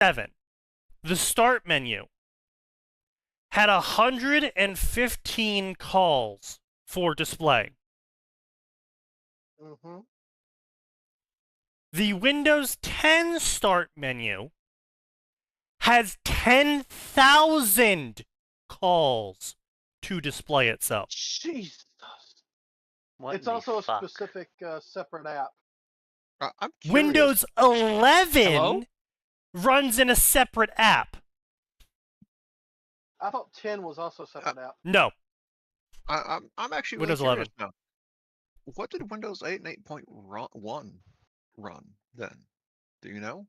7, the start menu had 115 calls for display. Mm-hmm. The Windows 10 start menu has 10,000 calls to display itself. Jesus. What It's the also fuck? a specific separate app. I'm curious. Windows 11 Hello? runs in a separate app. I thought 10 was also a separate app. No. I'm actually really Windows curious 11. now. What did Windows 8 and 8.1 run then? Do you know?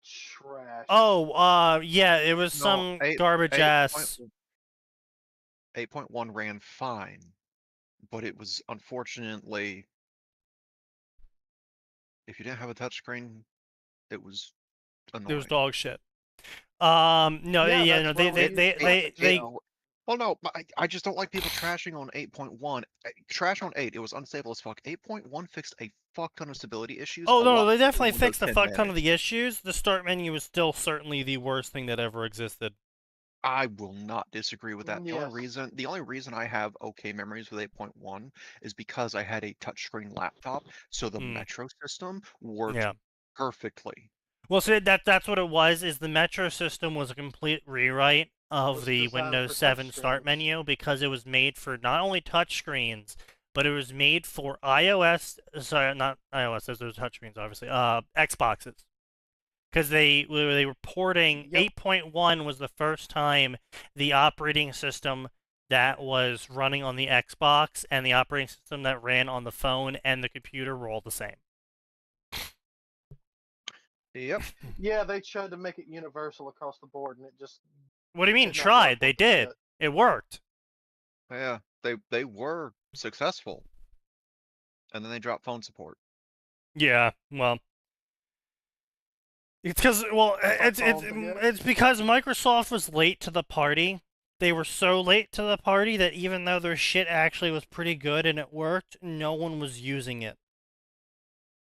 Trash. Oh, yeah, it was some garbage ass. 8.1 ran fine, but it was unfortunately, if you didn't have a touchscreen, it was annoying. It was dog shit. No, Yeah, no, that's where they. Well, no, I just don't like people trashing on 8.1. Trash on 8, it was unstable as fuck. 8.1 fixed a fuck ton of stability issues. Oh, a no, lot they better definitely than fixed a Windows fuck 10 ton of managed. the issues. The start menu is still certainly the worst thing that ever existed. I will not disagree with that. Yes. The only reason I have okay memories with 8.1 is because I had a touchscreen laptop, so the Metro system worked perfectly. Well, so that's what it was. Is the Metro system was a complete rewrite of the Windows 7 start menu because it was made for not only touchscreens, but it was made for iOS. Sorry, not iOS. Those are touchscreens, obviously. Xboxes. Because they were porting. 8.1 was the first time the operating system that was running on the Xbox and the operating system that ran on the phone and the computer were all the same. Yep. Yeah, they tried to make it universal across the board, and it just. What do you mean tried? They did. It worked. Yeah, they were successful, and then they dropped phone support. Yeah, well, it's because it's because Microsoft was late to the party. They were so late to the party that even though their shit actually was pretty good and it worked, no one was using it.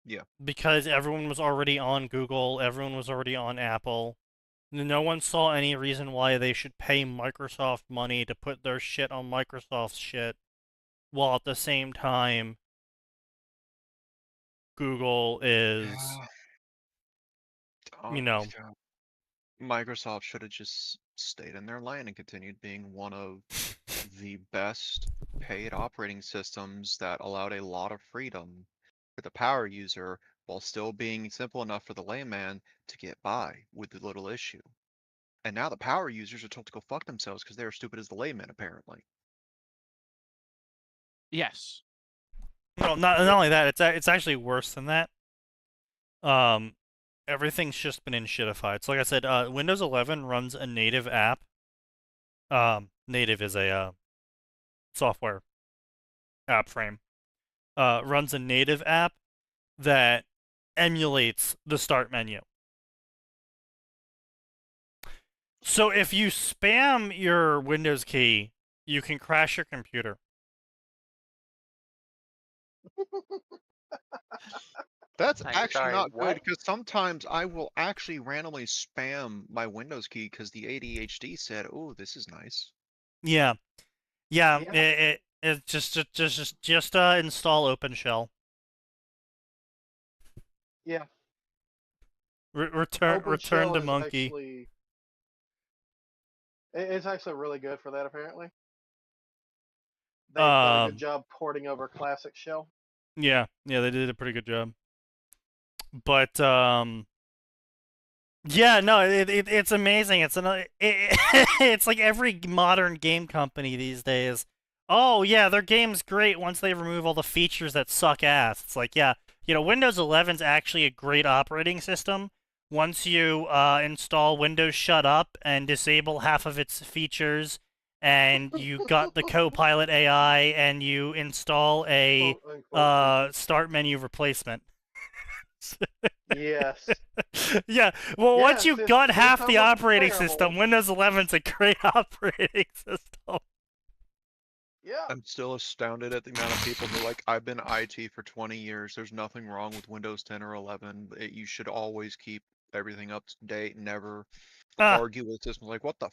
Yeah. Because everyone was already on Google, everyone was already on Apple. No one saw any reason why they should pay Microsoft money to put their shit on Microsoft's shit, while at the same time, Google is, you know... Microsoft should have just stayed in their lane and continued being one of the best paid operating systems that allowed a lot of freedom for the power user while still being simple enough for the layman to get by with the little issue. And now the power users are told to go fuck themselves because they're as stupid as the layman, apparently. Yes. No, not only that, it's actually worse than that. Everything's just been shitified. So like I said, Windows 11 runs a native app. Native is a software app frame. Runs a native app that emulates the start menu. So if you spam your Windows key, you can crash your computer. That's actually not good because sometimes I will actually randomly spam my Windows key because the ADHD said, "Oh, this is nice." Yeah. It just install OpenShell. Yeah. Return to monkey. Actually, it's actually really good for that. Apparently, they've done a good job porting over classic shell. Yeah, they did a pretty good job. But yeah, no, it's amazing. It's like every modern game company these days. Oh yeah, their game's great once they remove all the features that suck ass. It's like, yeah, Windows 11's actually a great operating system. Once you install Windows Shut Up and disable half of its features, and you got the Copilot AI, and you install a start menu replacement. Yes. Yeah. Well, once you got half the operating system, Windows 11's a great operating system. Yeah. I'm still astounded at the amount of people who are like, I've been IT for 20 years. There's nothing wrong with Windows 10 or 11. You should always keep everything up to date, never Ah, argue with systems like, what the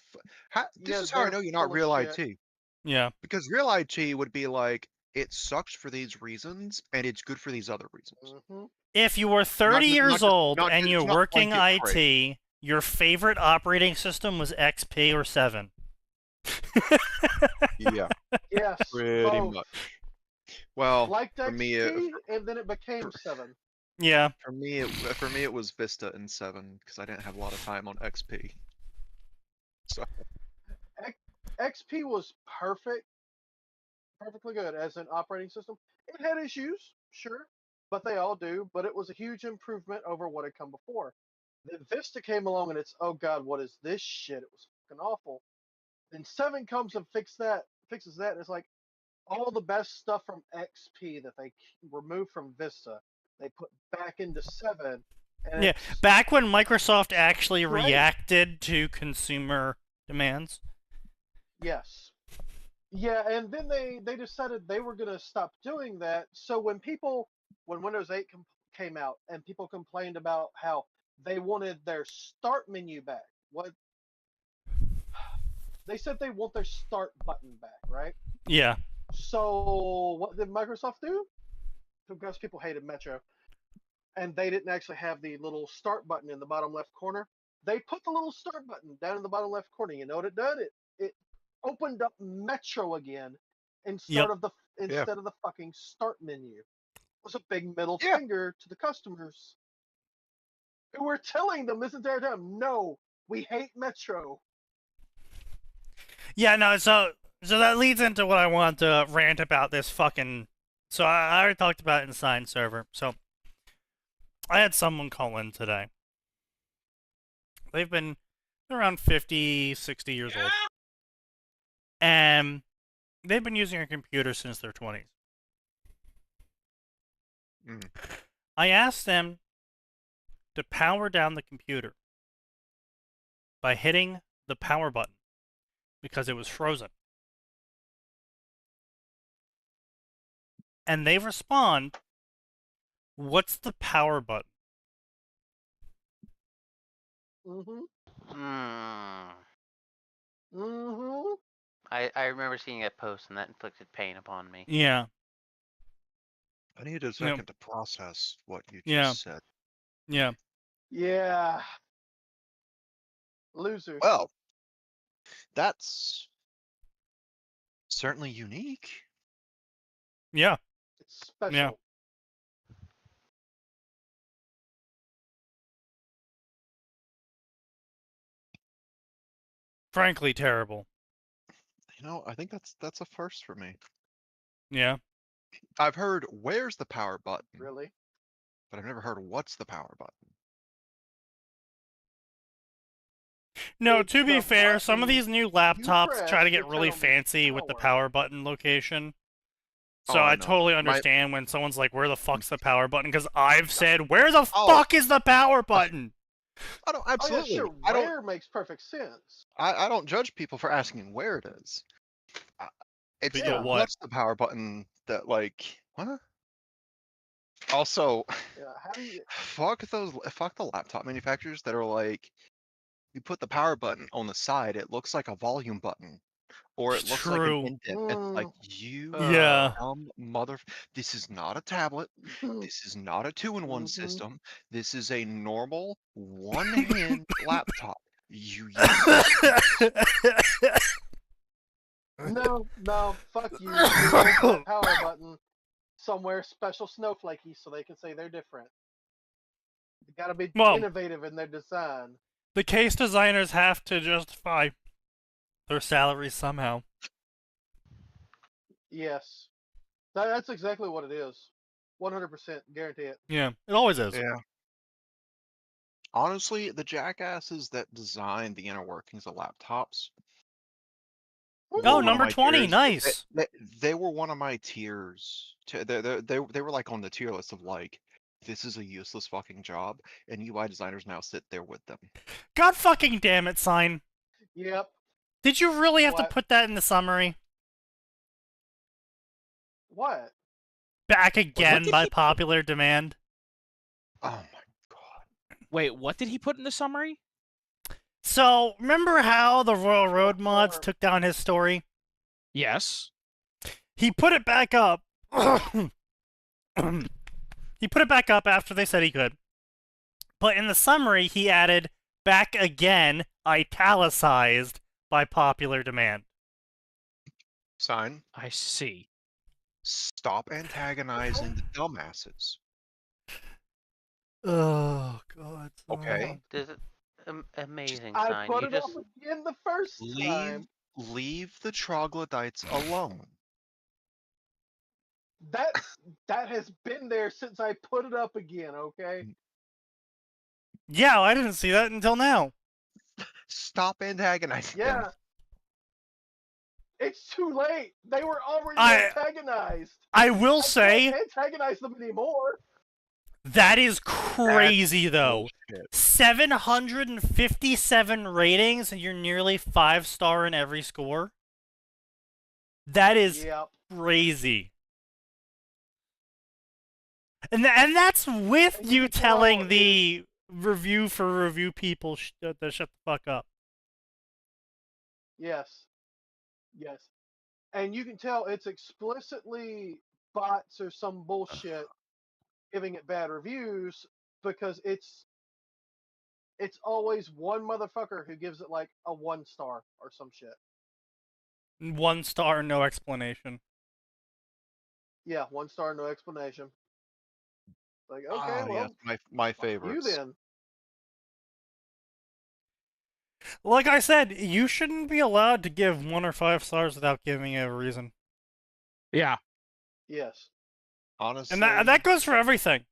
this Yeah, is how I they're know you're not full of real shit. IT. yeah. Because real IT would be like, it sucks for these reasons, and it's good for these other reasons. Hmm. If you were 30 years just, old not, and it's you're not working blanket praise. IT, your favorite operating system was XP or 7. Yeah, Yes, pretty both. much. Well, Liked for me, XP, and then it became 7. Yeah. for me, it was Vista and 7 because I didn't have a lot of time on XP. So XP was perfectly good as an operating system. It had issues, sure, but they all do. But it was a huge improvement over what had come before. Then Vista came along, and it's, oh god, what is this shit? It was fucking awful. Then 7 comes and fixes that. And it's like all the best stuff from XP that they removed from Vista, they put back into 7, and Yeah. it's Back when Microsoft actually great. reacted to consumer demands. Yes. Yeah, and then they decided they were going to stop doing that. So when Windows 8 came out and people complained about how they wanted their start menu back, what they said they want their start button back, right? Yeah. So what did Microsoft do? Because people hated Metro, and they didn't actually have the little start button in the bottom left corner. They put the little start button down in the bottom left corner. You know what it did? It opened up Metro again Yep. instead of the fucking start menu. It was a big middle Yeah. finger to the customers who were telling them this entire time, no, we hate Metro. Yeah, no, so that leads into what I want to rant about this fucking. So I already talked about it in Sign Server. So I had someone call in today. They've been around 50, 60 years old. And they've been using a computer since their 20s. Mm. I asked them to power down the computer by hitting the power button because it was frozen. And they respond, "What's the power button?" Mm-hmm. Hmm. Mm-hmm. I remember seeing that post, and that inflicted pain upon me. Yeah. I needed a second to process what you Yeah. just said. Yeah. Yeah. Losers. Well, that's certainly unique. Yeah. It's special. Yeah. Frankly, terrible. You know, I think that's a first for me. Yeah. I've heard where's the power button, Really? but I've never heard what's the power button. No, It's to be the fair, some of button these new laptops try to press get to really tell them fancy with the power. power button location. So Oh, I I know. totally My- understand when someone's like, "Where the fuck's the power button?" Because I've said, "Where the fuck is the power button?" I don't Oh yeah, absolutely. sure. I don't. Where makes perfect sense. I don't judge people for asking where it is. It's But yeah. what? what's the power button that like what? Also, Yeah. How do you? fuck the laptop manufacturers that are like, you put the power button on the side, it looks like a volume button, or it It's looks like an true. indent. It's like you Yeah. dumb mother. This is not a tablet. This is not a 2-in-1 Mhm. system. This is a normal one-hand laptop. You use No, fuck you. You use that power button somewhere special snowflakey so they can say they're different. They gotta be Well- innovative in their design. The case designers have to justify their salaries somehow. Yes. That's exactly what it is. 100% guarantee it. Yeah, it always is. Yeah. Honestly, the jackasses that design the inner workings of laptops. Oh, were one of number my 20, tiers. nice. They were one of my tiers. They were like on the tier list of like, this is a useless fucking job, and UI designers now sit there with them. God fucking damn it, Sign. Yep. Did you really have to What? put that in the summary? What? Back again did by he- popular demand? Oh my god. Wait, what did he put in the summary? So, remember how the Royal Road mods Farm. took down his story? Yes. He put it back up. He put it back up after they said he could. But in the summary, he added, back again, italicized by popular demand. Sign. I see. Stop antagonizing the dumbasses. Oh, God. Okay. This is amazing I sign. put You it just off again the first time. Leave the troglodytes alone. That has been there since I put it up again, okay? Yeah, I didn't see that until now. Stop antagonizing Yeah. them. It's too late. They were already I antagonized. I will I say, can't antagonize them anymore. that is crazy, though. Bullshit. 757 ratings, and you're nearly 5-star in every score? That is Yep. crazy. And that's with And you you can telling tell the review for review people to shut the fuck up. Yes. Yes. And you can tell it's explicitly bots or some bullshit giving it bad reviews because it's always one motherfucker who gives it like a 1 star or some shit. 1 star, no explanation. Yeah, 1 star, no explanation. Like, okay, well, yes, my fuck you favorites. then. Like I said, you shouldn't be allowed to give 1 or 5 stars without giving it a reason. Yeah. Yes. Honestly, And that goes for everything.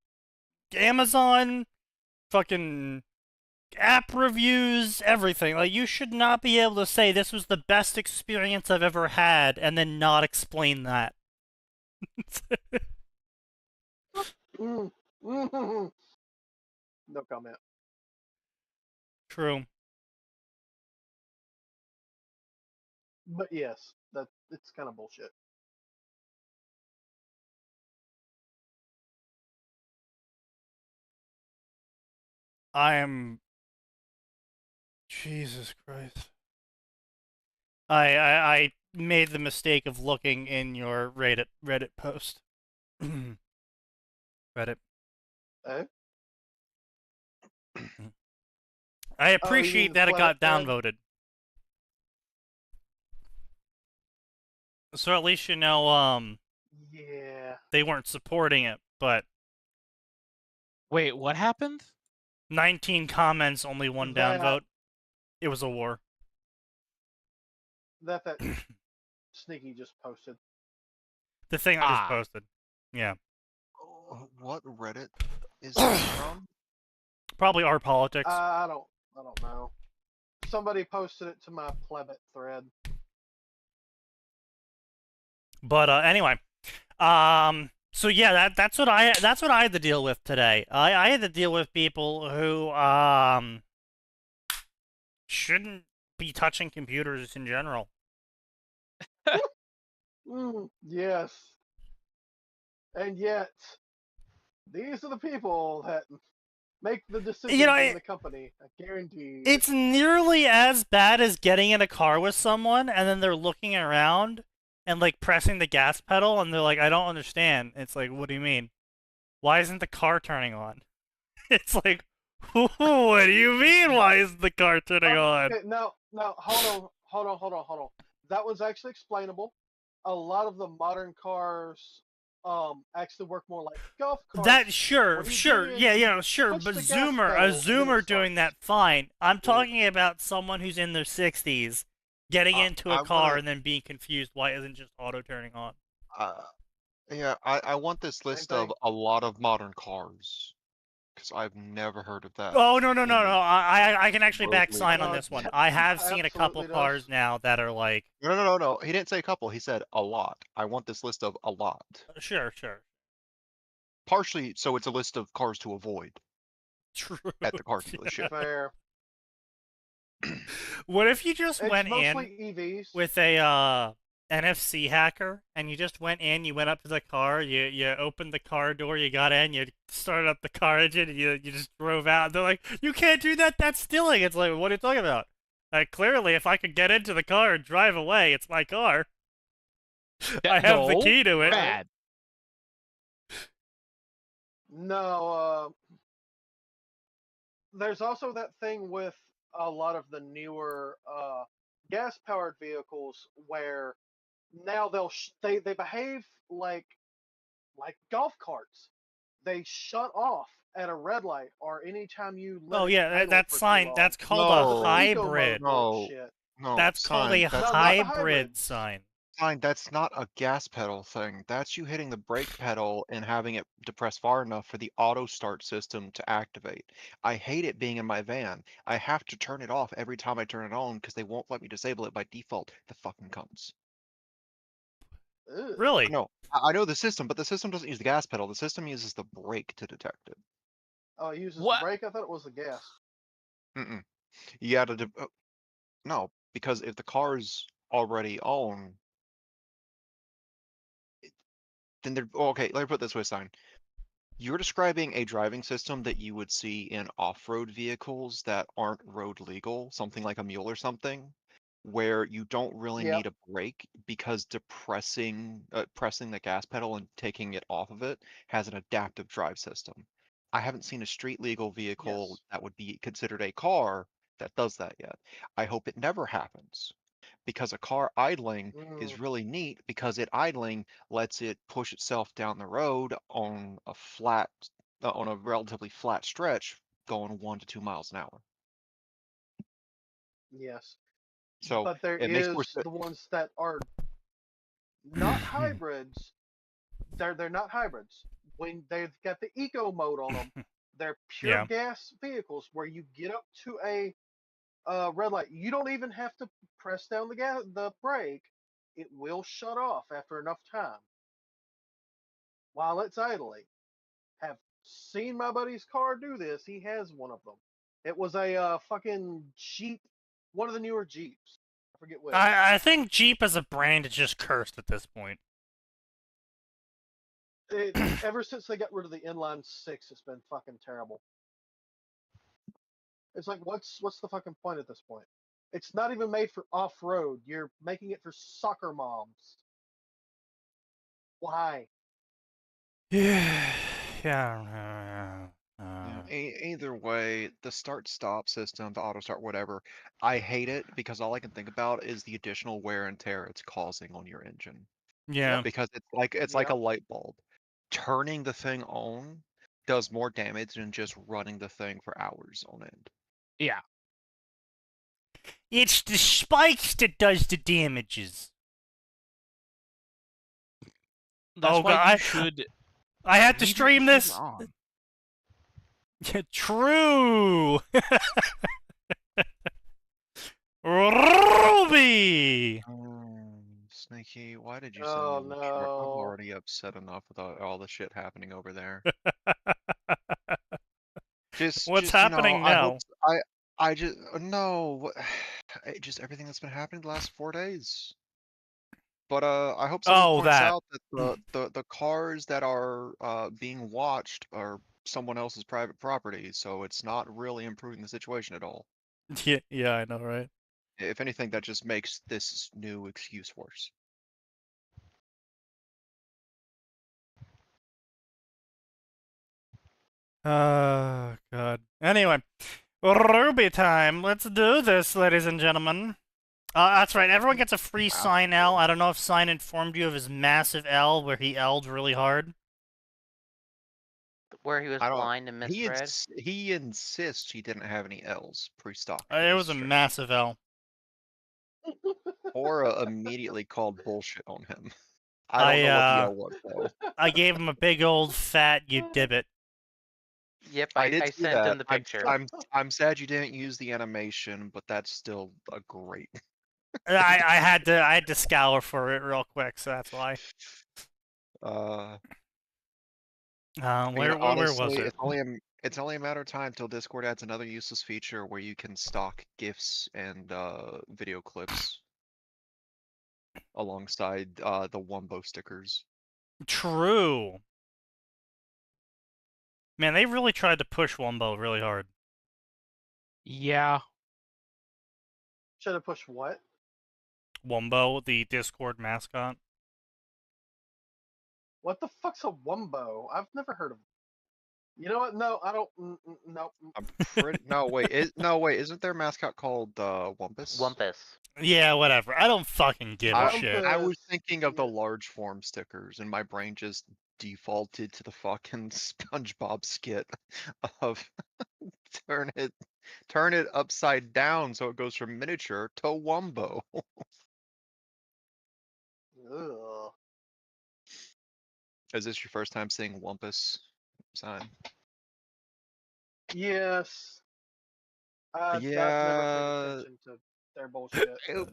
Amazon, fucking app reviews, everything. Like, you should not be able to say this was the best experience I've ever had and then not explain that. Mm. No comment. True. But yes, it's kind of bullshit. I am... Jesus Christ. I made the mistake of looking in your Reddit post. Reddit. Eh? I mean appreciate the that it got Planet thread? downvoted. So at least you know, Yeah. they weren't supporting it, but Wait, what happened? 19 comments, only 1 That- downvote. It was a war. That Sneaky just posted. The thing I just Ah. posted. Yeah. what Reddit is this from? Probably our politics. I don't know. Somebody posted it to my plebit thread. But anyway, so yeah, that's what I had to deal with today. I had to deal with people who shouldn't be touching computers in general. Yes. And yet, these are the people that make the decisions in the company. I guarantee. It's nearly as bad as getting in a car with someone and then they're looking around and like pressing the gas pedal and they're like, I don't understand. It's like, what do you mean? Why isn't the car turning on? It's like, what do you mean? Why isn't the car turning on? Okay, no, hold on. That was actually explainable. A lot of the modern cars actually work more like golf cars. That sure, What do you sure, do? yeah, sure, Push but the gas a pedal, Zoomer then it doing that, starts. fine. I'm talking about someone who's in their 60s getting into a I car wanna- and then being confused why isn't just auto turning on. Yeah, I want this list of thing. a lot of modern cars. Because I've never heard of that. Oh, no, in I can actually back roadly sign on No, this one. it I have seen a couple absolutely cars does. now that are like, No. He didn't say a couple. He said a lot. I want this list of a lot. sure. Partially, so it's a list of cars to avoid True. at the car dealership. Fair. What if you just It's went in mostly EVs. with a NFC hacker, and you just went in, you went up to the car, you opened the car door, you got in, you started up the car engine, and you just drove out. They're like, you can't do that, that's stealing. It's like, what are you talking about? Clearly, if I could get into the car and drive away, it's my car. I have the No, key to it. bad. No, there's also that thing with a lot of the newer gas-powered vehicles where now they behave like golf carts. They shut off at a red light or anytime you let Oh it yeah, idle that's for too fine. long. That's called No. a Eco mode hybrid. No. bullshit. No, That's called a sign. That's not the hybrid hybrids. sign. Fine, that's not a gas pedal thing. That's you hitting the brake pedal and having it depressed far enough for the auto start system to activate. I hate it being in my van. I have to turn it off every time I turn it on because they won't let me disable it by default. The fucking cunts. Ugh. Really? No, I know the system, but the system doesn't use the gas pedal. The system uses the brake to detect it. Oh, it uses What? the brake? I thought it was the gas. Mm-mm. You gotta no, because if the car's already on, then they're okay. Let me put it this way, Stein. You're describing a driving system that you would see in off-road vehicles that aren't road legal, something like a mule or something, where you don't really Yep. need a brake because pressing the gas pedal and taking it off of it has an adaptive drive system. I haven't seen a street legal vehicle Yes. that would be considered a car that does that yet. I hope it never happens because a car idling is Mm, really neat because it idling lets it push itself down the road on a relatively flat stretch going 1 to 2 miles an hour. yes. So But there it makes more is sense. the ones that are not hybrids. They're not hybrids. When they've got the eco mode on them, they're pure Yeah. gas vehicles where you get up to a red light. You don't even have to press down the brake. It will shut off after enough time while it's idling. Have seen my buddy's car do this. He has one of them. It was a fucking Jeep, one of the newer Jeeps. I forget which. I think Jeep as a brand is just cursed at this point. Ever since they got rid of the inline six, it's been fucking terrible. It's like, what's the fucking point at this point? It's not even made for off road. You're making it for soccer moms. Why? Yeah. Either way, the start-stop system, the auto-start, whatever, I hate it because all I can think about is the additional wear and tear it's causing on your engine. Yeah. Because it's like a light bulb. Turning the thing on does more damage than just running the thing for hours on end. Yeah. It's the spikes that does the damages. That's Oh, why God, you should. I had to leave your stream computer this. on. True. Ruby. Sneaky, why did you Oh, send me the chart? I'm no. already upset enough with all the shit happening over there. What's you know, happening I hope now? I just no, just everything that's been happening the last 4 days. But I hope someone Oh, points that. out that the cars that are being watched are someone else's private property, so it's not really improving the situation at all. Yeah, I know, right? If anything, that just makes this new excuse worse. Oh, God. Anyway, Ruby time. Let's do this, ladies and gentlemen. That's right. Everyone gets a free Wow. Sign L. I don't know if Sign informed you of his massive L where he L'd really hard. Where he was I don't. blind and misread. He insists he didn't have any L's pre-stock. It was a massive L. Aura immediately called bullshit on him. I don't know what the L was though. I gave him a big old fat you dibbit. Yep, I I did see sent that. him the picture. I'm sad you didn't use the animation, but that's still a great. I had to scour for it real quick, so that's why. Where was Honestly, it? it's only a matter of time till Discord adds another useless feature where you can stock GIFs and video clips. alongside the Wumbo stickers. True. Man, they really tried to push Wumbo really hard. Yeah. Should have pushed what? Wumbo, the Discord mascot. What the fuck's a wumbo? I've never heard of. You know what? No, I don't. No. I'm pretty. No wait, isn't their mascot called Wumpus? Wumpus. Yeah, whatever. I don't fucking give a I- shit. I was Wumpus, thinking of the yeah. large form stickers, and my brain just defaulted to the fucking SpongeBob skit of turn it upside down so it goes from miniature to Wumbo. Ugh. Is this your first time seeing Wumpus sign? Yes. I've never Yeah. paid attention to their bullshit.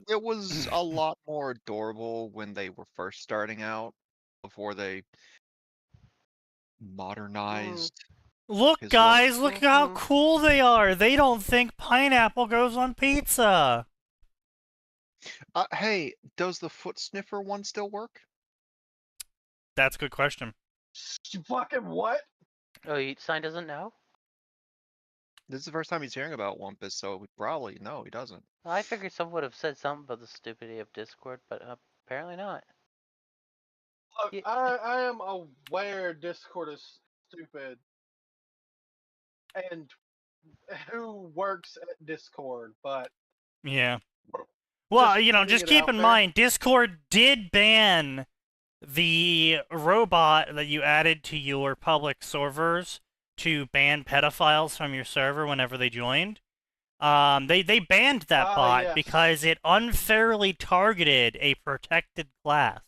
It was a lot more adorable when they were first starting out, before they modernized. Look, his guys, look how Mhm. cool they are. They don't think pineapple goes on pizza. Hey, does the foot sniffer one still work? That's a good question. Fucking what? Oh, Sign doesn't know? This is the first time he's hearing about Wumpus, so probably no, he doesn't. I figured someone would have said something about the stupidity of Discord, but apparently not. Look, Yeah. I am aware Discord is stupid. And who works at Discord, but Yeah. Well, Just you know, putting just it keep out in there. mind, Discord did ban the robot that you added to your public servers to ban pedophiles from your server whenever they joined. They banned that Ah, bot yes. because it unfairly targeted a protected class.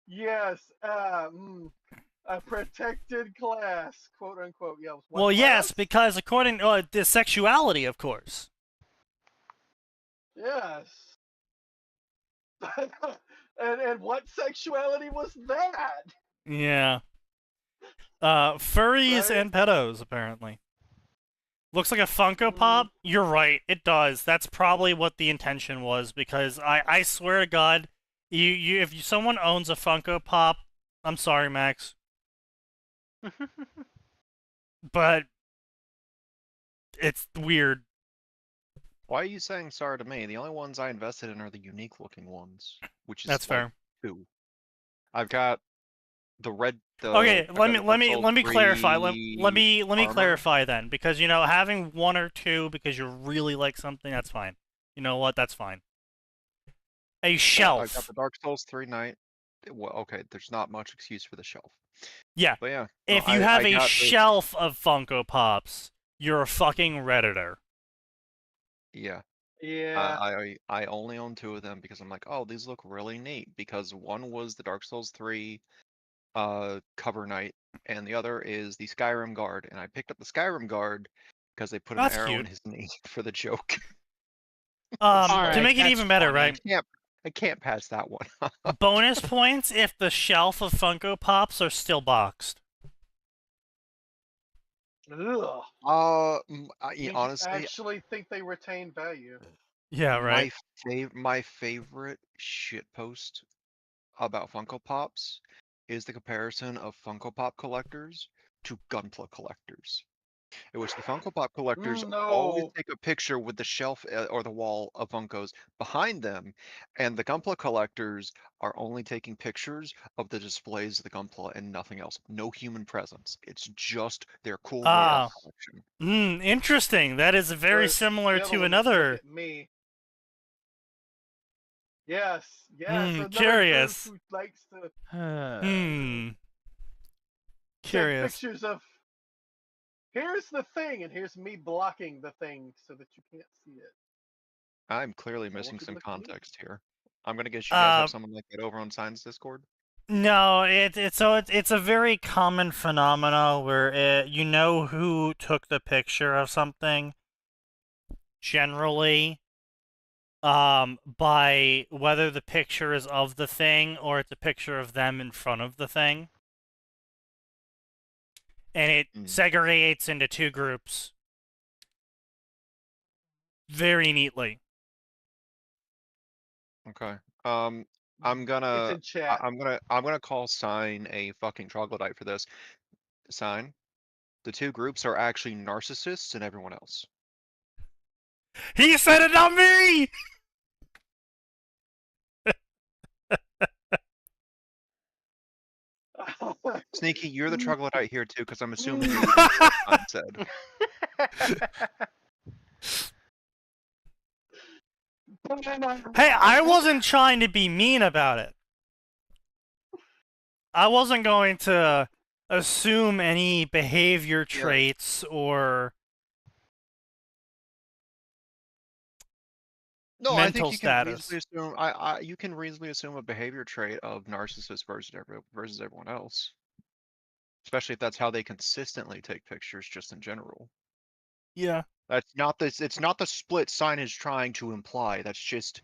Yes, a protected class, quote unquote. Yeah. What Well, yes, class? because according to the sexuality, of course. Yes. and what sexuality was that? Yeah. Furries Right? and pedos, apparently. Looks like a Funko Mm. Pop? You're right, it does. That's probably what the intention was, because I swear to God, if someone owns a Funko Pop, I'm sorry, Max, but it's weird. Why are you saying sorry to me? The only ones I invested in are the unique looking ones, which is That's like fair. 2. I've got the red. Okay, I've got the Dark Souls let me clarify. Let 3 me armor. clarify then, because you know, having 1 or 2 because you really like something, that's fine. You know what? That's fine. A I've got shelf. the Dark Souls 3 Knight. Well, okay, there's not much excuse for the shelf. Yeah. But yeah. If no, you have I a got the- shelf of Funko Pops, you're a fucking Redditor. Yeah. Yeah. I only own 2 of them because I'm like, oh, these look really neat. Because one was the Dark Souls 3 cover knight, and the other is the Skyrim guard. And I picked up the Skyrim guard because they put an That's arrow in cute. his knee for the joke. To Alright, make it that's even better, funny. right? I can't pass that one. Bonus points if the shelf of Funko Pops are still boxed. Ugh. Yeah, You honestly, actually think they retain value? Yeah, right. my favorite shitpost about Funko Pops is the comparison of Funko Pop collectors to Gunpla collectors. In which the Funko Pop collectors always No. take a picture with the shelf or the wall of Funkos behind them, and the Gunpla collectors are only taking pictures of the displays of the Gunpla and nothing else. No human presence. It's just their cool Ah. robot collection. Interesting. That is very Whereas similar the other to ones look another. at me. Yes. Another Curious. group who likes to take Curious. pictures of. Here's the thing, and here's me blocking the thing so that you can't see it. I'm clearly So what missing could some look neat? context here. I'm gonna guess you guys Uh, have someone like that over on Signs Discord. No, it's a very common phenomena where you know who took the picture of something generally by whether the picture is of the thing or it's a picture of them in front of the thing. And it segregates into 2 groups. very neatly. Okay. I'm It's gonna in chat. I'm gonna call Sign a fucking troglodyte for this. Sign. The two groups are actually narcissists and everyone else. He said it, not me! Sneaky, you're the troglodyte here too, because I'm assuming you believe what Sign said. Hey, I wasn't trying to be mean about it. I wasn't going to assume any behavior traits or No, I mental think you can status. reasonably assume you can reasonably assume a behavior trait of narcissist versus everyone else. Especially if that's how they consistently take pictures just in general. Yeah. That's not this it's not the split Sign is trying to imply. It's just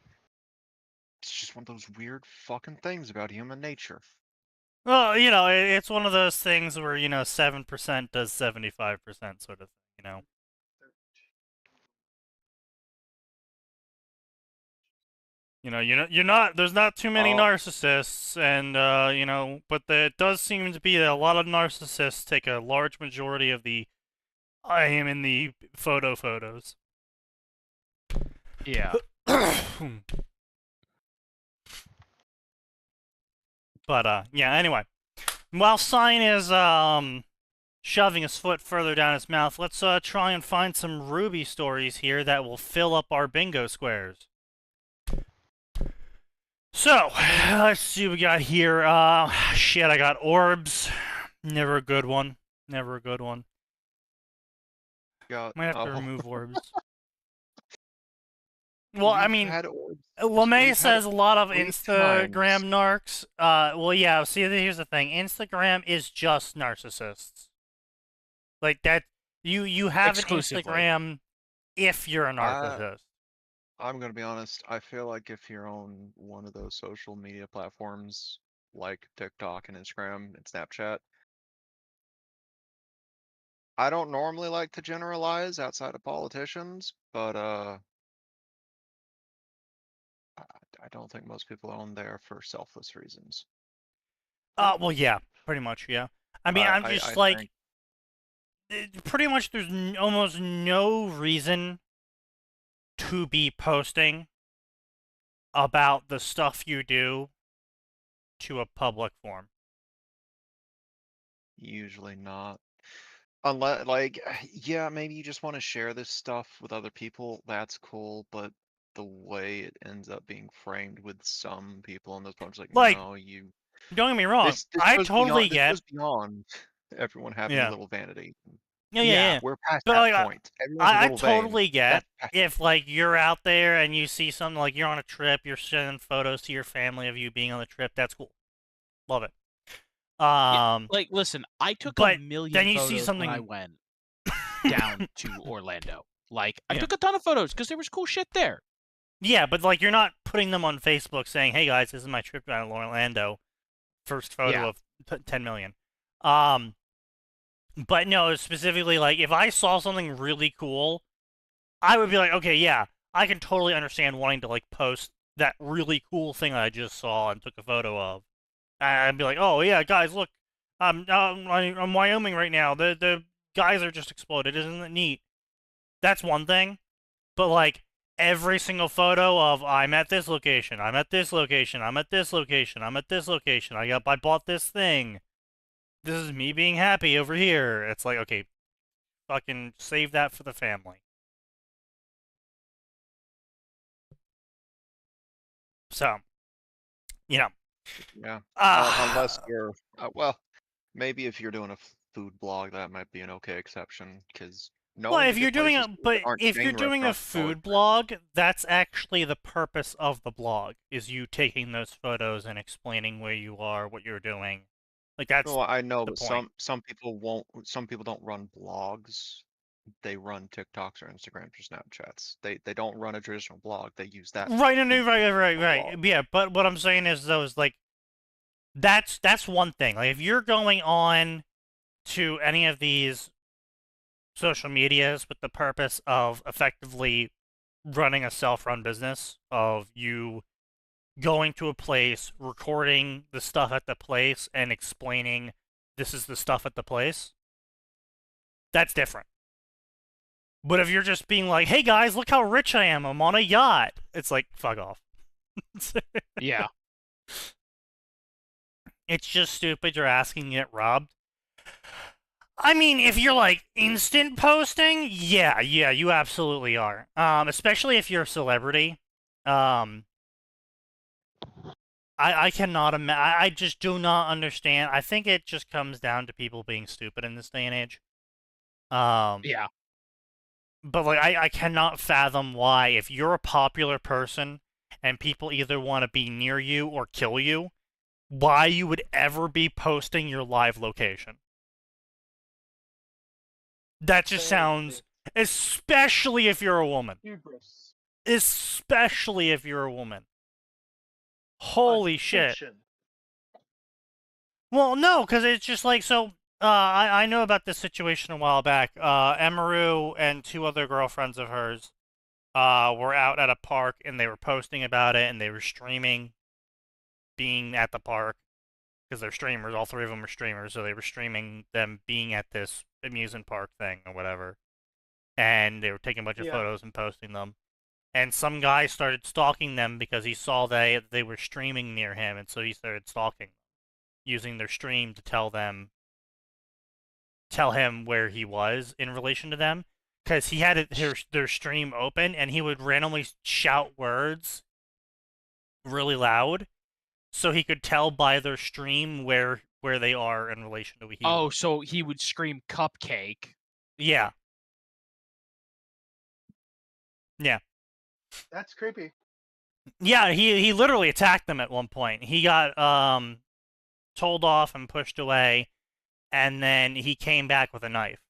one of those weird fucking things about human nature. Well, you know, it's one of those things where, you know, 7% does 75% sort of thing, you know. You're not, there's not too many narcissists, and, you know, but it does seem to be that a lot of narcissists take a large majority of the I am in the photos. Yeah. But, yeah, anyway. While Sign is, shoving his foot further down his mouth, let's, try and find some Ruby stories here that will fill up our bingo squares. So, let's see what we got here. Shit, I got orbs. Never a good one. Never a good one. Might have to remove orbs. Well, I mean, LeMay says a lot of Instagram narcs. Well, yeah, see, here's the thing. Instagram is just narcissists. Like, that, you have an Instagram if you're a narcissist. I'm gonna be honest, I feel like if you're on one of those social media platforms, like TikTok and Instagram and Snapchat, I don't normally like to generalize outside of politicians, but I don't think most people are on there for selfless reasons. Well, yeah, pretty much, yeah. I mean, I'm just like, pretty much there's almost no reason to be posting about the stuff you do to a public forum. Usually not. Unless, like, yeah, maybe you just want to share this stuff with other people, that's cool, but the way it ends up being framed with some people on this point, like, no, you... Don't get me wrong, This I totally get... This goes beyond everyone having a little vanity. Yeah. We're past but, that like, point. I totally get if, like, you're out there and you see something, like, you're on a trip, you're sending photos to your family of you being on the trip, that's cool. Love it. Yeah, like, listen, I took a million then you photos see something... when I went down to Orlando. Like, I took a ton of photos because there was cool shit there. Yeah, but, like, you're not putting them on Facebook saying, hey, guys, this is my trip down to Orlando. First photo of 10 million. But no, specifically, like, if I saw something really cool, I would be like, okay, yeah, I can totally understand wanting to, like, post that really cool thing I just saw and took a photo of. I'd be like, oh, yeah, guys, look, I'm Wyoming right now. The geyser just exploded. Isn't it neat? That's one thing. But, like, every single photo of, I'm at this location, I'm at this location, I'm at this location, I'm at this location, I bought this thing. This is me being happy over here. It's like, okay, fucking save that for the family. So, you know. Yeah. Unless you're, well, maybe if you're doing a food blog, that might be an okay exception, because well, if you're doing a food blog, that's actually the purpose of the blog, is you taking those photos and explaining where you are, what you're doing. Like, that's well, I know, but point. some people don't run blogs. They run TikToks or Instagrams or Snapchats. They don't run a traditional blog. They use that. Right, right. Yeah, but what I'm saying is, though, is like, that's one thing. Like, if you're going on to any of these social medias with the purpose of effectively running a self-run business of you going to a place, recording the stuff at the place, and explaining this is the stuff at the place, that's different. But if you're just being like, hey guys, look how rich I am, I'm on a yacht, it's like, fuck off. Yeah. It's just stupid, you're asking to get robbed. I mean, if you're like instant posting, yeah, you absolutely are. Especially if you're a celebrity. I cannot imagine. I just do not understand. I think it just comes down to people being stupid in this day and age. Yeah. But like, I cannot fathom why, if you're a popular person and people either want to be near you or kill you, why you would ever be posting your live location. That just sounds, especially if you're a woman. Hubris. Especially if you're a woman. Holy shit. Well, no, because it's just like, so, I know about this situation a while back. Emaru and two other girlfriends of hers were out at a park, and they were posting about it, and they were streaming being at the park, because they're streamers, all three of them are streamers, so they were streaming them being at this amusement park thing, or whatever. And they were taking a bunch of photos and posting them. And some guy started stalking them because he saw they were streaming near him, and so he started stalking them, using their stream to tell him where he was in relation to them, because he had their stream open, and he would randomly shout words really loud, so he could tell by their stream where they are in relation to who he was. So he would scream cupcake. Yeah. Yeah. That's creepy. Yeah, he literally attacked them at one point. He got told off and pushed away, and then he came back with a knife.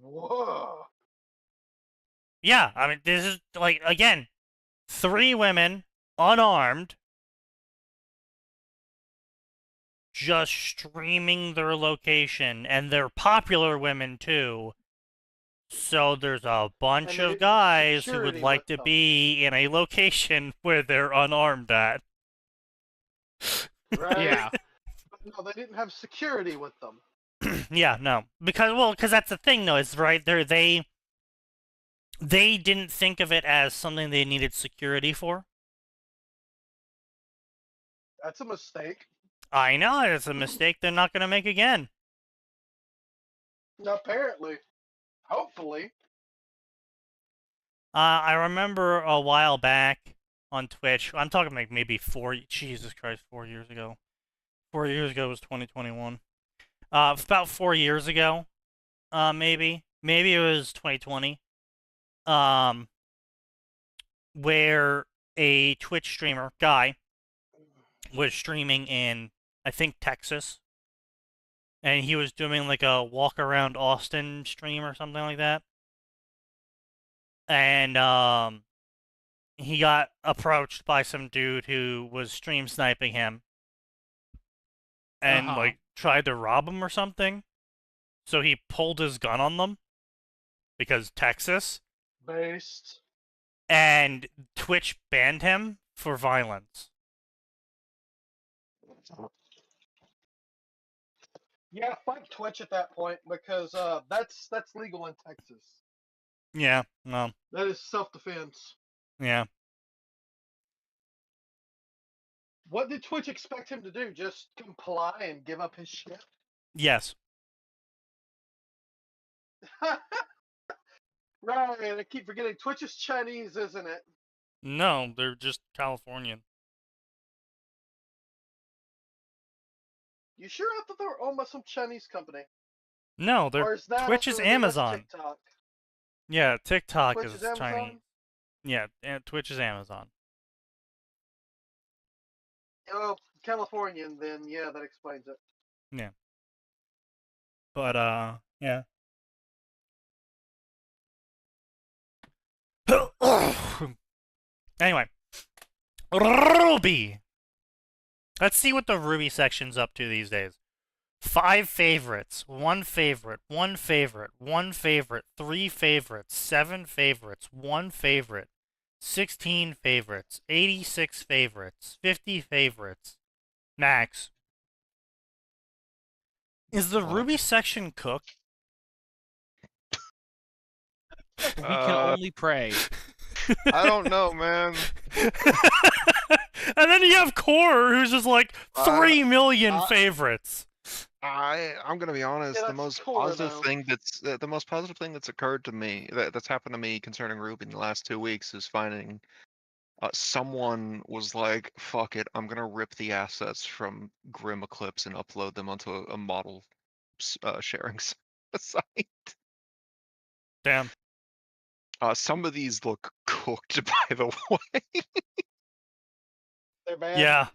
Whoa. Yeah, I mean, this is, like, again, 3 women, unarmed, just streaming their location, and they're popular women, too. So there's a bunch of guys who would like to be in a location where they're unarmed at. Right? Yeah. But no, they didn't have security with them. Yeah, no. Because that's the thing, though, is, right, they didn't think of it as something they needed security for. That's a mistake. I know, it's a mistake they're not going to make again. Apparently. Hopefully. I remember a while back on Twitch, I'm talking like maybe Jesus Christ, 4 years ago. 4 years ago was 2021. About 4 years ago, maybe it was 2020, where a Twitch streamer, guy, was streaming in, I think, Texas. And he was doing like a walk around Austin stream or something like that. And he got approached by some dude who was stream sniping him. And like tried to rob him or something. So he pulled his gun on them. Because Texas. Based. And Twitch banned him for violence. Yeah, fuck Twitch at that point, because that's legal in Texas. Yeah, no. That is self-defense. Yeah. What did Twitch expect him to do? Just comply and give up his shit? Yes. Right, I keep forgetting. Twitch is Chinese, isn't it? No, they're just Californian. You sure? I thought they were owned by some Chinese company. No, Twitch is Amazon. TikTok? Yeah, TikTok Twitch is Amazon? Chinese. Yeah, and Twitch is Amazon. Oh, Californian, then yeah, that explains it. Yeah. But, yeah. Anyway. Ruby! Let's see what the Ruby section's up to these days. 5 favorites, 1 favorite, 1 favorite, 1 favorite, 3 favorites, 7 favorites, 1 favorite, 16 favorites, 86 favorites, 50 favorites. Max, is the What? Ruby section cooked? We can only pray. I don't know, man. And then you have Core, who's just like 3 million favorites. I'm gonna be honest. Yeah, The that's most core, positive though. thing the most positive thing that's occurred to me that's happened to me concerning Ruby in the last 2 weeks is finding someone was like, "Fuck it, I'm gonna rip the assets from Grim Eclipse and upload them onto a model sharing site." Damn. Some of these look cooked, by the way. They're bad. Yeah.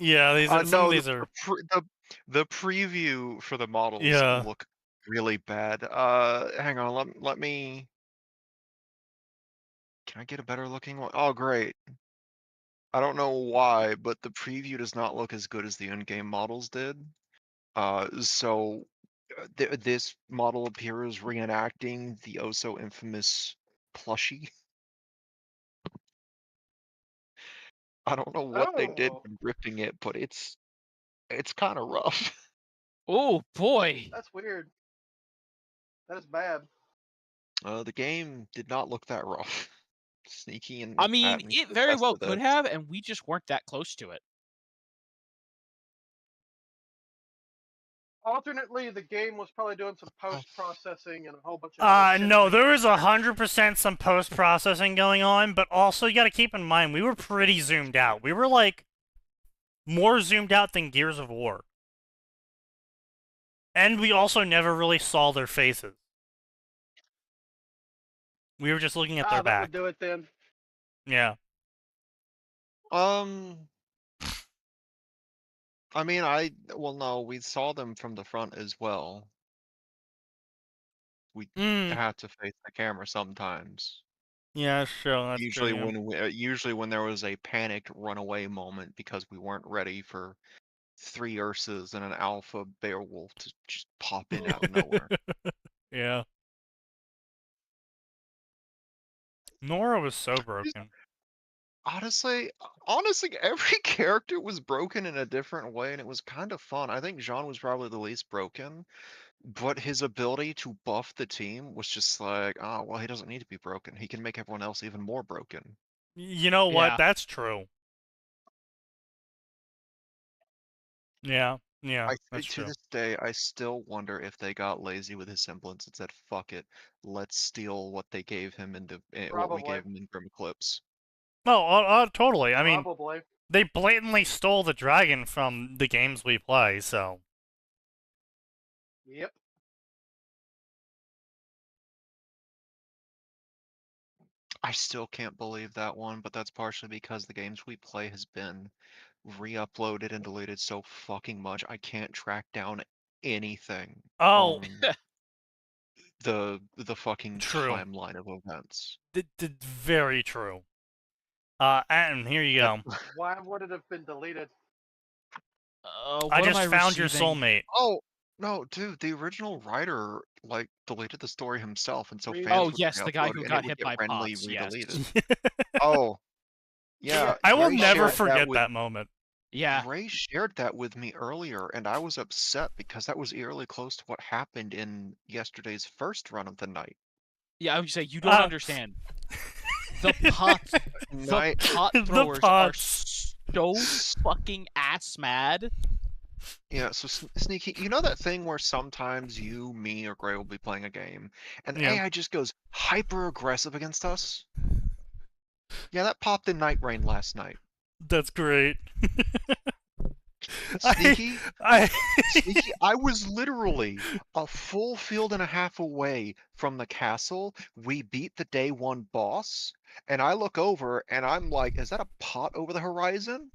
Yeah, these are, some No, of these are... the preview for the models Yeah. look really bad. Hang on, let me. Can I get a better looking one? Oh, great. I don't know why, but the preview does not look as good as the in-game models did. So this model appears reenacting the oh so infamous plushie. I don't know what they did Oh, when ripping it, but it's kind of rough. Oh boy. that's weird. That is bad. The game did not look that rough. Sneaky and I mean, Atin it can very attest well to could this. have, and we just weren't that close to it. Alternately, the game was probably doing some post-processing and a whole bunch of other shit. No, to make there it was 100% some post-processing going on, but also you gotta keep in mind, we were pretty zoomed out. We were, like, more zoomed out than Gears of War. And we also never really saw their faces. We were just looking at their that back. would do it then. Yeah. I mean, well, no, we saw them from the front as well. We had to face the camera sometimes. Yeah, sure, that's Usually true. usually when there was a panicked runaway moment because we weren't ready for 3 Ursas and an alpha Beowulf to just pop in out of nowhere. Yeah. Nora was so broken. Honestly, every character was broken in a different way, and it was kind of fun. I think Jean was probably the least broken, but his ability to buff the team was just like, oh, well, he doesn't need to be broken. He can make everyone else even more broken. You know what? Yeah. That's true. Yeah, that's To true. this day, I still wonder if they got lazy with his semblance and said, "Fuck it, let's steal what they gave him what we Probably. gave him in Grim Eclipse." Oh, totally. I mean, Probably. they blatantly stole the dragon from the games we play, so... Yep. I still can't believe that one, but that's partially because the games we play has been re-uploaded and deleted so fucking much. I can't track down anything Oh, on the fucking True. timeline of events. Very true. And here you go. Why would it have been deleted? I What am just found your receiving? soulmate. Oh, no, dude, the original writer, like, deleted the story himself, and so Really? fans Oh would yes, the guy re-upload who it, and got it would hit get by randomly pots. Yes. re-deleted. Oh, yeah, I will Ray never shared forget with, that moment. Yeah. Ray shared that with me earlier, and I was upset because that was eerily close to what happened in yesterday's first run of the night. Yeah, I would say you don't understand. The pot The throwers are pots. so fucking ass mad. Yeah, so Sneaky, you know that thing where sometimes you, me, or Gray will be playing a game, and the Yeah. AI just goes hyper-aggressive against us? Yeah, that popped in Night Rain last night. That's great. Sneaky, I Sneaky, I was literally a full field and a half away from the castle. We beat the day 1 boss, and I look over and I'm like, is that a pot over the horizon?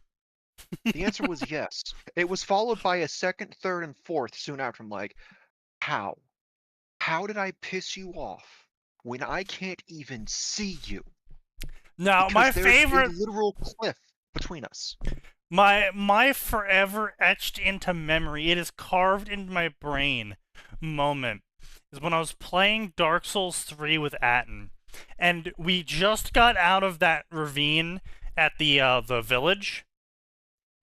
The answer was yes. It was followed by a second, third, and fourth soon after. I'm like, how? How did I piss you off when I can't even see you? Now, Because my there's favorite... a literal cliff between us. My forever etched into memory, it is carved into my brain moment, is when I was playing Dark Souls 3 with Atin, and we just got out of that ravine at the village,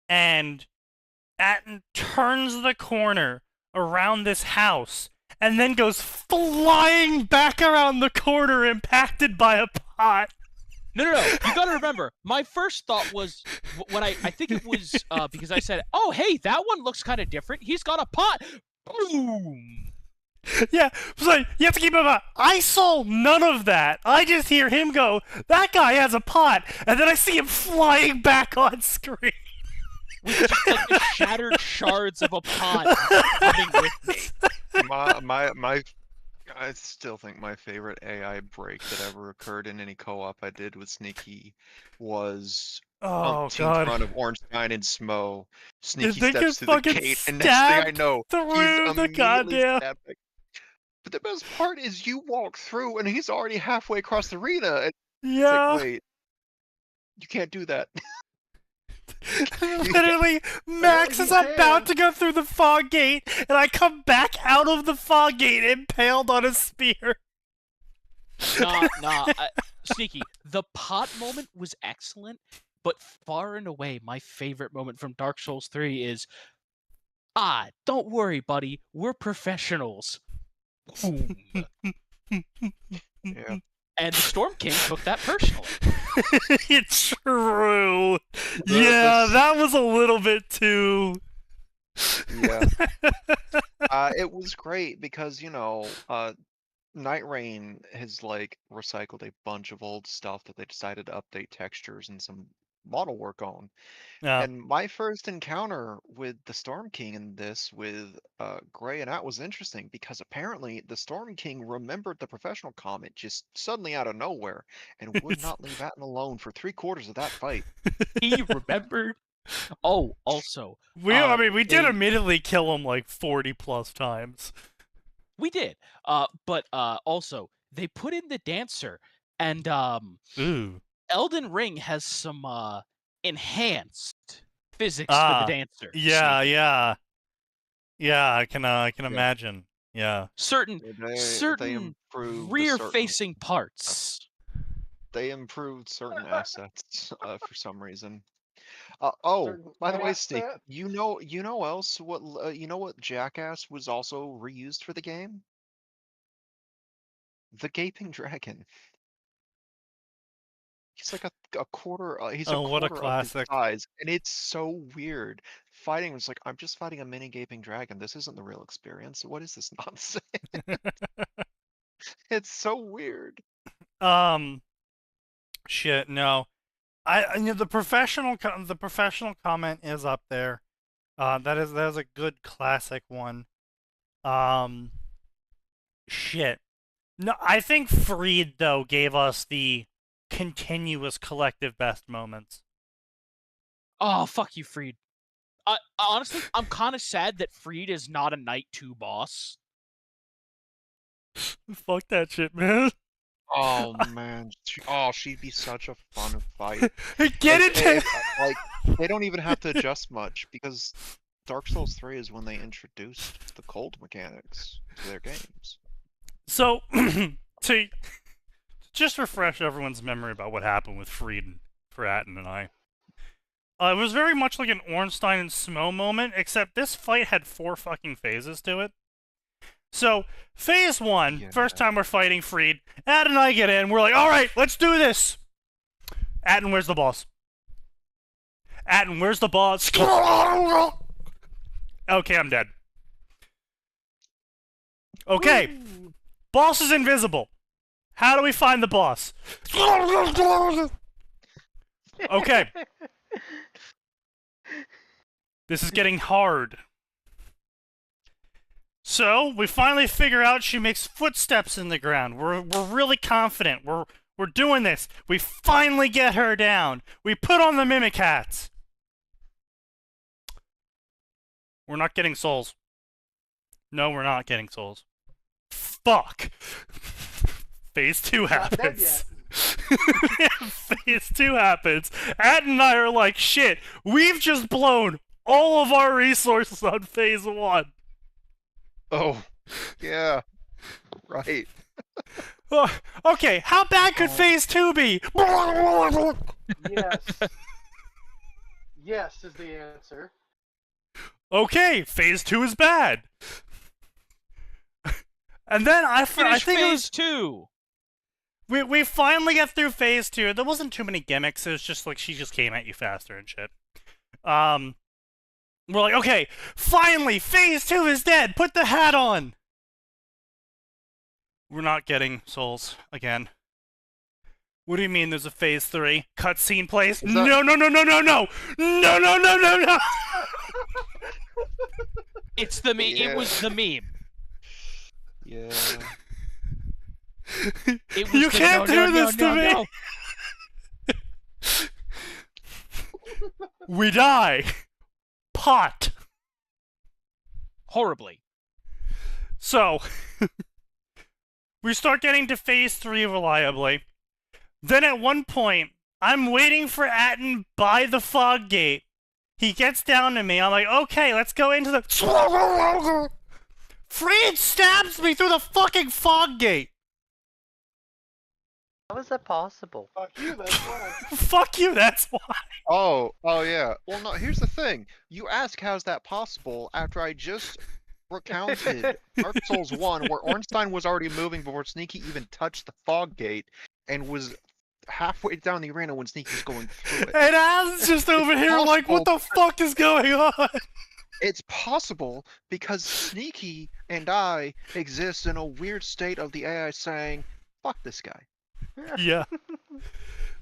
and Atin turns the corner around this house, and then goes flying back around the corner impacted by a pot. No. You gotta remember, my first thought was when I think it was because I said, "Oh, hey, that one looks kind of different. He's got a pot." Boom. Yeah, it's like, you have to keep in mind, I saw none of that. I just hear him go, "That guy has a pot," and then I see him flying back on screen. With just like the shattered shards of a pot coming with me. I still think my favorite AI break that ever occurred in any co-op I did with Sneaky was Oh, umpteenth God. run of Ornstein and Smo. Sneaky They steps get through the fucking gate, and next thing I know, through he's the immediately goddamn... stabbing. But the best part is you walk through, and he's already halfway across the arena. And Yeah. it's like, wait, you can't do that. Literally, Max you is about can. to go through the fog gate, and I come back out of the fog gate impaled on a spear. Nah. Sneaky. The pot moment was excellent, but far and away my favorite moment from Dark Souls 3 is, don't worry, buddy. We're professionals. Boom. Yeah. And the Storm King took that personally. It's true. Yeah, that was a little bit too... Yeah. It was great because, Night Rain has like recycled a bunch of old stuff that they decided to update textures and some model work on. Yeah. And my first encounter with the Storm King in this with Gray and At was interesting because apparently the Storm King remembered the professional comment just suddenly out of nowhere and would not leave Atten alone for 3/4 of that fight. He remembered. Oh, also, we did immediately kill him like 40+ times. We did. But also they put in the dancer, and Ooh. Elden Ring has some enhanced physics for the dancer. Yeah, Sneaky. yeah. I can imagine. Yeah. Certain They improved rear-facing parts. They improved certain assets for some reason. Certain By the way, Snake, asset? you know what Jackass was also reused for the game? The Gaping Dragon. He's like a quarter. He's Oh, a what a quarter of his classic. size, and it's so weird. Fighting was like, I'm just fighting a mini Gaping Dragon. This isn't the real experience. What is this nonsense? It's so weird. Shit, no. The professional comment is up there. That is a good classic one. Shit. No, I think Freed though gave us the continuous collective best moments. Oh, fuck you, Freed. Honestly, I'm kind of sad that Freed is not a Knight 2 boss. Fuck that shit, man. Oh man, she'd be such a fun fight. Get it? Like they don't even have to adjust much because Dark Souls 3 is when they introduced the cold mechanics to their games. So, to just refresh everyone's memory about what happened with Freed for Atin and I. It was very much like an Ornstein and Smo moment, except this fight had 4 fucking phases to it. So, phase 1, first time we're fighting Freed, Atin and I get in, we're like, alright, let's do this! Atin, where's the boss? Atin, where's the boss? Okay, I'm dead. Okay, boss is invisible. How do we find the boss? Okay. This is getting hard. So, we finally figure out she makes footsteps in the ground. We're really confident. We're doing this. We finally get her down. We put on the mimic hats. We're not getting souls. No, we're not getting souls. Fuck. Phase 2 Not dead happens. yet. Phase 2 happens. Atin and I are like, shit, we've just blown all of our resources on Phase 1. Oh, yeah. Right. Okay, how bad could Phase 2 be? Yes. Yes is the answer. Okay, Phase 2 is bad. And then I think Phase it was 2. we finally get through Phase 2. There wasn't too many gimmicks. It was just like she just came at you faster and shit. We're like, okay, finally, Phase 2 is dead. Put the hat on. We're not getting souls again. What do you mean there's a Phase 3? Cutscene plays? Is that- No, no, no, no, no, no! No, no, no, no, no! It's the meme. Yeah. It was the meme. Yeah. It was You the can't do this to me! no. We die! Pot! Horribly. So, we start getting to Phase 3 reliably. Then at one point, I'm waiting for Atin by the fog gate. He gets down to me. I'm like, okay, let's go into the... Freed stabs me through the fucking fog gate! How is that possible? Fuck you, that's why. Fuck you, that's why. Oh yeah. Well, no, here's the thing. You ask how's that possible after I just recounted Dark Souls 1, where Ornstein was already moving before Sneaky even touched the fog gate, and was halfway down the arena when Sneaky was going through it. And Adam's just over here like, what the fuck is going on? It's possible because Sneaky and I exist in a weird state of the AI saying, fuck this guy. Yeah.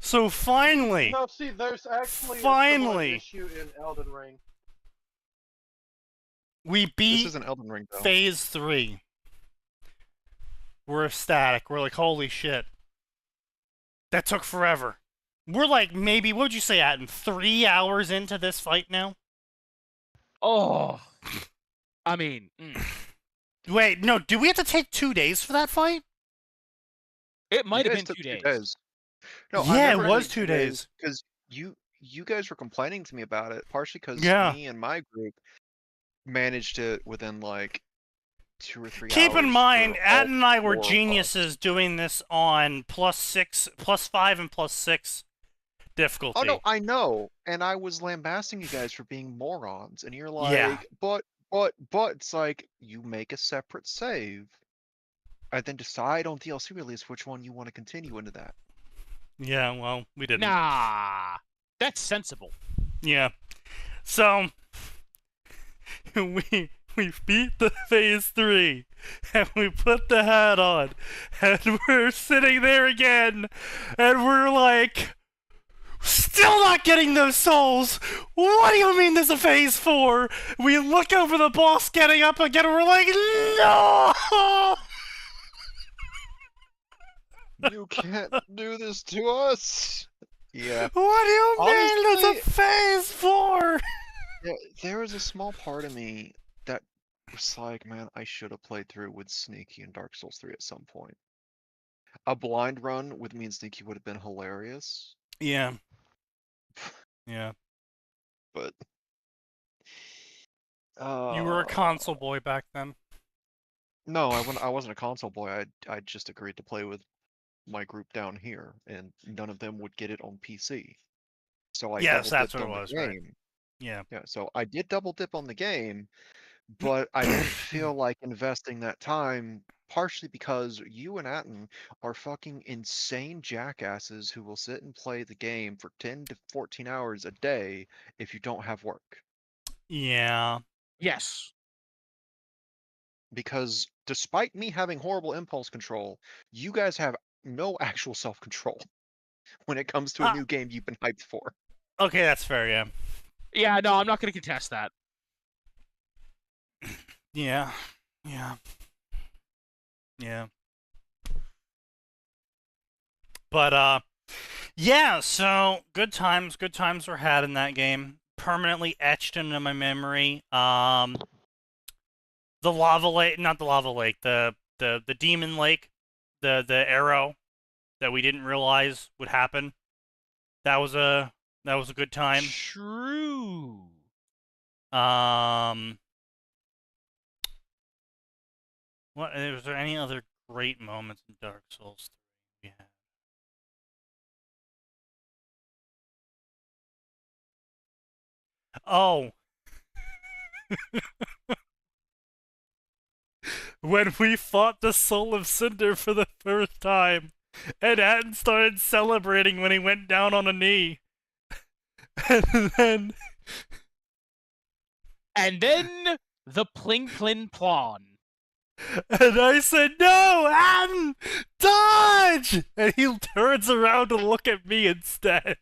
So finally, No, see, there's actually a Finally. similar issue in Elden Ring. we This beat isn't Elden Ring though. Phase 3. We're ecstatic. We're like, holy shit. That took forever. We're like, maybe, what would you say, Atin? 3 hours into this fight now? Oh. I mean, Wait, no, do we have to take 2 days for that fight? it might You have guys been took 2 days. No, Yeah, it was 2 days. because you guys were complaining to me about it, partially because Yeah. me and my group managed it within like 2 or 3 hours. Keep in mind, for Atin and I were all 4 of us. geniuses doing this on +6, +5, and +6 difficulty. Oh no, I know, and I was lambasting you guys for being morons, and you're like, Yeah. but it's like you make a separate save, and then decide on DLC release which one you want to continue into that. Yeah, well, we didn't. Nah. That's sensible. Yeah. So we beat the Phase 3 and we put the hat on and we're sitting there again and we're like, still not getting those souls. What do you mean there's a Phase 4? We look over the boss getting up again and we're like, no. You can't do this to us. Yeah. What do you mean there's a Honestly- Phase 4? There was a small part of me that was like, man, I should have played through with Sneaky and Dark Souls 3 at some point. A blind run with me and Sneaky would have been hilarious, Yeah. Yeah. but You were a console boy back then. No, I wasn't a console boy. I just agreed to play with my group down here, and none of them would get it on PC. So I Yes, double that's dipped what it on was, the right. game. Yeah. Yeah, so I did double dip on the game, but I didn't feel like investing that time, partially because you and Atin are fucking insane jackasses who will sit and play the game for 10 to 14 hours a day if you don't have work. Yeah. Yes. Because despite me having horrible impulse control, you guys have no actual self-control when it comes to a Ah. new game you've been hyped for. Okay, that's fair, yeah. Yeah, no, I'm not going to contest that. Yeah. Yeah. Yeah. But, yeah, so good times were had in that game. Permanently etched into my memory. The lava lake, not the lava lake, the demon lake, the arrow that we didn't realize would happen. That was a good time. True. What was there any other great moments in Dark Souls 3 we had? Oh. When we fought the Soul of Cinder for the first time, and Atin started celebrating when he went down on a knee. And then the pling plin plon. And I said, "No, Atin, dodge!" And he turns around to look at me instead.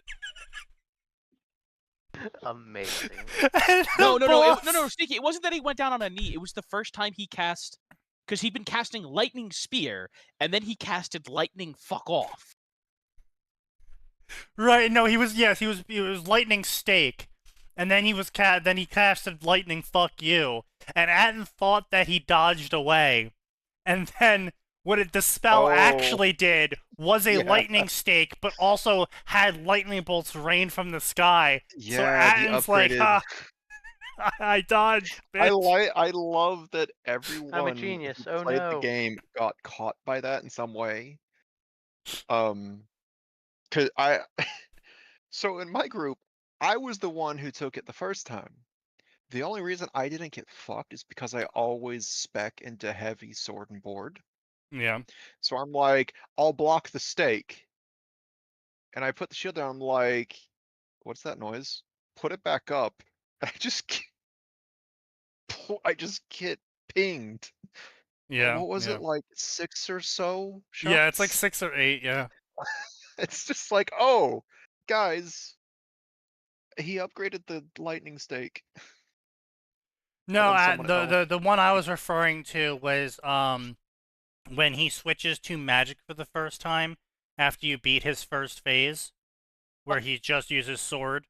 Amazing. No, Sneaky. It wasn't that he went down on a knee. It was the first time he cast, because he'd been casting Lightning Spear, and then he casted Lightning Fuck Off. Right? No, he was Lightning Stake, and then he casted Lightning Fuck You, and Atin thought that he dodged away, and then what the spell actually did was a lightning stake, but also had lightning bolts rain from the sky. Yeah, so Atin's the upgraded... like, I dodged, bitch. I love that everyone I'm a genius. who Oh played no. the game got caught by that in some way. Cause so in my group, I was the one who took it the first time. The only reason I didn't get fucked is because I always spec into heavy sword and board. Yeah. So I'm like, I'll block the stake. And I put the shield down, I'm like, what's that noise? Put it back up. And I just get pinged. Yeah. What was it, like 6 or so shots? Yeah, it's like 6 or 8, yeah. It's just like, oh, guys, he upgraded the lightning stake. No, the one I was referring to was when he switches to magic for the first time after you beat his first phase, where he just uses sword.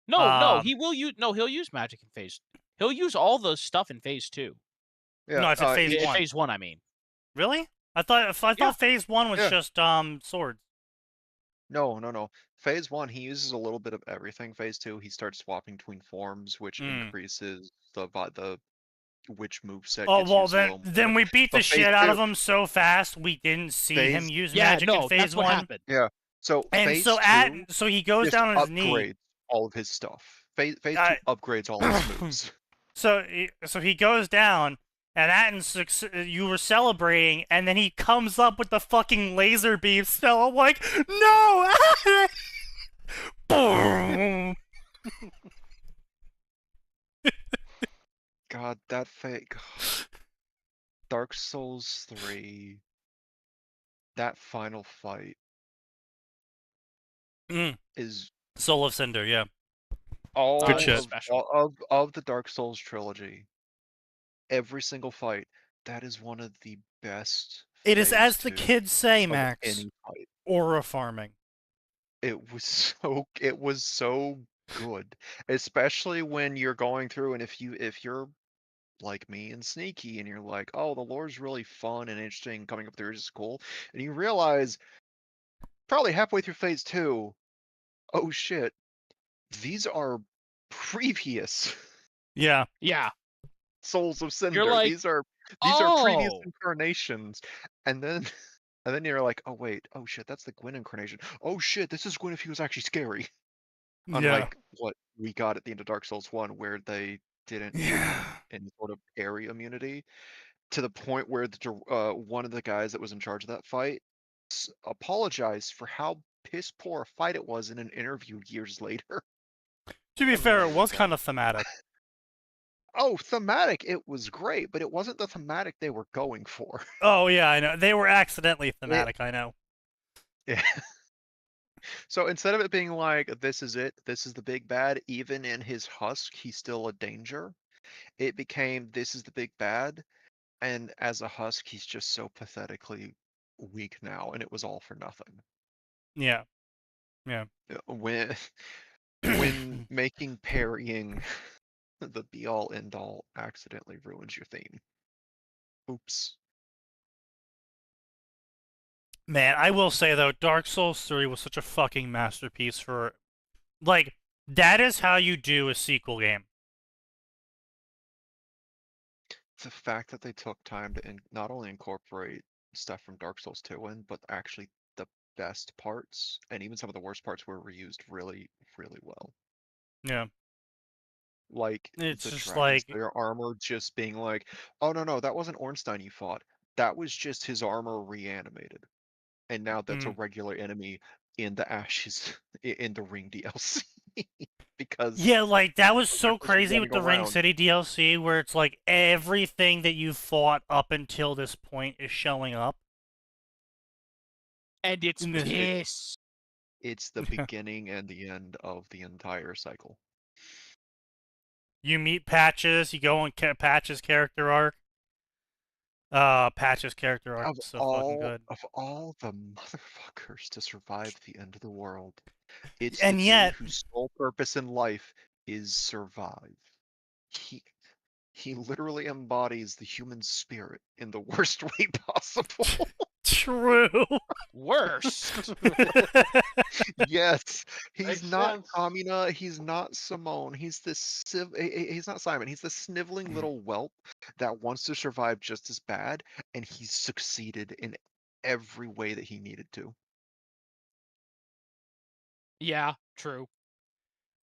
No, he'll use magic in phase. He'll use all the stuff in phase 2. Yeah, no, it's in phase 1. Phase 1, I mean. Really? I thought phase 1 was just swords. No. Phase 1, he uses a little bit of everything. Phase 2, he starts swapping between forms, which increases the which moveset. Oh well, then we beat the shit out of him so fast we didn't see him use magic in phase 1. Happened. Yeah. So phase 2, so he goes down on his knee. Upgrades all of his stuff. Phase 2 upgrades all his moves. So he goes down, and Atin, you were celebrating, and then he comes up with the fucking laser beam spell. I'm like, no! Boom! God, that fake. Dark Souls 3. That final fight is Soul of Cinder, yeah. All Good shit. of the Dark Souls trilogy, every single fight, that is one of the best. It is, as the kids say, Max, any fight. aura farming. It was so good, especially when you're going through, and if you're like me and Sneaky, and you're like, oh, the lore's really fun and interesting, coming up there is cool, and you realize probably halfway through phase 2, oh shit, these are previous Souls of Cinder. You're like, these are previous incarnations, and then you're like, oh wait, oh shit, that's the Gwyn incarnation. Oh shit, this is Gwyn if he was actually scary. Unlike what we got at the end of Dark Souls 1, where they didn't have any sort of area immunity, to the point where one of the guys that was in charge of that fight apologized for how piss poor a fight it was in an interview years later. To be fair, it was kind of thematic. Oh, thematic, it was great, but it wasn't the thematic they were going for. Oh, yeah, I know. They were accidentally thematic, I know. Yeah. So instead of it being like, this is it, this is the big bad, even in his husk, he's still a danger, it became, this is the big bad, and as a husk, he's just so pathetically weak now, and it was all for nothing. Yeah. When making parrying the be-all end-all accidentally ruins your theme. Oops. Man, I will say though, Dark Souls 3 was such a fucking masterpiece for, like, that is how you do a sequel game. The fact that they took time to not only incorporate stuff from Dark Souls 2 in, but actually the best parts, and even some of the worst parts were reused really, really well. Yeah. Like, It's the just Dragon like, Slayer armor just being like, oh no, that wasn't Ornstein you fought. That was just his armor reanimated. And now that's a mm. regular enemy in the Ashes, in the Ring DLC. Because Yeah, like, that was the so characters are crazy with running the Ring around. City DLC, where it's like, everything that you fought up until this point is showing up. And it's In this- piss. It's the beginning and the end of the entire cycle. You meet Patches, you go on Patches' character arc. Patches' character arc is so fucking good. Of all the motherfuckers to survive the end of the world, it's the And dude yet, whose sole purpose in life is survive. He literally embodies the human spirit in the worst way possible. true. Worst. Yes, he's Makes not sense. Kamina, he's not Simone, he's he's not Simon, he's the sniveling little whelp that wants to survive just as bad, and he's succeeded in every way that he needed to. Yeah, true.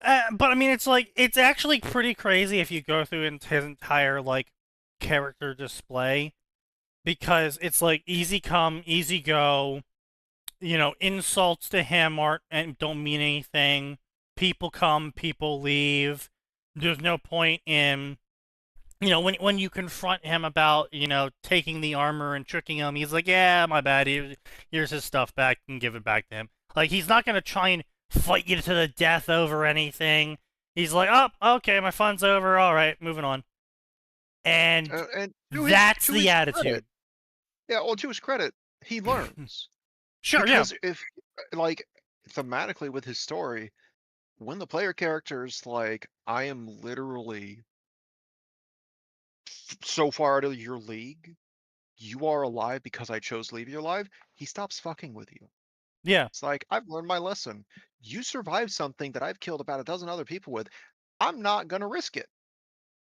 But I mean, it's like, it's actually pretty crazy if you go through his entire, like, character display, because it's like easy come, easy go. You know, insults to him aren't and don't mean anything. People come, people leave. There's no point in, you know, when you confront him about, you know, taking the armor and tricking him, he's like, yeah, my bad. Here's his stuff back, and give it back to him. Like, he's not gonna try and fight you to the death over anything. He's like, oh, okay, my fun's over. All right, moving on. And And that's to the his attitude. credit, yeah, well, to his credit, he learns. Sure, yeah. Because if, like, thematically with his story, when the player character's like, I am literally so far out of your league, you are alive because I chose to leave you alive, he stops fucking with you. Yeah. It's like, I've learned my lesson. You survived something that I've killed about a dozen other people with. I'm not gonna risk it.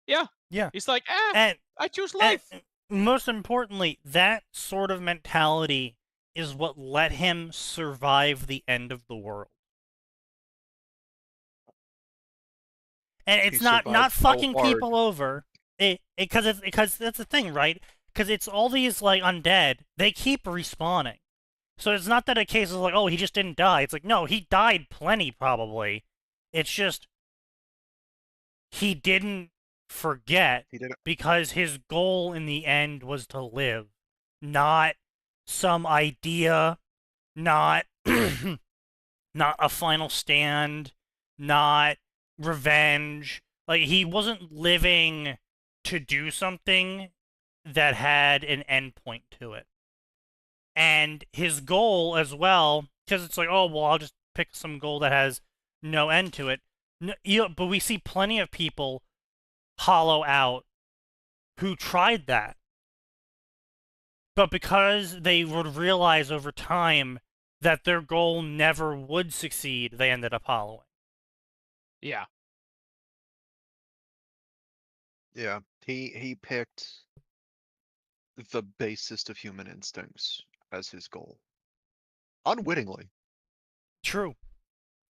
Yeah. Yeah. He's like, And I choose life. most importantly, that sort of mentality is what let him survive the end of the world. And it's He not survived so fucking hard. people over. Because that's the thing, right? Because it's all these, like, undead. They keep respawning. So it's not that a case is like, oh, he just didn't die. It's like, no, he died plenty, probably. It's just he didn't forget, He did it. because his goal in the end was to live, not some idea, not not a final stand, not revenge. Like, he wasn't living to do something that had an endpoint to it. And his goal as well, because it's like, oh, well, I'll just pick some goal that has no end to it. No, but we see plenty of people hollow out who tried that. But because they would realize over time that their goal never would succeed, they ended up hollowing. Yeah. Yeah, he picked the basest of human instincts as his goal. Unwittingly. True.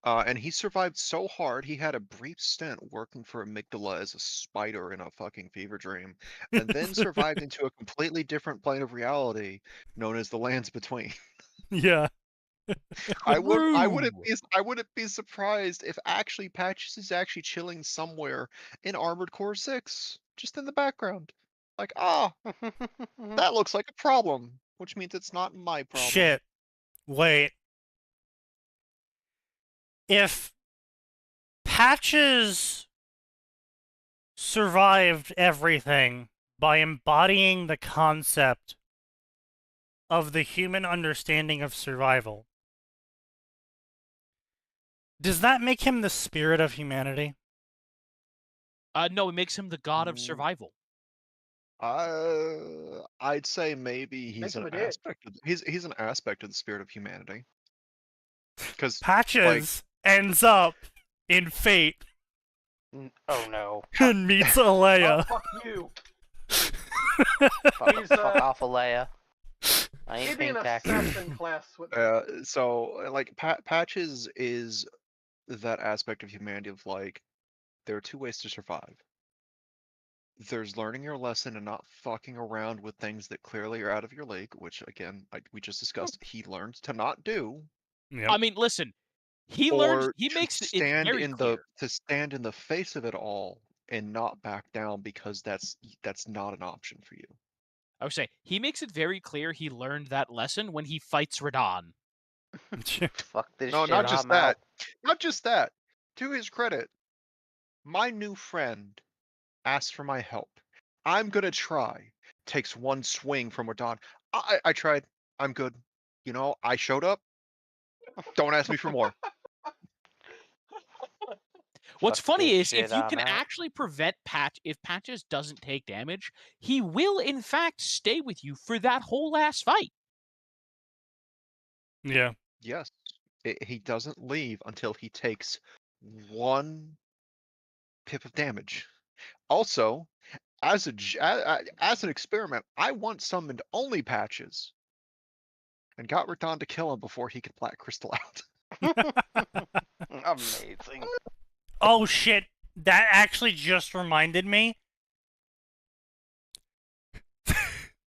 And he survived so hard, he had a brief stint working for Amygdala as a spider in a fucking fever dream, and then survived into a completely different plane of reality known as the Lands Between. Yeah. I wouldn't be surprised if actually Patches is actually chilling somewhere in Armored Core 6, just in the background. Like, that looks like a problem, which means it's not my problem. Shit. Wait. If Patches survived everything by embodying the concept of the human understanding of survival, does that make him the spirit of humanity? No, it makes him the god of survival. I I'd say maybe he's Makes him an a dick. aspect of he's an aspect of the spirit of humanity. Because Patches ends up in Fate Oh no. and meets Oh, Alea. fuck you. Fuck, He's, fuck off, Alea. I ain't He'd be paying an taxes. assassin class with so like Patches is that aspect of humanity of like there are two ways to survive. There's learning your lesson and not fucking around with things that clearly are out of your league, which again we just discussed. He learns to not do, Yep. I mean, listen, he learns. or He to makes it stand very in clear. stand in the face of it all and not back down because that's not an option for you. I would say he makes it very clear he learned that lesson when he fights Radon. Fuck this No, shit, not just I'm that. out. Not just that. To his credit, my new friend asked for my help. I'm gonna try. Takes one swing from Radon. I tried. I'm good. You know, I showed up. Don't ask me for more. What's Fuck funny this is if shit, you I'm can out. actually prevent if Patches doesn't take damage, he will in fact stay with you for that whole last fight. Yeah. Yes, he doesn't leave until he takes one pip of damage. Also, as as an experiment, I once summoned only Patches and got Radon to kill him before he could Black Crystal out. Amazing. Oh shit! That actually just reminded me.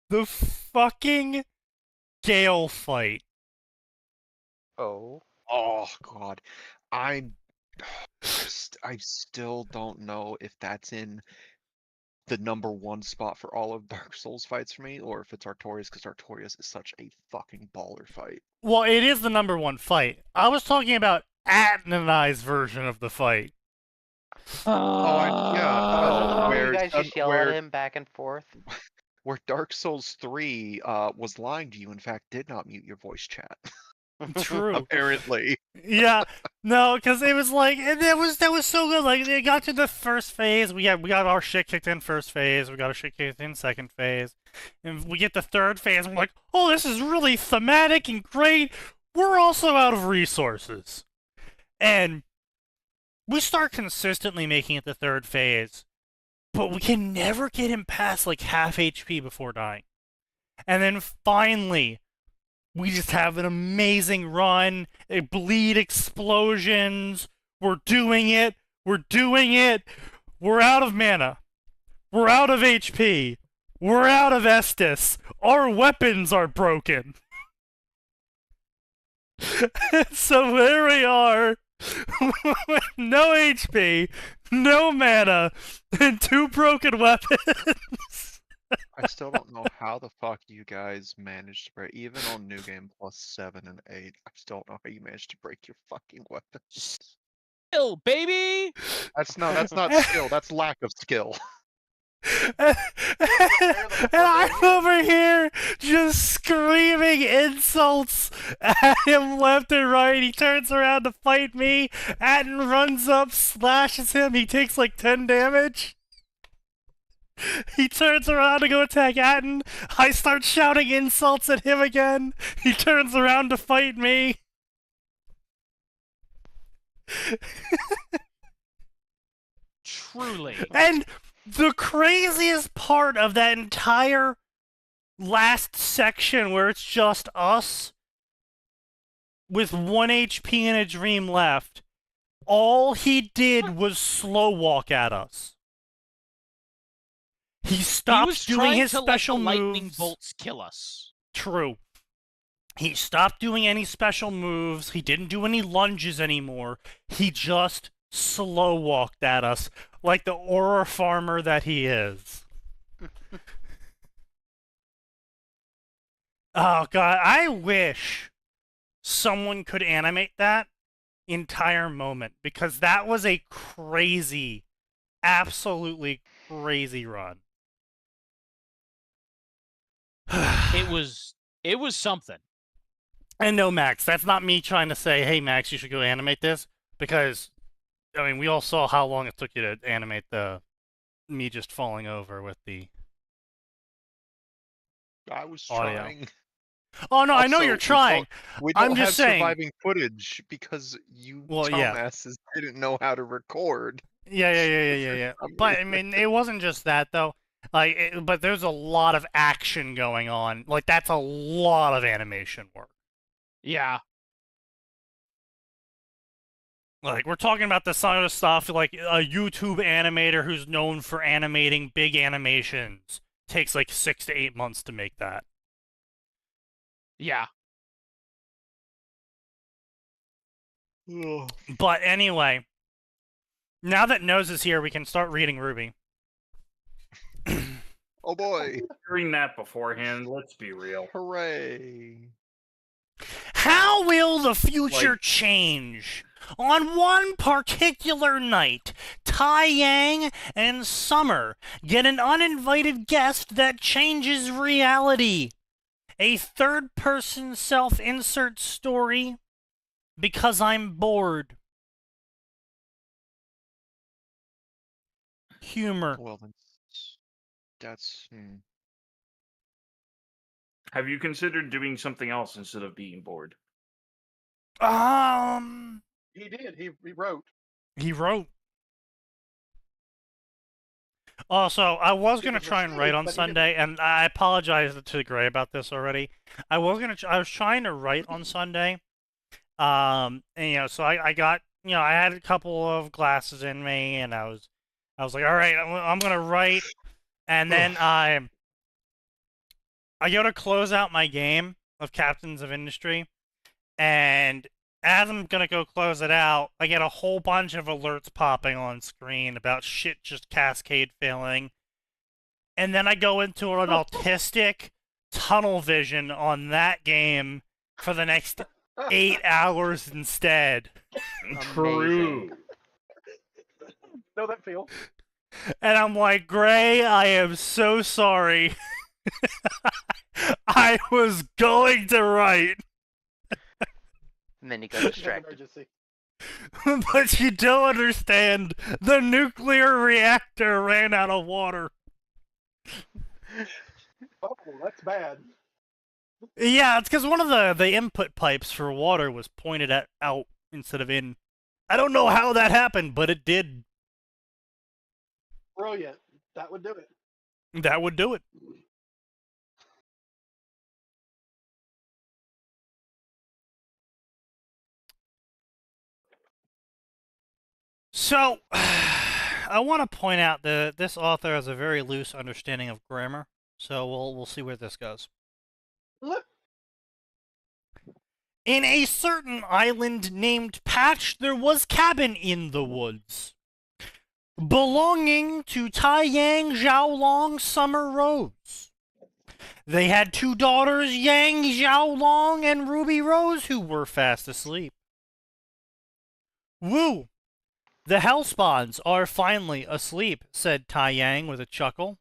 The fucking Gale fight. Oh. Oh god, I I still don't know if that's in the #1 spot for all of Dark Souls fights for me, or if it's Artorias, because Artorias is such a fucking baller fight. Well, it is the #1 fight. I was talking about Atin and I's version of the fight. Oh, where you guys just yell at him back and forth? where Dark Souls 3 was lying to you, in fact, did not mute your voice chat. True. Apparently. Yeah. No, because it was like that was so good. Like it got to the first phase. We got our shit kicked in first phase. We got our shit kicked in second phase, and we get the third phase. And we're like, oh, this is really thematic and great. We're also out of resources, and we start consistently making it the third phase, but we can never get him past like half HP before dying. And then finally, we just have an amazing run. Bleed explosions. We're doing it. We're doing it. We're out of mana. We're out of HP. We're out of Estus. Our weapons are broken. So there we are. With no HP, no mana, and 2 broken weapons. I still don't know how the fuck you guys managed to break, even on New Game Plus 7 and 8, I still don't know how you managed to break your fucking weapons. Skill, baby! That's not skill, that's lack of skill. And I'm over here just screaming insults at him left and right. He turns around to fight me. Atin runs up, slashes him. He takes like 10 damage. He turns around to go attack Atin. I start shouting insults at him again. He turns around to fight me. Truly. And the craziest part of that entire last section where it's just us with 1 HP and a dream left, all he did was slow walk at us. He stopped doing his special moves. Lightning bolts kill us. True. He stopped doing any special moves. He didn't do any lunges anymore. He just slow walked at us like the aura farmer that he is. Oh god, I wish someone could animate that entire moment, because that was a crazy, absolutely crazy run. It was something. And no, Max, that's not me trying to say, hey, Max, you should go animate this, because, I mean, we all saw how long it took you to animate me just falling over with the I was Audio. trying. Oh no, I know Also, you're trying. We don't I'm have just saying. surviving footage because you Well, yeah. dumbasses didn't know how to record. Yeah. But I mean, it wasn't just that though. But there's a lot of action going on. Like that's a lot of animation work. Yeah. Like we're talking about the sort of stuff like a YouTube animator who's known for animating big animations takes like 6 to 8 months to make that. Yeah. But anyway, now that Nose is here, we can start reading Ruby. Oh boy! Hearing that beforehand, let's be real. Hooray! How will the future change? On one particular night, Tai Yang and Summer get an uninvited guest that changes reality. A third-person self-insert story because I'm bored. Humor. Well, that's Have you considered doing something else instead of being bored? He did. He wrote. He wrote. Also, I was It gonna was a try and write mistake, on but he Sunday, and I apologize to Gray about this already. I was trying to write on Sunday, and so I got, I had a couple of glasses in me, and I was like, all right, I'm gonna write, and then I go to close out my game of Captains of Industry, and as I'm gonna go close it out, I get a whole bunch of alerts popping on screen about shit just cascade failing. And then I go into an autistic tunnel vision on that game for the next 8 hours instead. True. Know that feel. And I'm like, Gray, I am so sorry. I was going to write. And then you got distracted. Emergency. But you don't understand. The nuclear reactor ran out of water. Oh, that's bad. Yeah, it's because one of the input pipes for water was pointed out instead of in. I don't know how that happened, but it did. Brilliant. That would do it. That would do it. So, I want to point out that this author has a very loose understanding of grammar, so we'll see where this goes. In a certain island named Patch, there was cabin in the woods, belonging to Tai Yang Xiaolong Summer Rose. They had 2 daughters, Yang Xiaolong and Ruby Rose, who were fast asleep. Woo! The Hellspawns are finally asleep, said Tai Yang with a chuckle.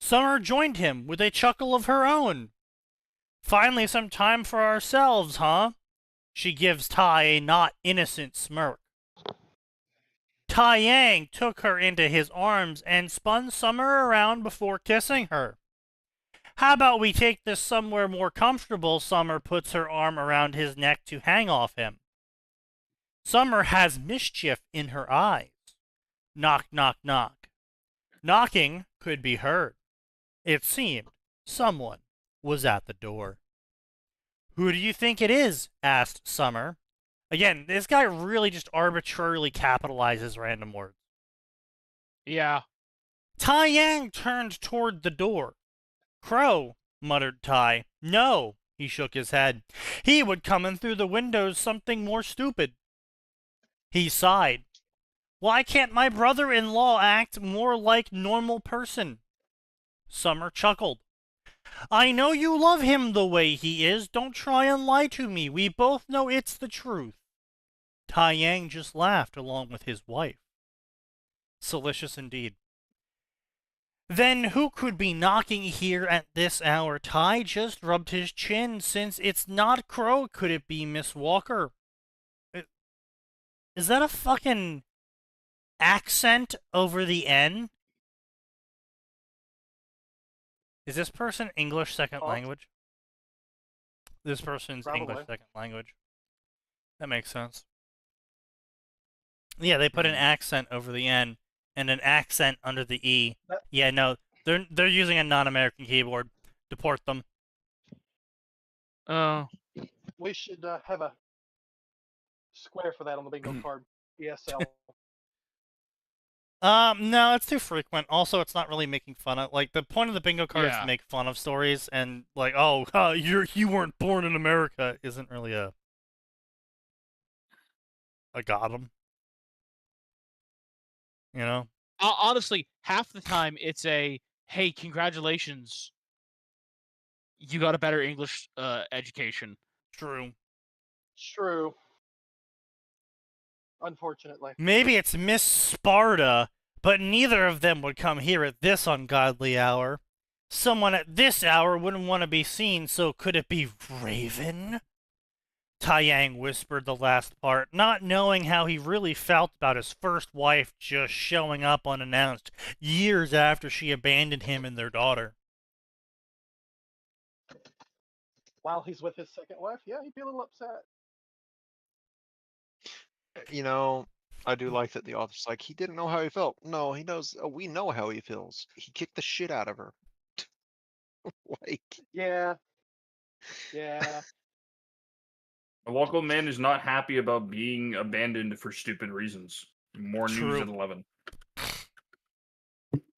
Summer joined him with a chuckle of her own. Finally some time for ourselves, huh? She gives Tai a not innocent smirk. Tai Yang took her into his arms and spun Summer around before kissing her. How about we take this somewhere more comfortable? Summer puts her arm around his neck to hang off him. Summer has mischief in her eyes. Knock, knock, knock. Knocking could be heard. It seemed someone was at the door. Who do you think it is? Asked Summer. Again, this guy really just arbitrarily capitalizes random words. Yeah. Tai Yang turned toward the door. Crow, muttered Tai. No, he shook his head. He would come in through the windows something more stupid. He sighed. Why can't my brother-in-law act more like normal person? Summer chuckled. I know you love him the way he is. Don't try and lie to me. We both know it's the truth. Tai Yang just laughed along with his wife. Salacious indeed. Then who could be knocking here at this hour? Tai just rubbed his chin. Since it's not Crow, could it be Miss Walker? Is that a fucking accent over the N? Is this person English second Oh. language? This person's Probably. English second language. That makes sense. Yeah, they put an accent over the N and an accent under the E. That- Yeah, no, they're using a non-American keyboard. Deport them. Oh. We should have a square for that on the bingo card. ESL. No, it's too frequent. Also, it's not really making fun of. Like, the point of the bingo card is Yeah. to make fun of stories, and like, oh, you weren't born in America isn't really a got 'em. You know? Honestly, half the time it's a, hey, congratulations. You got a better English education. True. True. Unfortunately. Maybe it's Miss Sparta, but neither of them would come here at this ungodly hour. Someone at this hour wouldn't want to be seen, so could it be Raven? Taiyang whispered the last part, not knowing how he really felt about his first wife just showing up unannounced years after she abandoned him and their daughter. While he's with his second wife, yeah, he'd be a little upset. You know, I do like that the author's like, he didn't know how he felt. No, he knows. We know how he feels. He kicked the shit out of her. Like, Yeah. Yeah. A local man is not happy about being abandoned for stupid reasons. More True. news at 11.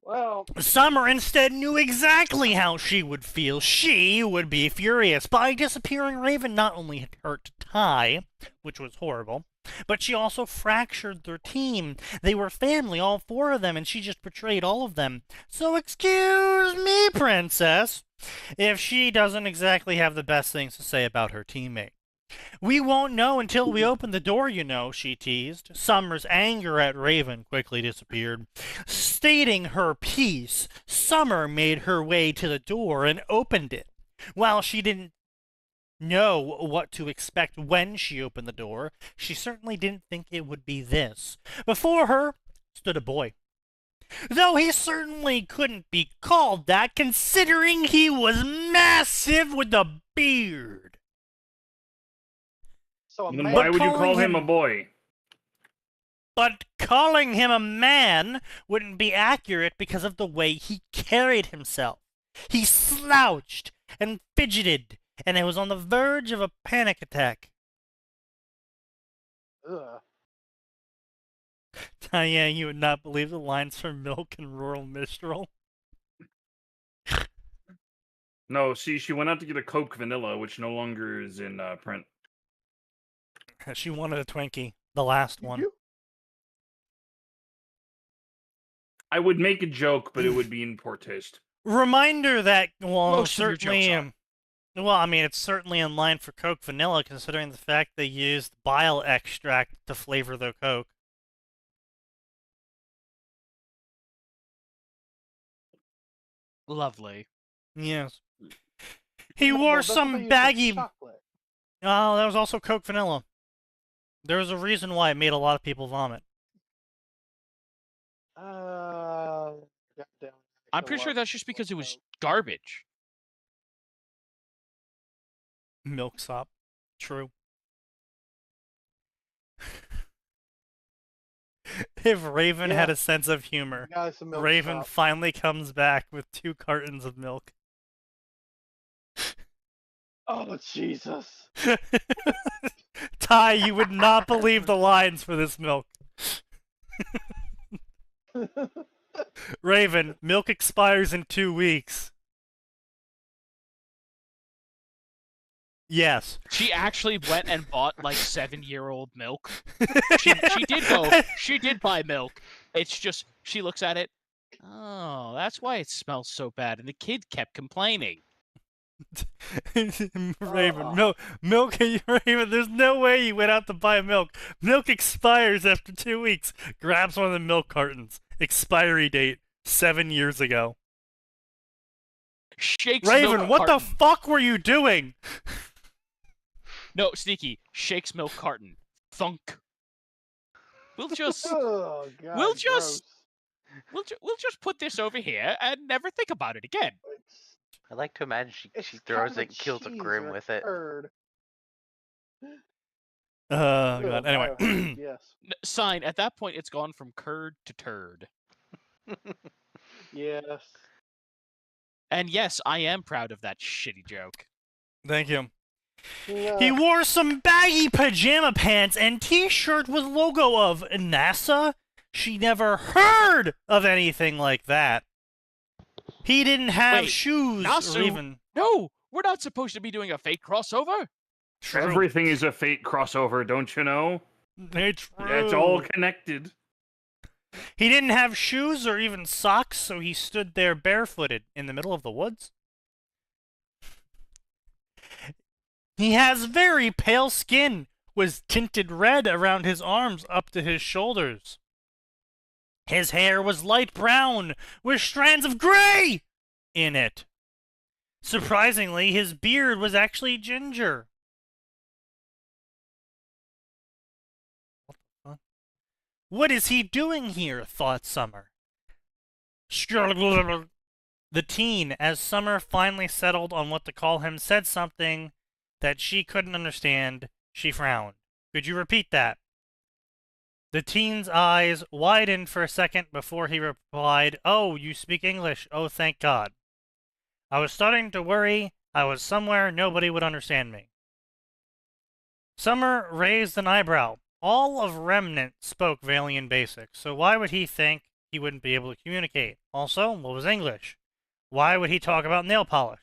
Well, Summer instead knew exactly how she would feel. She would be furious. By disappearing, Raven not only hurt Tai, which was horrible, but she also fractured their team. They were family, all four of them, and she just betrayed all of them. So excuse me, princess, if she doesn't exactly have the best things to say about her teammate. We won't know until we open the door, you know, she teased. Summer's anger at Raven quickly disappeared. Stating her piece, Summer made her way to the door and opened it. While she didn't know what to expect when she opened the door, she certainly didn't think it would be this. Before her stood a boy. Though he certainly couldn't be called that, considering he was massive with a beard. so a Then man. why would you calling call him him- a boy? But calling him a man wouldn't be accurate because of the way he carried himself. He slouched and fidgeted, and it was on the verge of a panic attack. Ugh. Diane, you would not believe the lines from Milk and Rural Mistral. No, see, she went out to get a Coke Vanilla, which no longer is in print. She wanted a Twinkie, the last Did one. you? I would make a joke, but it would be in poor taste. Reminder that, well, Most of your certainly, jokes well, I mean, it's certainly in line for Coke Vanilla, considering the fact they used bile extract to flavor their Coke. Lovely. Yes. He Well, wore that's what they some use for baggy. chocolate. Oh, that was also Coke Vanilla. There was a reason why it made a lot of people vomit. Goddamn, I'm pretty sure that's just because it was garbage. Milksop. True. If Raven had Yeah. a sense of humor, Guys, some milk Raven shop. finally comes back with 2 cartons of milk. Oh Jesus! Ty, you would not believe the lines for this milk. Raven, milk expires in 2 weeks. Yes. She actually went and bought like 7-year-old milk. She did buy milk. It's just she looks at it. Oh, that's why it smells so bad. And the kid kept complaining. Raven, milk, Raven, there's no way you went out to buy milk. Milk expires after 2 weeks. Grabs one of the milk cartons. Expiry date, 7 years ago. Shakes Raven, milk what the carton. fuck were you doing? No, Sneaky. Shakes milk carton. Thunk. We'll just Oh God! We'll just- gross. we'll just put this over here and never think about it again. I like to imagine she It's throws kind it of and kills a cheese Grim or with it. turd. Oh Ugh, god. biohazard, Anyway, yes. Sign. At that point, it's gone from curd to turd. Yes. And yes, I am proud of that shitty joke. thank you. Yeah. He wore some baggy pajama pants and t-shirt with logo of NASA. She never heard of anything like that. He didn't have Wait, shoes or Nasu? even. No, we're not supposed to be doing a fake crossover. True. Everything is a fate crossover, don't you know? It's It's all true. connected. He didn't have shoes or even socks, so he stood there barefooted in the middle of the woods. He has very pale skin, was tinted red around his arms up to his shoulders. His hair was light brown, with strands of gray in it. Surprisingly, his beard was actually ginger. What the fuck? What is he doing here? Thought Summer. The teen, as Summer finally settled on what to call him, said something that she couldn't understand. She frowned. Could you repeat that? The teen's eyes widened for a second before he replied, "Oh, you speak English. Oh, thank God. I was starting to worry I was somewhere nobody would understand me." Summer raised an eyebrow. All of Remnant spoke Valian Basic, so why would he think he wouldn't be able to communicate? Also, what was English? Why would he talk about nail polish?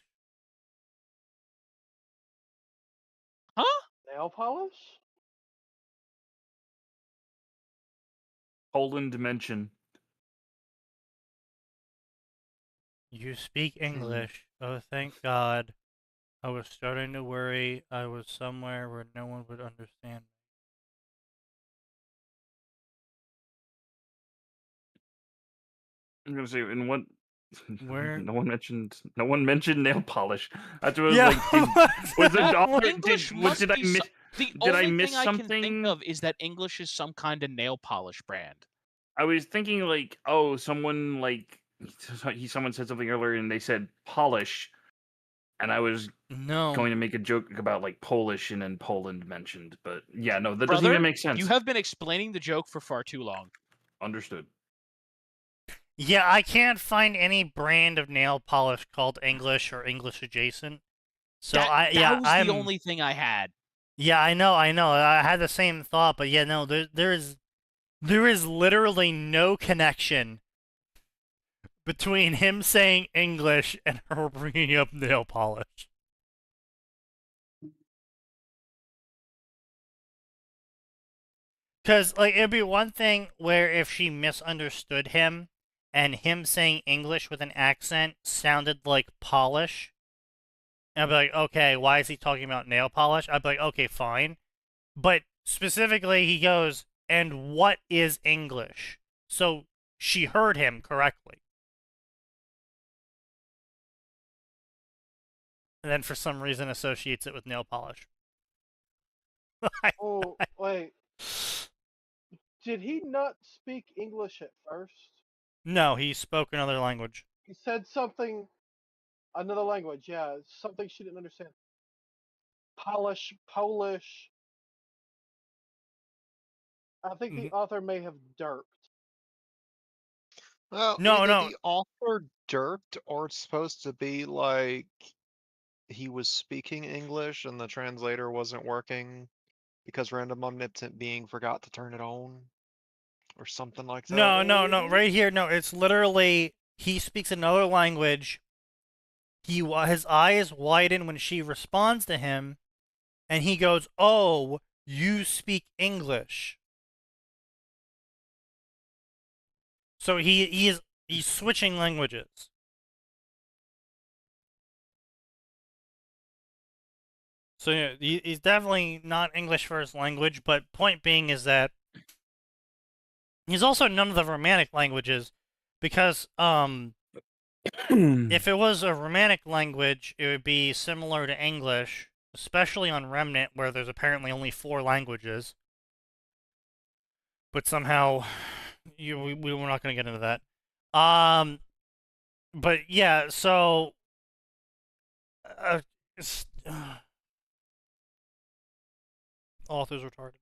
Huh? Nail polish? Poland dimension. You speak English. Oh, thank God. I was starting to worry I was somewhere where no one would understand. I'm gonna say, in what? Where? No one mentioned nail polish. That's what Yeah. I was like. Was it author? English Did must I be miss? the Did I only miss thing I can think something? of is that English is some kind of nail polish brand. I was thinking like, oh, someone like someone said something earlier and they said polish, and I was No. going to make a joke about like Polish and then Poland mentioned, but yeah, no, that doesn't Brother, even make sense. you have been explaining the joke for far too long. Understood. Yeah, I can't find any brand of nail polish called English or English adjacent. So that was I'm the only thing I had. Yeah, I know. I had the same thought, but yeah, no, there is literally no connection between him saying English and her bringing up nail polish. Because, like, it'd be one thing where if she misunderstood him and him saying English with an accent sounded like polish, and I'd be like, okay, why is he talking about nail polish? I'd be like, okay, fine. But specifically, he goes, and what is English? So she heard him correctly. And then for some reason associates it with nail polish. Oh, wait. Did he not speak English at first? No, he spoke another language. He said something, another language, yeah, something she didn't understand. Polish. I think the author may have derped. Well, No, either no. the author derped or it's supposed to be like he was speaking English and the translator wasn't working because random omnipotent being forgot to turn it on or something like that. No. Right here, no. It's literally he speaks another language. His eyes widen when she responds to him, and he goes, "Oh, you speak English." So he's switching languages. So yeah, he's definitely not English first language, but point being is that he's also none of the Romantic languages, because if it was a Romantic language, it would be similar to English, especially on Remnant, where there's apparently only 4 languages. But somehow, we're not going to get into that. But yeah, so it's, author's retarded.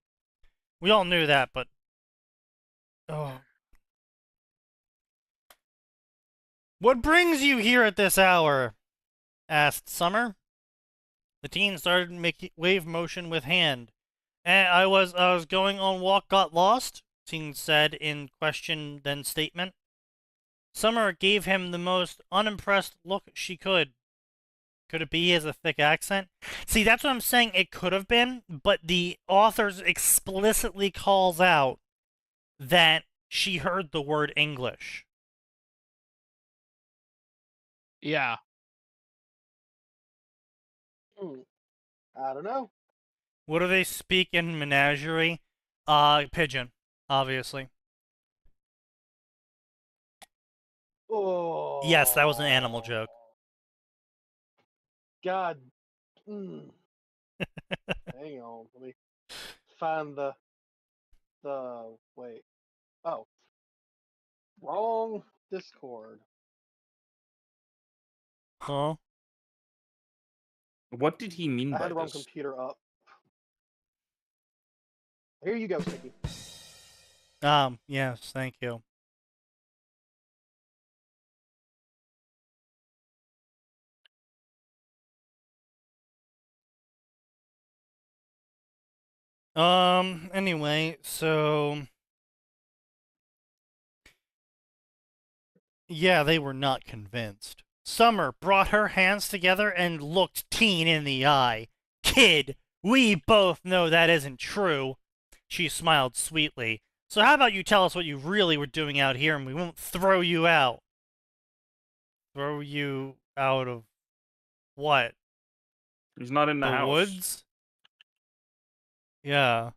We all knew that, but oh. What brings you here at this hour? Asked Summer. The teen started making wave motion with hand. And I was going on walk, got lost, teen said in question then statement. Summer gave him the most unimpressed look she could. Could it be he has a thick accent? See, that's what I'm saying. It could have been, but the author explicitly calls out that she heard the word English. Yeah. I don't know. What do they speak in Menagerie? Pigeon, obviously. Oh. Yes, that was an animal joke. God. Hang on. Let me find the wait. Oh. Wrong Discord. Huh? What did he mean I by had the wrong this? computer up. Here you go, Sneaky. Yes, thank you. Anyway, so yeah, they were not convinced. Summer brought her hands together and looked Teen in the eye. Kid, we both know that isn't true. She smiled sweetly. So how about you tell us what you really were doing out here and we won't throw you out? Throw you out of what? He's not in the house. Woods? Yeah.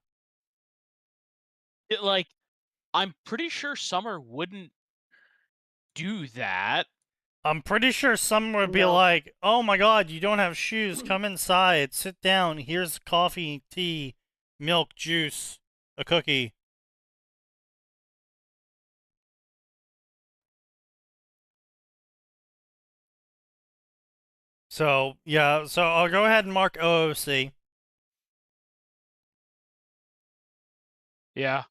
I'm pretty sure Summer wouldn't do that. I'm pretty sure someone would be No. like, oh my god, you don't have shoes, come inside, sit down, here's coffee, tea, milk, juice, a cookie. So, yeah, so I'll go ahead and mark OOC. Yeah.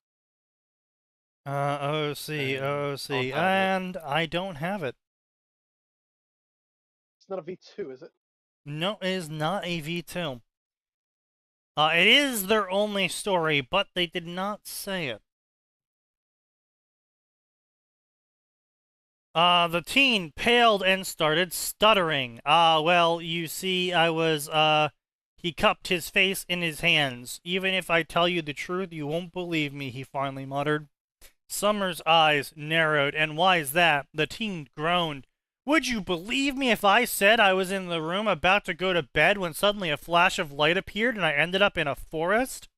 OOC, OOC, I'll have it. and I don't have it. It's not a V2, is it? No, it is not a V2. It is their only story, but they did not say it. The teen paled and started stuttering. Well, you see, he cupped his face in his hands. Even if I tell you the truth, you won't believe me, he finally muttered. Summer's eyes narrowed, and why is that? The teen groaned. Would you believe me if I said I was in the room about to go to bed when suddenly a flash of light appeared and I ended up in a forest?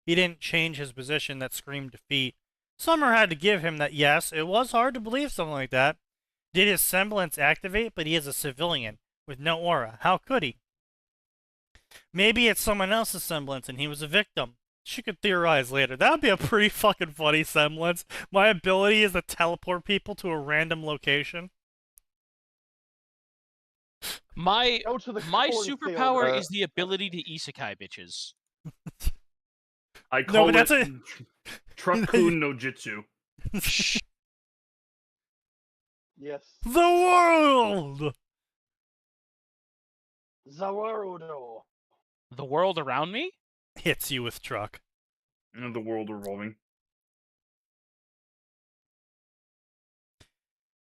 He didn't change his position that screamed defeat. Summer had to give him that yes, it was hard to believe something like that. Did his semblance activate? But he is a civilian, with no aura. How could he? Maybe it's someone else's semblance and he was a victim. She could theorize later. That would be a pretty fucking funny semblance. My ability is to teleport people to a random location. My Go to the cornfield. superpower is the ability to isekai bitches. I call but that's it Truckun no Jitsu. Yes. The world! Zawarudo. The world around me? Hits you with truck. And the world revolving.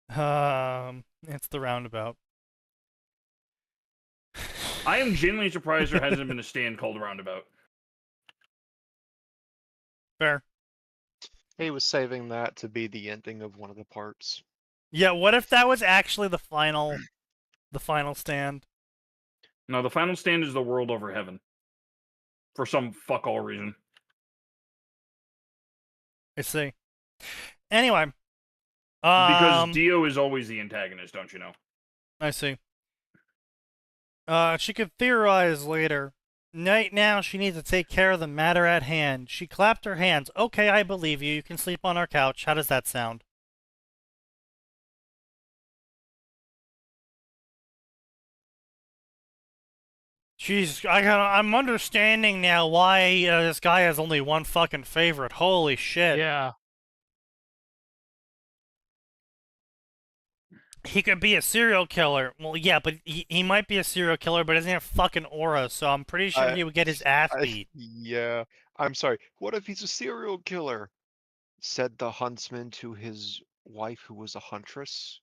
It's the roundabout. I am genuinely surprised there hasn't been a stand called Roundabout. Fair. He was saving that to be the ending of one of the parts. Yeah, what if that was actually the final stand? No, the final stand is the world over heaven. For some fuck all reason. I see. Anyway. Because Dio is always the antagonist, don't you know? I see. She could theorize later. Right now, she needs to take care of the matter at hand. She clapped her hands. Okay, I believe you. You can sleep on our couch. How does that sound? Jeez, I'm understanding now why this guy has only one fucking favorite. Holy shit. Yeah. He could be a serial killer. Well, yeah, but he might be a serial killer, but doesn't have fucking aura, so I'm pretty sure he would get his ass beat. Yeah, I'm sorry. What if he's a serial killer? Said the huntsman to his wife, who was a huntress,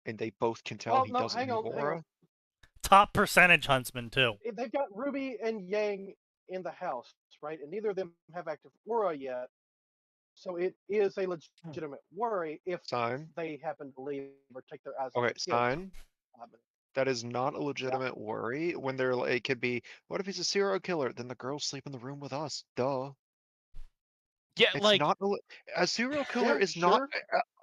and they both can tell Well, he no, doesn't hang have on, hang on. aura. Top percentage huntsman, too. They've got Ruby and Yang in the house, right? And neither of them have active aura yet. So it is a legitimate worry if Sign. they happen to leave or take their eyes off Okay, the kids. sign. But That is not a legitimate worry. When they're like, it could be, what if he's a serial killer? Then the girls sleep in the room with us. Duh. Yeah, It's like not a serial killer yeah, is not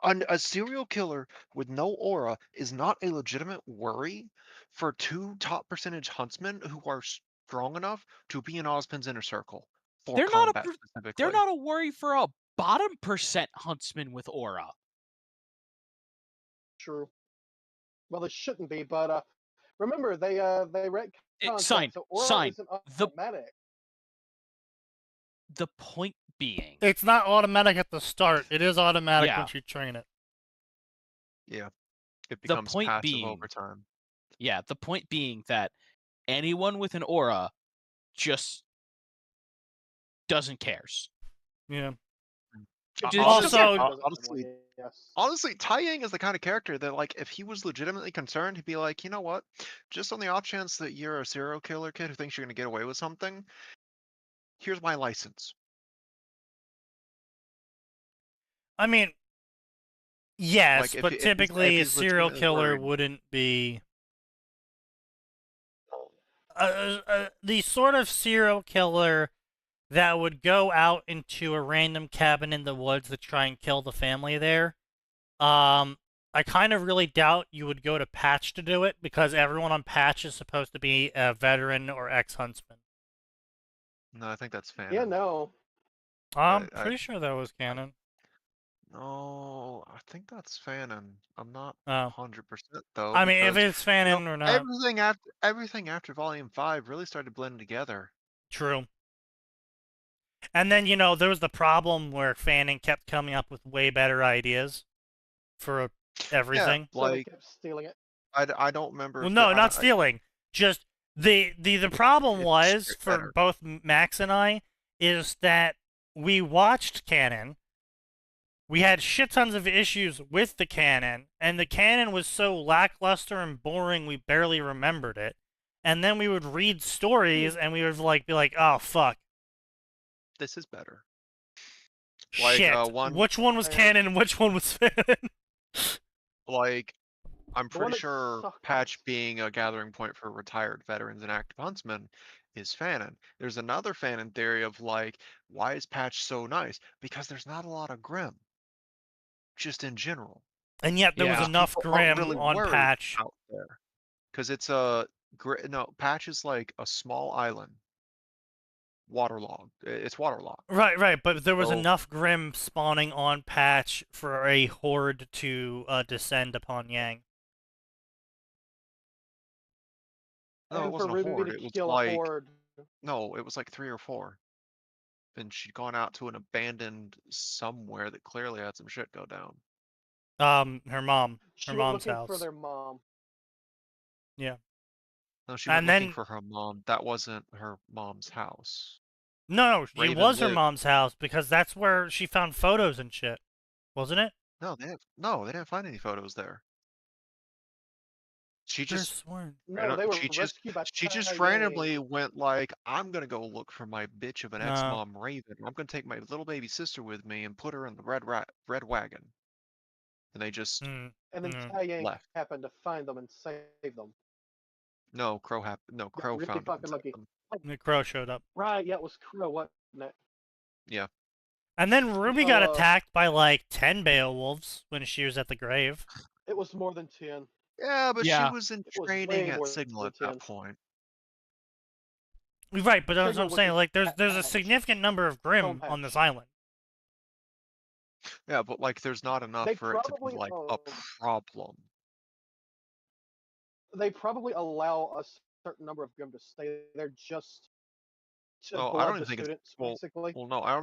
sure. a serial killer with no aura is not a legitimate worry for two top percentage huntsmen who are strong enough to be in Ozpin's inner circle for they're not combat they're specifically. not a worry for a bottom percent huntsman with aura. True. Well, it shouldn't be, but remember they retconned Sign, that, so aura sign. isn't The automatic. the point being, It's not automatic at the start. It is automatic Yeah. once you train it. Yeah, it The becomes point passive being- over time. yeah, the point being that anyone with an aura just doesn't cares. Yeah. It Also- just doesn't honestly, anymore, yes. honestly, Tai Yang is the kind of character that, like, if he was legitimately concerned, he'd be like, you know what? Just on the off chance that you're a serial killer kid who thinks you're gonna get away with something, here's my license. I mean, yes, Like, if but he- if he's- typically if a he's serial legitimately killer worried. wouldn't be. The sort of serial killer that would go out into a random cabin in the woods to try and kill the family there. I kind of really doubt you would go to Patch to do it because everyone on Patch is supposed to be a veteran or ex-huntsman. No, I think that's fanon. Yeah, no. I'm I- pretty sure that was canon. No, I think that's fanon. I'm not Oh. 100% though. I mean, if because, it's fanon or not, everything after Volume 5 really started blending together. true. And then, there was the problem where Fanning kept coming up with way better ideas for everything. So they Like, kept stealing it. I don't remember. Well, if no, I not don't- stealing. Just the problem It's was straight for better. both Max and I is that we watched canon. We had shit tons of issues with the canon, and the canon was so lackluster and boring we barely remembered it. And then we would read stories and we would be like, oh fuck, This is better. Like, shit. Which one was canon and which one was fanon? Like, I'm The one pretty that sure sucked Patch was- being a gathering point for retired veterans and active huntsmen is fanon. There's another fanon theory of, like, why is Patch so nice? Because there's not a lot of Grim. Just in general. And yet there was Yeah. enough People aren't Grim really on worried Patch. out there. Because it's no, Patch is like a small island. Waterlogged. It's waterlogged. Right, but there was So- enough Grim spawning on Patch for a horde to descend upon Yang. No, it and for wasn't a Ruby horde. to It was kill like a horde. no, it was like 3 or 4. And she'd gone out to an abandoned somewhere that clearly had some shit go down. Her mom. She Her went mom's looking house. for their mom. No, she And went looking then- for her mom. That wasn't her mom's house. No, it Raven was her lived- mom's house because that's where she found photos and shit. Wasn't it? No, they didn't find any photos there. She Could've just sworn. No, they were she just rescued by she just Tai randomly Yang. went like, I'm gonna go look for my bitch of an No. ex-mom Raven. I'm gonna take my little baby sister with me and put her in the red wagon. And they just Mm. And then Mm. Tai Yang left. happened to find them and save them. No, Crow Crow really found them and fucking saved lucky. them. The crow showed up. Right, yeah, it was Crow, wasn't it? Yeah. And then Ruby got Uh, attacked by like 10 Beowulfs when she was at the grave. It was more than 10. Yeah, but Yeah. she was in It was training way at more Signal than at that 10. point. Right, but that's what Signal I'm was saying. just Like, there's a patch. significant number of Grim Home on this patch. island. Yeah, but like there's not enough They for it to be probably like a problem. They probably allow a certain number of them to stay there just to No, I blood don't the even think it's students, well. basically. Well, no, I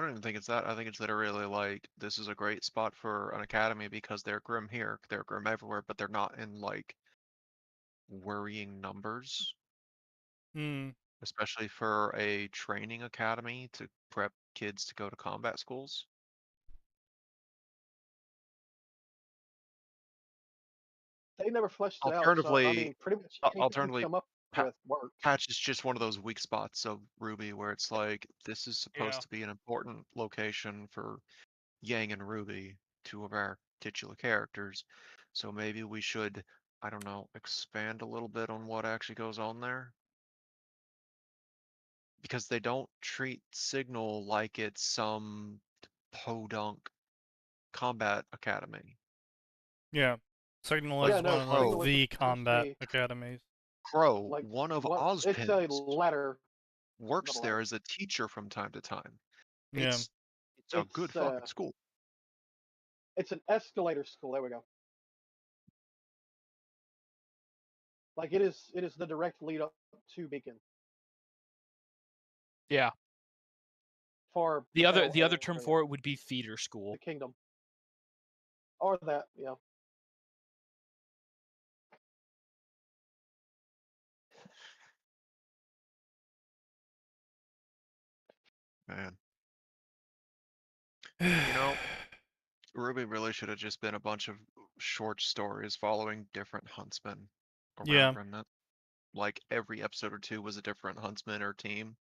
don't even think it's that. I think it's literally like this is a great spot for an academy because they're grim here, they're grim everywhere, but they're not in like worrying numbers, Hmm. especially for a training academy to prep kids to go to combat schools. They never fleshed it out, so I Alternatively, mean, pretty much anything you alternatively, come up pa- with works. Patch is just one of those weak spots of Ruby where it's like this is supposed Yeah. to be an important location for Yang and Ruby, two of our titular characters. So maybe we should, I don't know, expand a little bit on what actually goes on there. Because they don't treat Signal like it's some podunk combat academy. Yeah. Signal Yeah, is no, one of Signal like was the supposed to combat be academies. Crow, like one of what? It's a Ozpin's, ladder. works Not a there ladder. as a teacher from time to time. Yeah. It's a good fucking school. It's an escalator school. There we go. Like it is the direct lead up to Beacon Yeah. for The other Battle term Area, for it would be theater school. the Kingdom, or that. Yeah. Man. You know, Ruby really should have just been a bunch of short stories following different huntsmen around Yeah. Remnant. Like every episode or two was a different huntsman or team.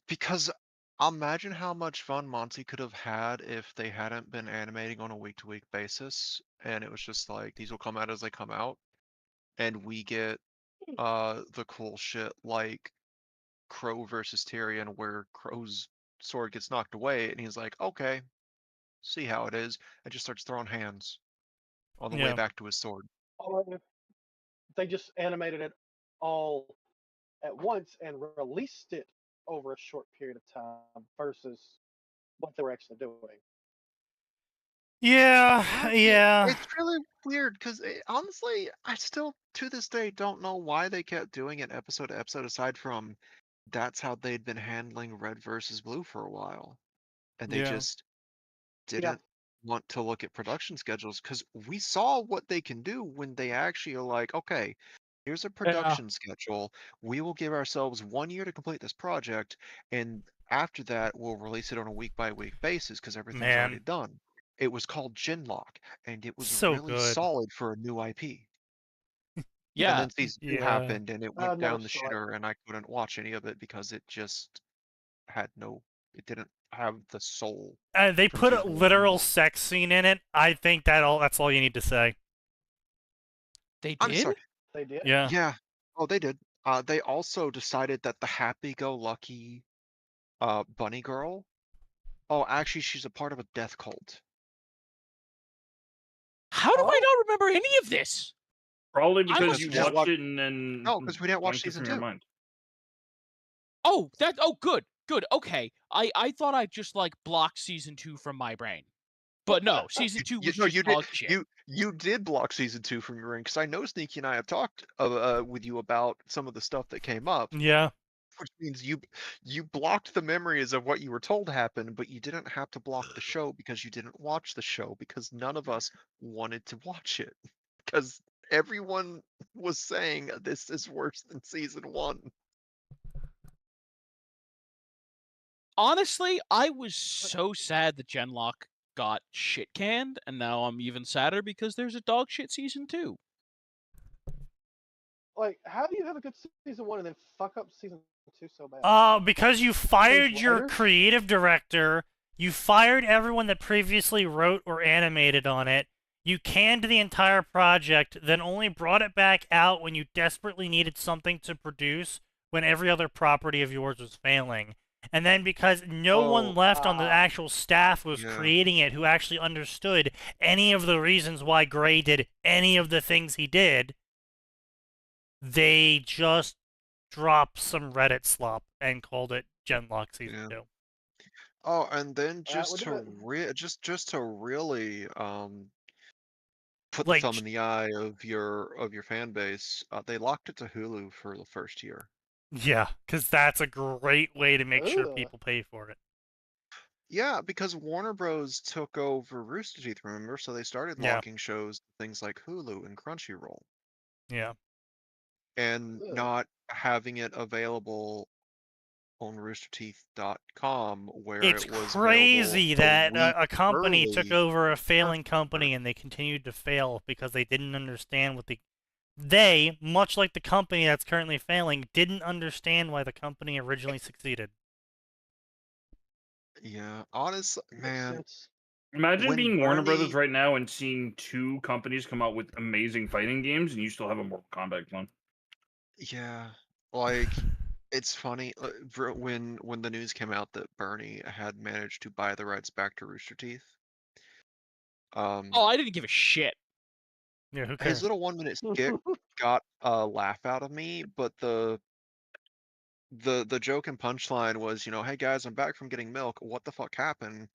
Because imagine how much fun Monty could have had if they hadn't been animating on a week-to-week basis, and it was just like these will come out as they come out, and we get the cool shit like Crow versus Tyrion, where Crow's sword gets knocked away, and he's like, okay, see how it is, and just starts throwing hands on the way Yeah. back to his sword. Or if they just animated it all at once and released it over a short period of time versus what they were actually doing. Yeah. Yeah. It's really weird because honestly, I still to this day don't know why they kept doing it episode to episode. Aside from that's how they'd been handling Red versus Blue for a while, and they Yeah. just didn't want to look at production schedules because we saw what they can do when they actually are like, okay, here's a production schedule. We will give ourselves 1 year to complete this project, and after that, we'll release it on a week by week basis because everything's already Man. done. It was called Genlock, and it was So really good. solid for a new IP. And Yeah. then season 2 Yeah. happened, and it went never down the saw it. shitter, and I couldn't watch any of it because it just had no. It didn't have the soul. They from put a season 1 literal anymore. sex scene in it. I think that's all you need to say. They I'm did? sorry. They did. Yeah. Yeah. Oh, they did. They also decided that the happy-go-lucky bunny girl. Oh, actually, she's a part of a death cult. How do I Oh. not remember any of this? Probably I because must you have- watched it and then No, 'cause we didn't watch blanked it season from your 2. mind. Oh, good. Okay. I thought I just like blocked season 2 from my brain. But no, season 2 was just dog shit. You did block season 2 from your brain because I know Sneaky and I have talked with you about some of the stuff that came up. Yeah. Which means you blocked the memories of what you were told happened, but you didn't have to block the show because you didn't watch the show because none of us wanted to watch it because everyone was saying this is worse than season 1. Honestly, I was so sad that Genlock got shit canned, and now I'm even sadder because there's a dog shit season 2. Like, how do you have a good season 1 and then fuck up season 2 so bad? Because you fired your writers? creative director, you fired everyone that previously wrote or animated on it, you canned the entire project, then only brought it back out when you desperately needed something to produce when every other property of yours was failing. And then because no one left on the actual staff was creating it who actually understood any of the reasons why Gray did any of the things he did, they just dropped some Reddit slop and called it Genlock Season 2. Oh, and then That would do it. just to really put the Like, thumb in the eye of your fan base, they locked it to Hulu for the first year. yeah, because that's a great way to make sure Ugh. people pay for it. Yeah, because Warner Bros. Took over Rooster Teeth, remember? So they started Yeah. locking shows to things like Hulu and Crunchyroll, Yeah. and Ugh. not having it available on roosterteeth.com where It's it was crazy available a that week a company took early. over a failing company and they continued to fail because they didn't understand what they, much like the company that's currently failing, didn't understand why the company originally succeeded. Yeah, honestly, Makes man, sense. Imagine when being Warner Brothers Bernie, right now and seeing two companies come out with amazing fighting games, and you still have a Mortal Kombat clone. yeah, like it's funny when the news came out that Bernie had managed to buy the rights back to Rooster Teeth. Oh, I didn't give a shit. Yeah, who His cares? little 1 minute skit got a laugh out of me, but the joke and punchline was, hey guys, I'm back from getting milk. What the fuck happened?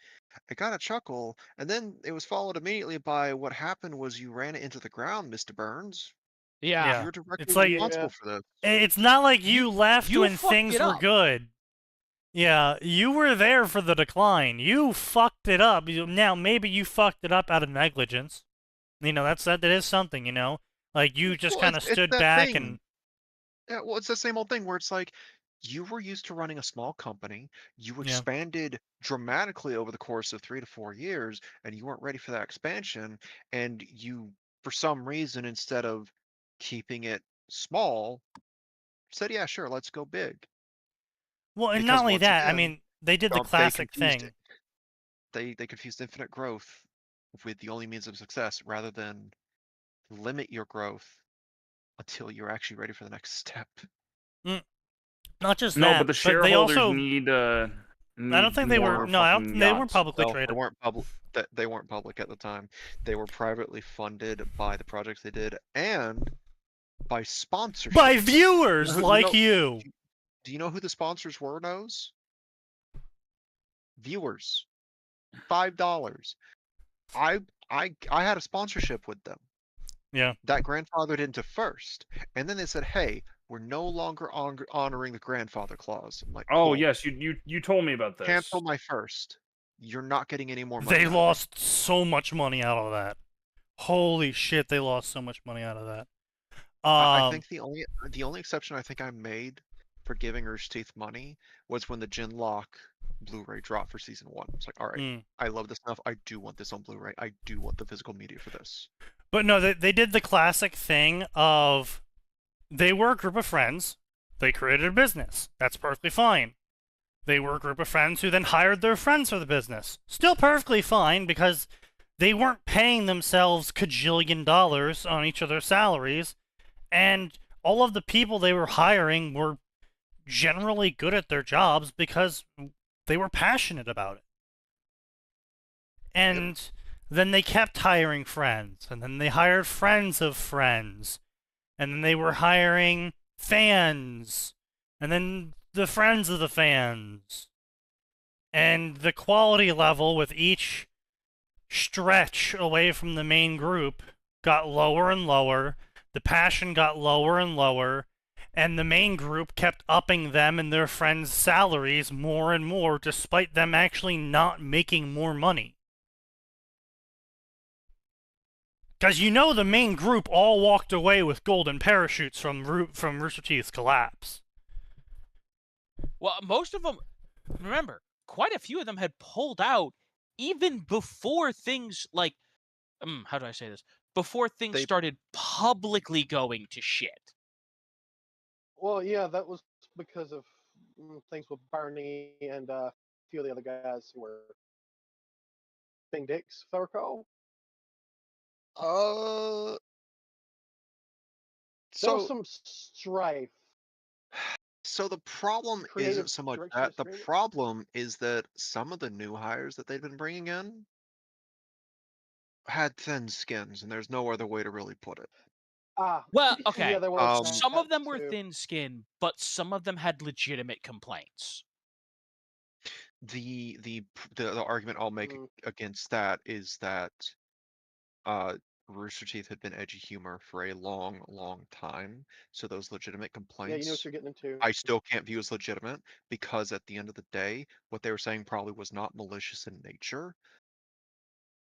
I got a chuckle, and then it was followed immediately by what happened was you ran it into the ground, Mr. Burns. Yeah. You're directly It's like responsible for this. it's not like you left you when fucked things it were up. good. Yeah, you were there for the decline. You fucked it up. Now maybe you fucked it up out of negligence. That is something, Like you just Well, kind of it's stood that back thing. and Yeah, well, it's the same old thing where it's like you were used to running a small company, you yeah. expanded dramatically over the course of 3 to 4 years, and you weren't ready for that expansion, and you, for some reason, instead of keeping it small, said, "Yeah, sure, let's go big." Well, and not Because only once that, I again, mean, they did the they classic confused thing. it. They confused infinite growth with the only means of success, rather than limit your growth until you're actually ready for the next step. Not just No, that, but the but they shareholders also. need I don't think they were. more No, I don't. fucking They weren't yachts. publicly No, they traded. weren't public. They weren't public at the time. They were privately funded by the projects they did and by sponsorship. By viewers like you. Do you know who the sponsors were, Nose? Viewers. $5. I had a sponsorship with them. Yeah. That grandfathered into first, and then they said, "Hey, we're no longer honoring the grandfather clause." I'm like, Oh "Cool. yes, you told me about this. Cancel my first. You're not getting any more money." They out of me." lost so much money out of that. Holy shit, they lost so much money out of that. I think the only exception I think I made for giving Rooster Teeth money was when the Genlock Blu-ray dropped for season 1. It's like, all right, I love this enough. I do want this on Blu-ray. I do want the physical media for this. But no, they did the classic thing of they were a group of friends. They created a business. That's perfectly fine. They were a group of friends who then hired their friends for the business. Still perfectly fine because they weren't paying themselves cajillion dollars on each of their salaries. And all of the people they were hiring were generally good at their jobs because they were passionate about it. And then they kept hiring friends, and then they hired friends of friends, and then they were hiring fans, and then the friends of the fans. And the quality level with each stretch away from the main group got lower and lower. The passion got lower and lower, and the main group kept upping them and their friends' salaries more and more, despite them actually not making more money. Because the main group all walked away with golden parachutes from Rooster Teeth's collapse. Well, most of them, remember, quite a few of them had pulled out even before things like, how do I say this? Before things started publicly going to shit. Well, yeah, that was because of things with Bernie and a few of the other guys who were being dicks, if I recall. There was some strife. So the problem isn't so much that. The problem is that some of the new hires that they've been bringing in had thin skins, and there's no other way to really put it. Well, okay. Yeah, there was some of them were too. thin-skinned, but some of them had legitimate complaints. The argument I'll make against that is that Rooster Teeth had been edgy humor for a long, long time. So those legitimate Yeah, you know what complaints, you're getting into. I still can't view as legitimate because at the end of the day, what they were saying probably was not malicious in nature.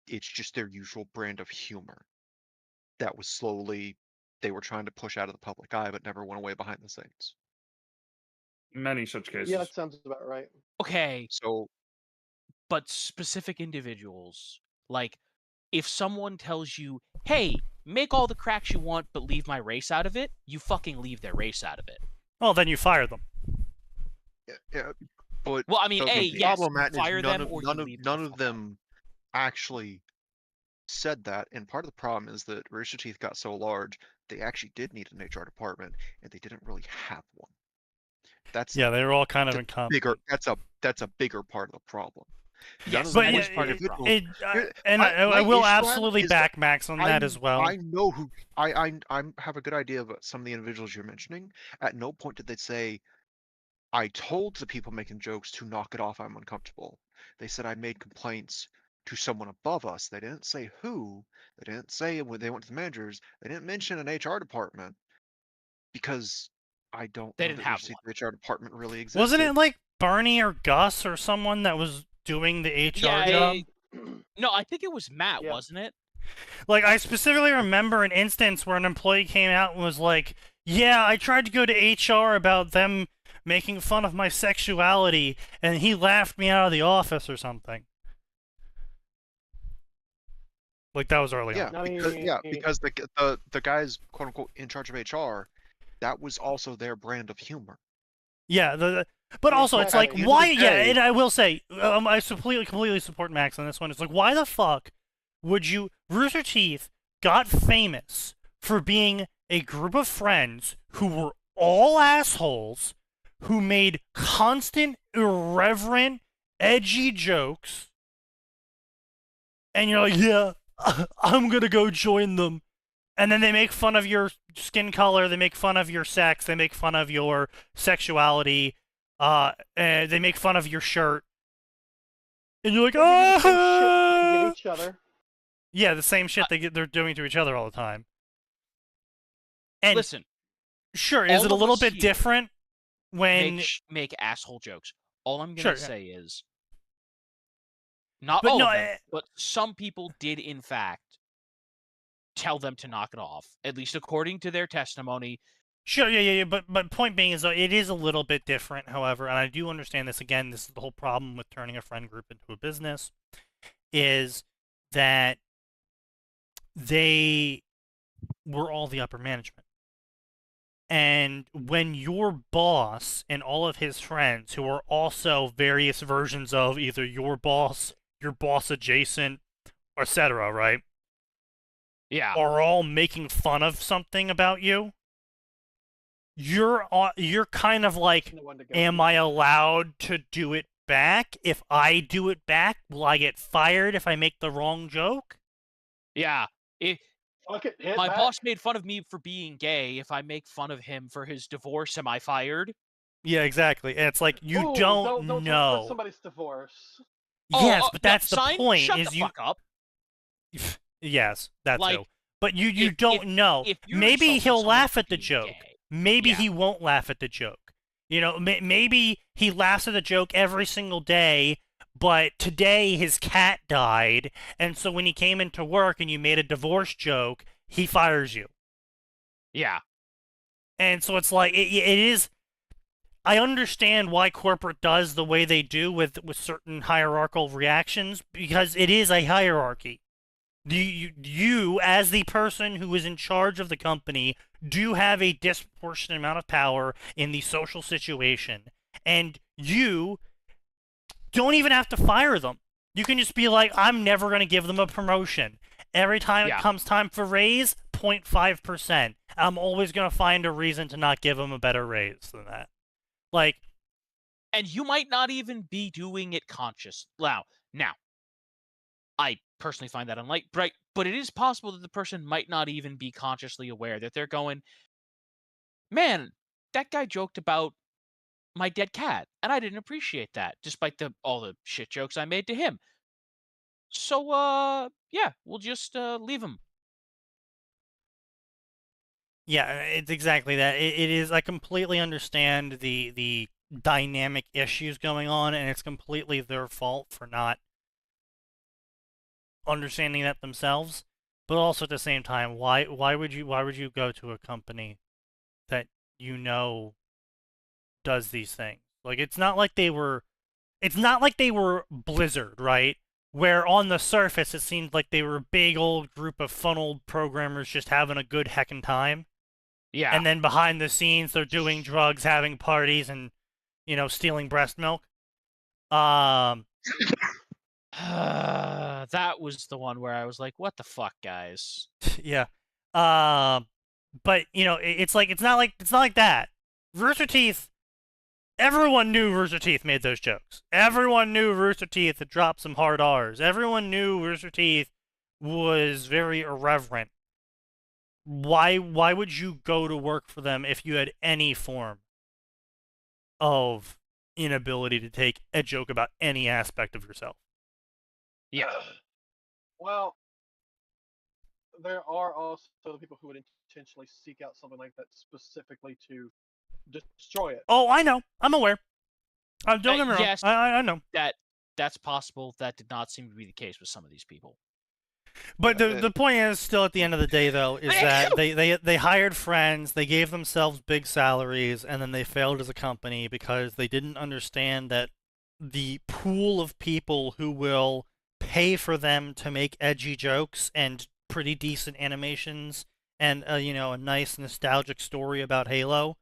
It's just their usual brand of humor that was slowly they were trying to push out of the public eye, but never went away behind the scenes. Many such cases. Yeah, that sounds about right. Okay, So but specific individuals, like if someone tells you, "Hey, make all the cracks you want, but leave my race out of it," you fucking leave their race out of it. Well, then you fire them. yeah, but Well, I mean, the yes, problem, you Matt, is fire none them of or you none of leave none the of fuck out. them actually said that, and part of the problem is that Rooster Teeth got so large, they actually did need an HR department, and they didn't really have one. That's Yeah, they were all kind of the incompetent. bigger. That's a bigger part of the problem. Yes, But that yeah, is part of the problem. Here- and my I will issue, Adam, absolutely is that back Max on that as well. I know who I have a good idea of some of the individuals you're mentioning. At no point did they say, I told the people making jokes to knock it off, I'm uncomfortable. They said I made complaints to someone above us. They didn't say who. They didn't say when they went to the managers. They didn't mention an HR department because I don't They know didn't that have the HR department really existed. Wasn't it like Barney or Gus or someone that was doing the HR job? No, I think it was Matt, Yeah. wasn't it? Like, I specifically remember an instance where an employee came out and was like, yeah, I tried to go to HR about them making fun of my sexuality, and he laughed me out of the office or something. Like, that was early Yeah, on. I because the guys quote unquote in charge of HR, that was also their brand of humor. Yeah, but also it's like, Exactly. why? End of the Yeah, day- and I will say, I completely support Max on this one. It's like, why the fuck would you? Rooster Teeth got famous for being a group of friends who were all assholes, who made constant, irreverent, edgy jokes, and you're like, yeah, I'm gonna go join them. And then they make fun of your skin color, they make fun of your sex, they make fun of your sexuality, and they make fun of your shirt. And you're like, They do the same shit to oh! get each other. Yeah, the same shit they're doing to each other all the time. And Listen, sure, is all it a of little us bit here different when... make asshole jokes. All I'm Sure, gonna yeah. say is, not But all no, of them, but some people did in fact tell them to knock it off, at least according to their testimony. Sure, yeah, but point being is, though, it is a little bit different, however, and I do understand this. Again, this is the whole problem with turning a friend group into a business, is that they were all the upper management. And when your boss and all of his friends, who are also various versions of either your boss adjacent, etc., right? Yeah. Are all making fun of something about you, you're kind of like, No one to go am to. I allowed to do it back? If I do it back, will I get fired if I make the wrong joke? Yeah. If Fuck it, hit my back. boss made fun of me for being gay, if I make fun of him for his divorce, am I fired? Yeah, exactly. And it's like, you Ooh, don't talk know. about somebody's divorce. Yes, Oh, but no, that's the sign, point. Shut is the you fuck up. Yes, that Like, too. But you if- don't know. If you're Maybe insulting he'll someone laugh for at the being joke. gay, Maybe Yeah. he won't laugh at the joke. You know, maybe he laughs at the joke every single day, but today his cat died, and so when he came into work and you made a divorce joke, he fires you. Yeah. And so it's like, it is... I understand why corporate does the way they do with certain hierarchical reactions, because it is a hierarchy. You, as the person who is in charge of the company, do have a disproportionate amount of power in the social situation. And you don't even have to fire them. You can just be like, I'm never going to give them a promotion. Every time Yeah. it comes time for raise, 0.5%. I'm always going to find a reason to not give them a better raise than that. Like, And you might not even be doing it conscious. Now, I personally find that unlikely, right? But it is possible that the person might not even be consciously aware that they're going, man, that guy joked about my dead cat, and I didn't appreciate that, despite all the shit jokes I made to him. So, yeah, we'll just leave him. Yeah, it's exactly that. It is. I completely understand the dynamic issues going on, and it's completely their fault for not understanding that themselves. But also at the same time, why would you go to a company that you know does these things? Like it's not like they were Blizzard, right? Where on the surface it seemed like they were a big old group of funneled programmers just having a good heckin' time. Yeah. And then behind the scenes they're doing drugs, having parties, and stealing breast milk. That was the one where I was like, "What the fuck, guys?" Yeah. But it's not like that. Rooster Teeth. Everyone knew Rooster Teeth made those jokes. Everyone knew Rooster Teeth had dropped some hard R's. Everyone knew Rooster Teeth was very irreverent. Why would you go to work for them if you had any form of inability to take a joke about any aspect of yourself? Yeah. Well, there are also the people who would intentionally seek out something like that specifically to destroy it. Oh, I know. I'm aware. Don't get me wrong. Yes. I know. That's possible. That did not seem to be the case with some of these people. But the point is, still at the end of the day, though, is that they hired friends, they gave themselves big salaries, and then they failed as a company because they didn't understand that the pool of people who will pay for them to make edgy jokes and pretty decent animations and a nice nostalgic story about Halo,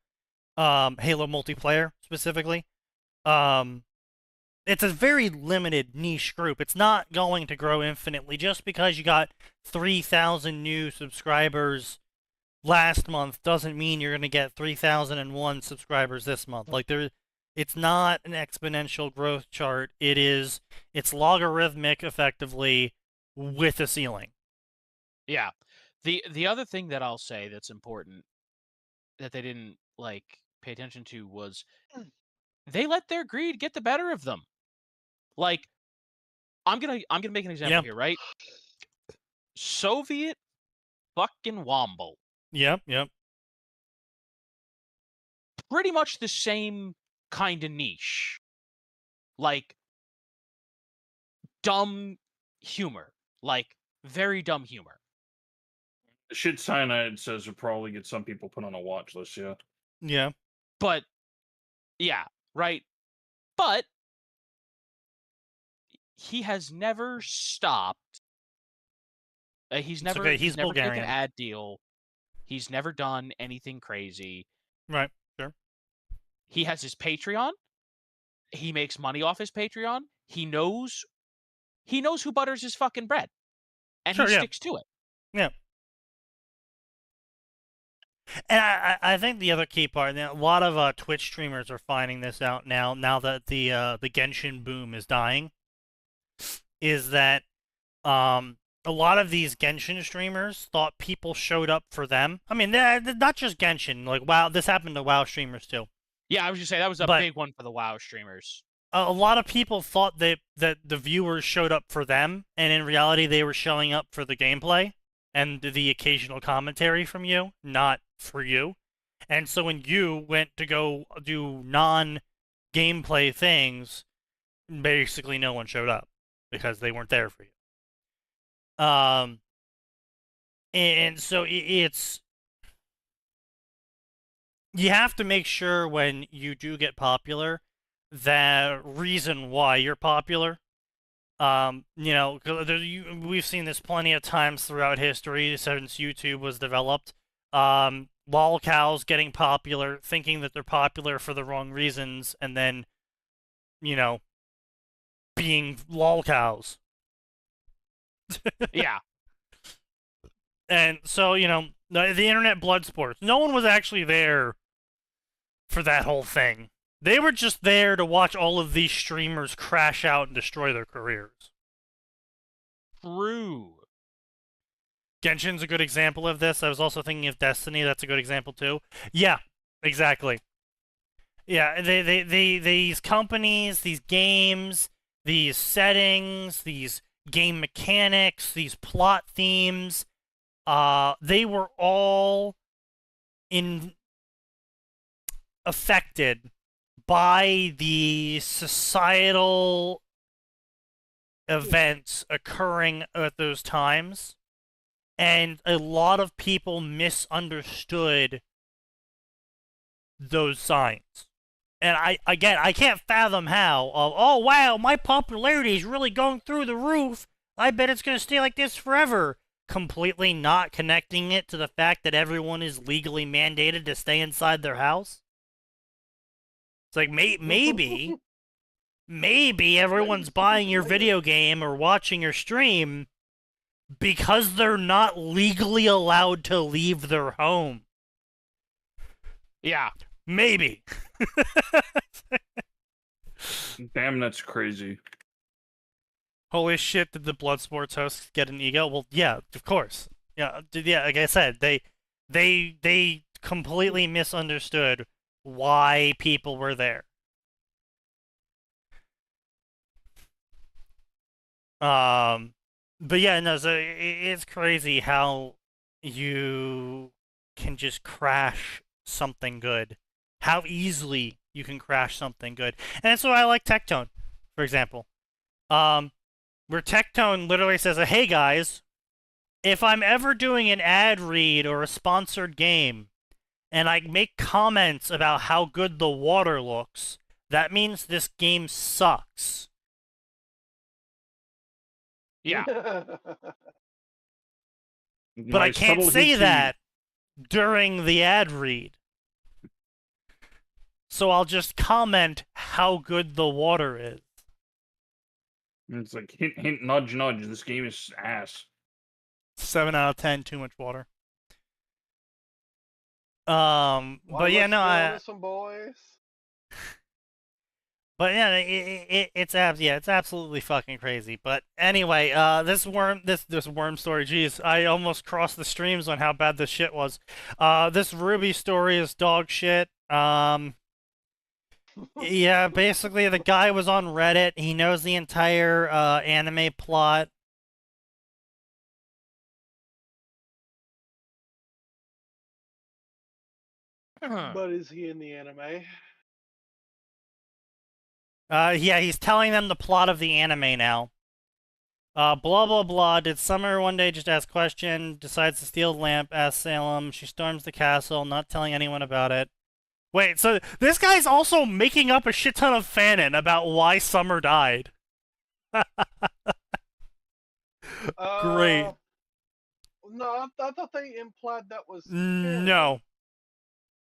Halo multiplayer specifically, it's a very limited niche group. It's not going to grow infinitely. Just because you got 3,000 new subscribers last month doesn't mean you're going to get 3,001 subscribers this month. It's not an exponential growth chart. It's logarithmic effectively with a ceiling. Yeah. The other thing that I'll say that's important that they didn't pay attention to was they let their greed get the better of them. Like, I'm gonna make an example here, right? Soviet fucking Womble. Yep. Pretty much the same kind of niche. Like, dumb humor. Like, very dumb humor. Shit Cyanide says would probably get some people put on a watch list, yeah. Yeah. But, yeah, right? But, he has never stopped. He's never taken an ad deal. He's never done anything crazy. Right, sure. He has his Patreon. He makes money off his Patreon. He knows who butters his fucking bread. And he sticks to it. Yeah. And I think the other key part, a lot of Twitch streamers are finding this out now that the Genshin boom is dying, is that a lot of these Genshin streamers thought people showed up for them. I mean, not just Genshin. Like, WoW, this happened to WoW streamers too. Yeah, I was just saying that was a big one for the WoW streamers. A lot of people thought that the viewers showed up for them, and in reality, they were showing up for the gameplay and the occasional commentary from you, not for you. And so when you went to go do non-gameplay things, basically no one showed up because they weren't there for you. And so it's you have to make sure when you do get popular, the reason why you're popular. We've seen this plenty of times throughout history since YouTube was developed. Lol cows getting popular, thinking that they're popular for the wrong reasons, and then, being lol cows. Yeah. And so, the internet blood sports. No one was actually there for that whole thing. They were just there to watch all of these streamers crash out and destroy their careers. True. Genshin's a good example of this. I was also thinking of Destiny. That's a good example too. Yeah, exactly. Yeah, these companies, these games, these settings, these game mechanics, these plot themes, they were all affected by the societal events occurring at those times, and a lot of people misunderstood those signs. And I can't fathom how, oh wow, my popularity is really going through the roof, I bet it's going to stay like this forever. Completely not connecting it to the fact that everyone is legally mandated to stay inside their house. It's like, maybe everyone's buying your video game or watching your stream because they're not legally allowed to leave their home. Yeah. Maybe. Damn, that's crazy. Holy shit, did the Bloodsports hosts get an ego? Well, yeah, of course. Yeah, like I said, they completely misunderstood why people were there. But yeah, no, so it's crazy how you can just crash something good. How easily you can crash something good. And that's why I like Tectone, for example. Where Tectone literally says, hey guys, if I'm ever doing an ad read or a sponsored game, and I make comments about how good the water looks, that means this game sucks. Yeah. But I can't say that during the ad read. So I'll just comment how good the water is. It's like hint, hint, nudge, nudge. This game is ass. 7 out of 10, too much water. But Well, yeah, let's no, go to some boys. but yeah, it's absolutely fucking crazy. But anyway, this worm story, geez, I almost crossed the streams on how bad this shit was. This Ruby story is dog shit. Yeah, basically the guy was on Reddit. He knows the entire anime plot. But is he in the anime? Yeah, he's telling them the plot of the anime now. Blah, blah, blah. Did Summer one day just ask question, decides to steal the lamp, asks Salem. She storms the castle, not telling anyone about it. Wait, so this guy's also making up a shit ton of fanon about why Summer died. Great. No, I thought they implied that was No.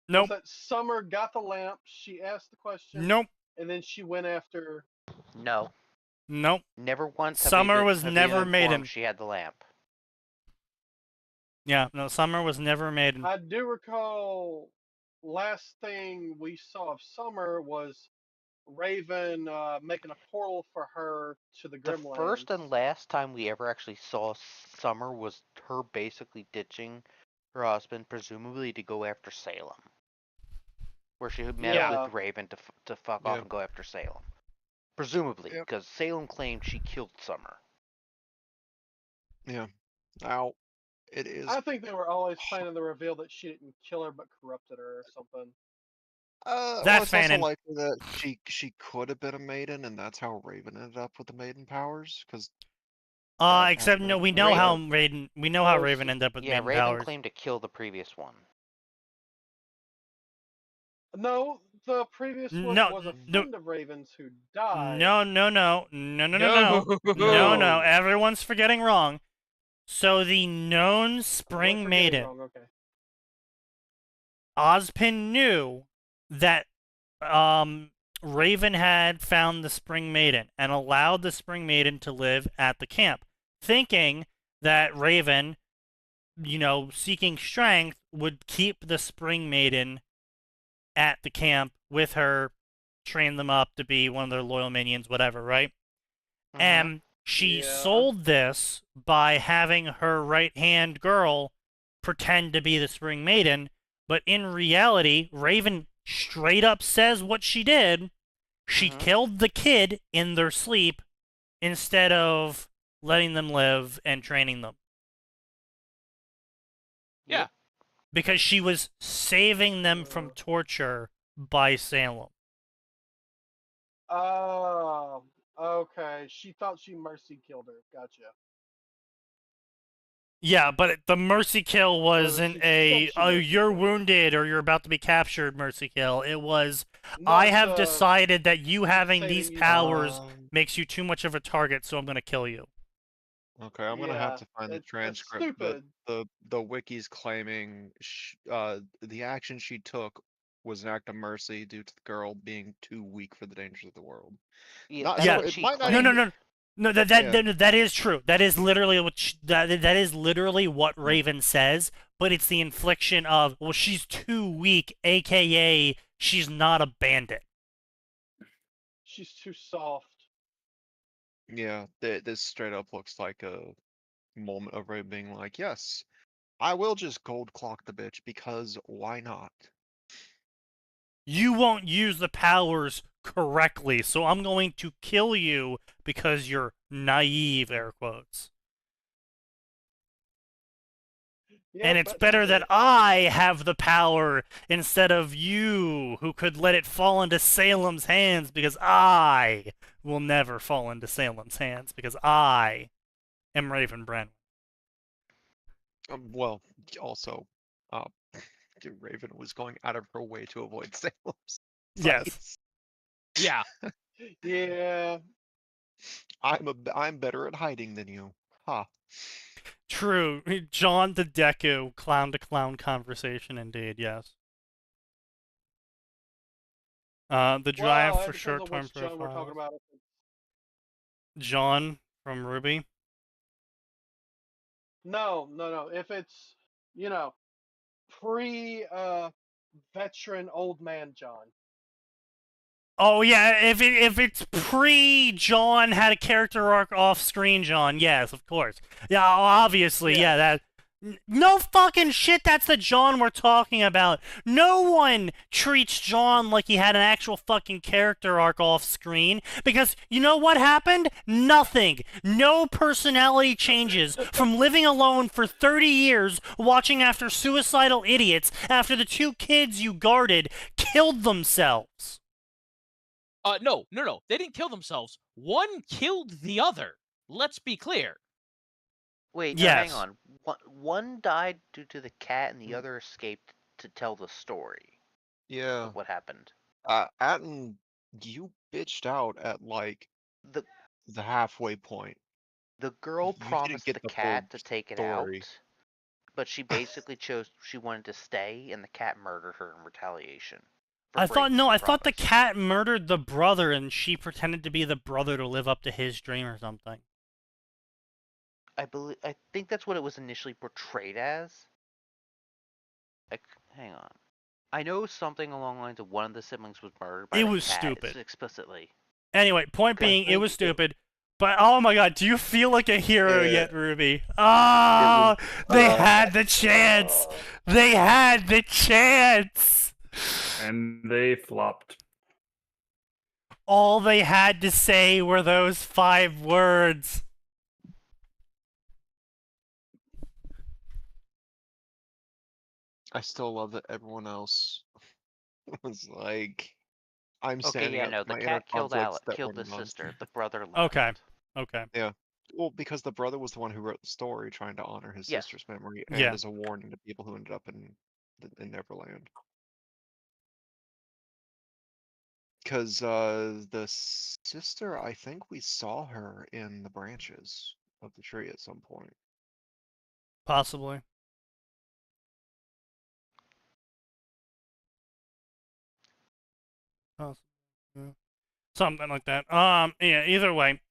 Nope. That Summer got the lamp, she asked the question, Nope. and then she went after... No. Nope. Never once. Summer was never maiden. She had the lamp. Yeah, no, Summer was never maiden. I do recall last thing we saw of Summer was Raven making a portal for her to the The Grimlands. first and last time we ever actually saw Summer was her basically ditching her husband, presumably to go after Salem. Where she met up with Raven to fuck off and go after Salem. Presumably, because Salem claimed she killed Summer. Yeah. Now, it is... I think they were always planning to reveal that she didn't kill her but corrupted her or something. That's well, it's also fanon. likely that she could have been a maiden, and that's how Raven ended up with the maiden powers. Because except no, we know how Raven. We know how Raven ended up with maiden Raven powers. claimed to kill the previous one. No, the previous one was a friend of Raven's who died. No. Everyone's forgetting wrong. So the known Spring Maiden, okay. Ozpin knew that Raven had found the Spring Maiden and allowed the Spring Maiden to live at the camp, thinking that Raven, seeking strength, would keep the Spring Maiden at the camp with her, train them up to be one of their loyal minions, whatever, right? Mm-hmm. And she sold this by having her right-hand girl pretend to be the Spring Maiden, but in reality, Raven straight up says what she did. She killed the kid in their sleep instead of letting them live and training them. Yeah. because she was saving them from torture by Salem. Oh, okay. She thought she mercy killed her. Gotcha. Yeah, but the mercy kill wasn't she a, said she oh, mercy you're killed her. wounded or you're about to be captured mercy kill. It was, No, I it's, have decided that you having saving these you. powers makes you too much of a target, so I'm going to kill you. Okay, I'm gonna have to find the That's transcript, but stupid. the wiki's claiming the action she took was an act of mercy due to the girl being too weak for the dangers of the world. Yeah, Not that's Yeah. what it she might not claimed. even No, that is true. That is literally that is literally what Raven says, but it's the infliction of, well, she's too weak, aka she's not a bandit. She's too soft. Yeah, this straight up looks like a moment of Ray being like, yes, I will just gold clock the bitch because why not? You won't use the powers correctly, so I'm going to kill you because you're naive, air quotes. Yeah, And it's but better that I have the power instead of you, who could let it fall into Salem's hands, because I will never fall into Salem's hands, because I am Raven Bren. Well, also, uh, Raven was going out of her way to avoid Salem's Yes. Yeah. yeah. I'm better at hiding than you. Ha. True. John to Deku, clown to clown conversation, indeed, yes. The drive Well, for it depends on short-term which John we're talking profiles. about. John from Ruby. No. If it's, pre veteran old man John. Oh yeah, if it's pre John had a character arc off screen, John, yes, of course. Yeah, obviously, yeah, that no fucking shit, that's the John we're talking about. No one treats John like he had an actual fucking character arc off screen, because you know what happened? Nothing. No personality changes from living alone for 30 years, watching after suicidal idiots after the 2 kids you guarded killed themselves. No. They didn't kill themselves. One killed the other. Let's be clear. Wait, no, Yes. hang on. One died due to the cat, and the other escaped to tell the story Yeah. of what happened. Atin, you bitched out at like The halfway point. the girl You didn't promised get the the cat full to take it story. out, but she basically she wanted to stay, and the cat murdered her in retaliation. I thought the promise. cat murdered the brother and she pretended to be the brother to live up to his dream or something. I think that's what it was initially portrayed as. Like, hang on. I know something along the lines of one of the siblings was murdered by It the was cat, stupid. explicitly. Anyway, point Okay. being, it was stupid. But oh my god, do you feel like a hero yet, Ruby? Oh, they had the chance. They had the chance. And they flopped. All they had to say were those 5 words. I still love that everyone else was like, I'm Okay, standing yeah, up no, for the my inner cat killed conflicts that killed were the non- sister. The brother left. Okay. Yeah. Well, because the brother was the one who wrote the story, trying to honor his Yes. sister's memory, and Yeah. as a warning to people who ended up in Neverland. Because the sister, I think we saw her in the branches of the tree at some point. Possibly. Yeah. Something like that. Yeah, either way.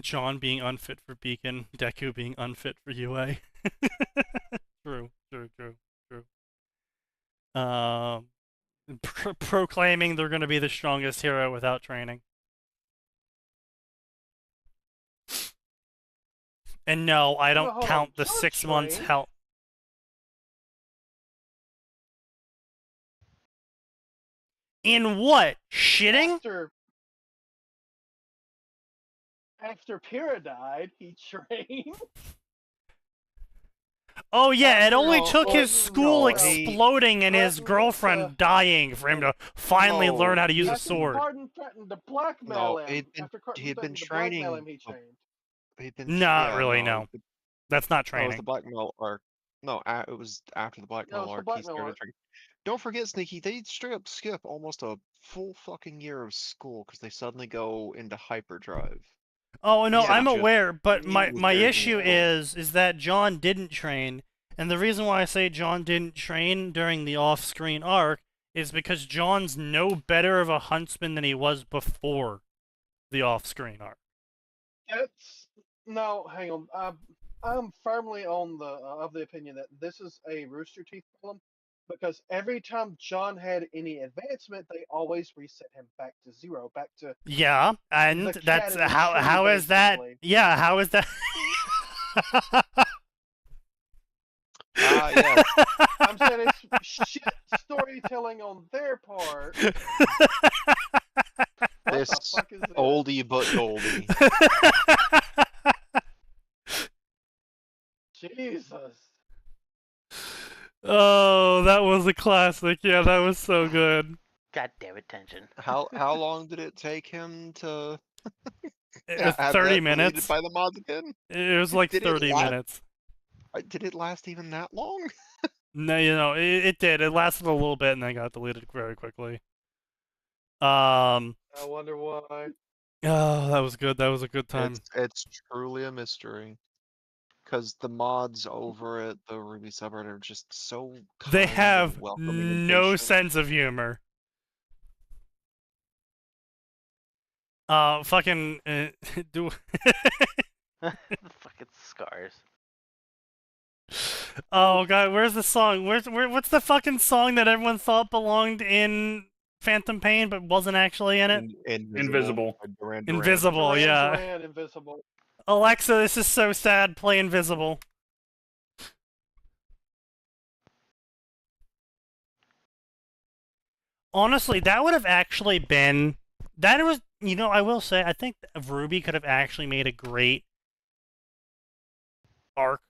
John being unfit for Beacon, Deku being unfit for UA. True. Proclaiming they're going to be the strongest hero without training. And no, I don't hold count on. the John 6 months trained? help. In what? Shitting? After Pyrrha died, he trained. Oh yeah, it only No, took well, his school no, exploding and his threatened girlfriend dying for him to finally learn how to use a After sword. Gordon threatened to blackmail him. After Carton he'd been threatened to blackmail training. him, he changed. He'd been Not yeah, really, no, no. That's not no, it was the training. blackmail arc. No, it was after the No, blackmail it's the arc. He blackmail started arc. training. Don't forget, Sneaky, they straight up skip almost a full fucking year of school because they suddenly go into hyperdrive. Oh no, Yeah, I'm just aware, but my immediately issue carries is that John didn't train, and the reason why I say John didn't train during the off-screen arc is because John's no better of a huntsman than he was before the off-screen arc. That's no, hang on. I'm firmly on the of the opinion that this is a Rooster Teeth problem because every time John had any advancement, they always reset him back to zero, back to Yeah, and the cat that's in the how tree, is that? basically. Yeah, how is that? yeah. I'm saying it's shit storytelling on their part. What This the fuck is this? oldie but goldie. Jesus. Oh, that was a classic. Yeah, that was so good. God damn it, tension. How long did it take him to It was have 30 that deleted minutes. by the mods again? It was like Did it 30 last- minutes. Did it last even that long? No, it did. It lasted a little bit and then got deleted very quickly. Oh, I wonder why. that was good. That was a good time. It's truly a mystery. Because the mods over at the Ruby subreddit are just so They kind have and welcoming and no patient. sense of humor. Fucking do. Fucking scars. Oh god, where's the song? What's the fucking song that everyone thought belonged in Phantom Pain but wasn't actually in it? Invisible. by Duran Duran. Invisible, Duran yeah. Duran, Invisible. Alexa, this is so sad. Play Invisible. Honestly, that would have actually been that was, I will say I think Ruby could have actually made a great arc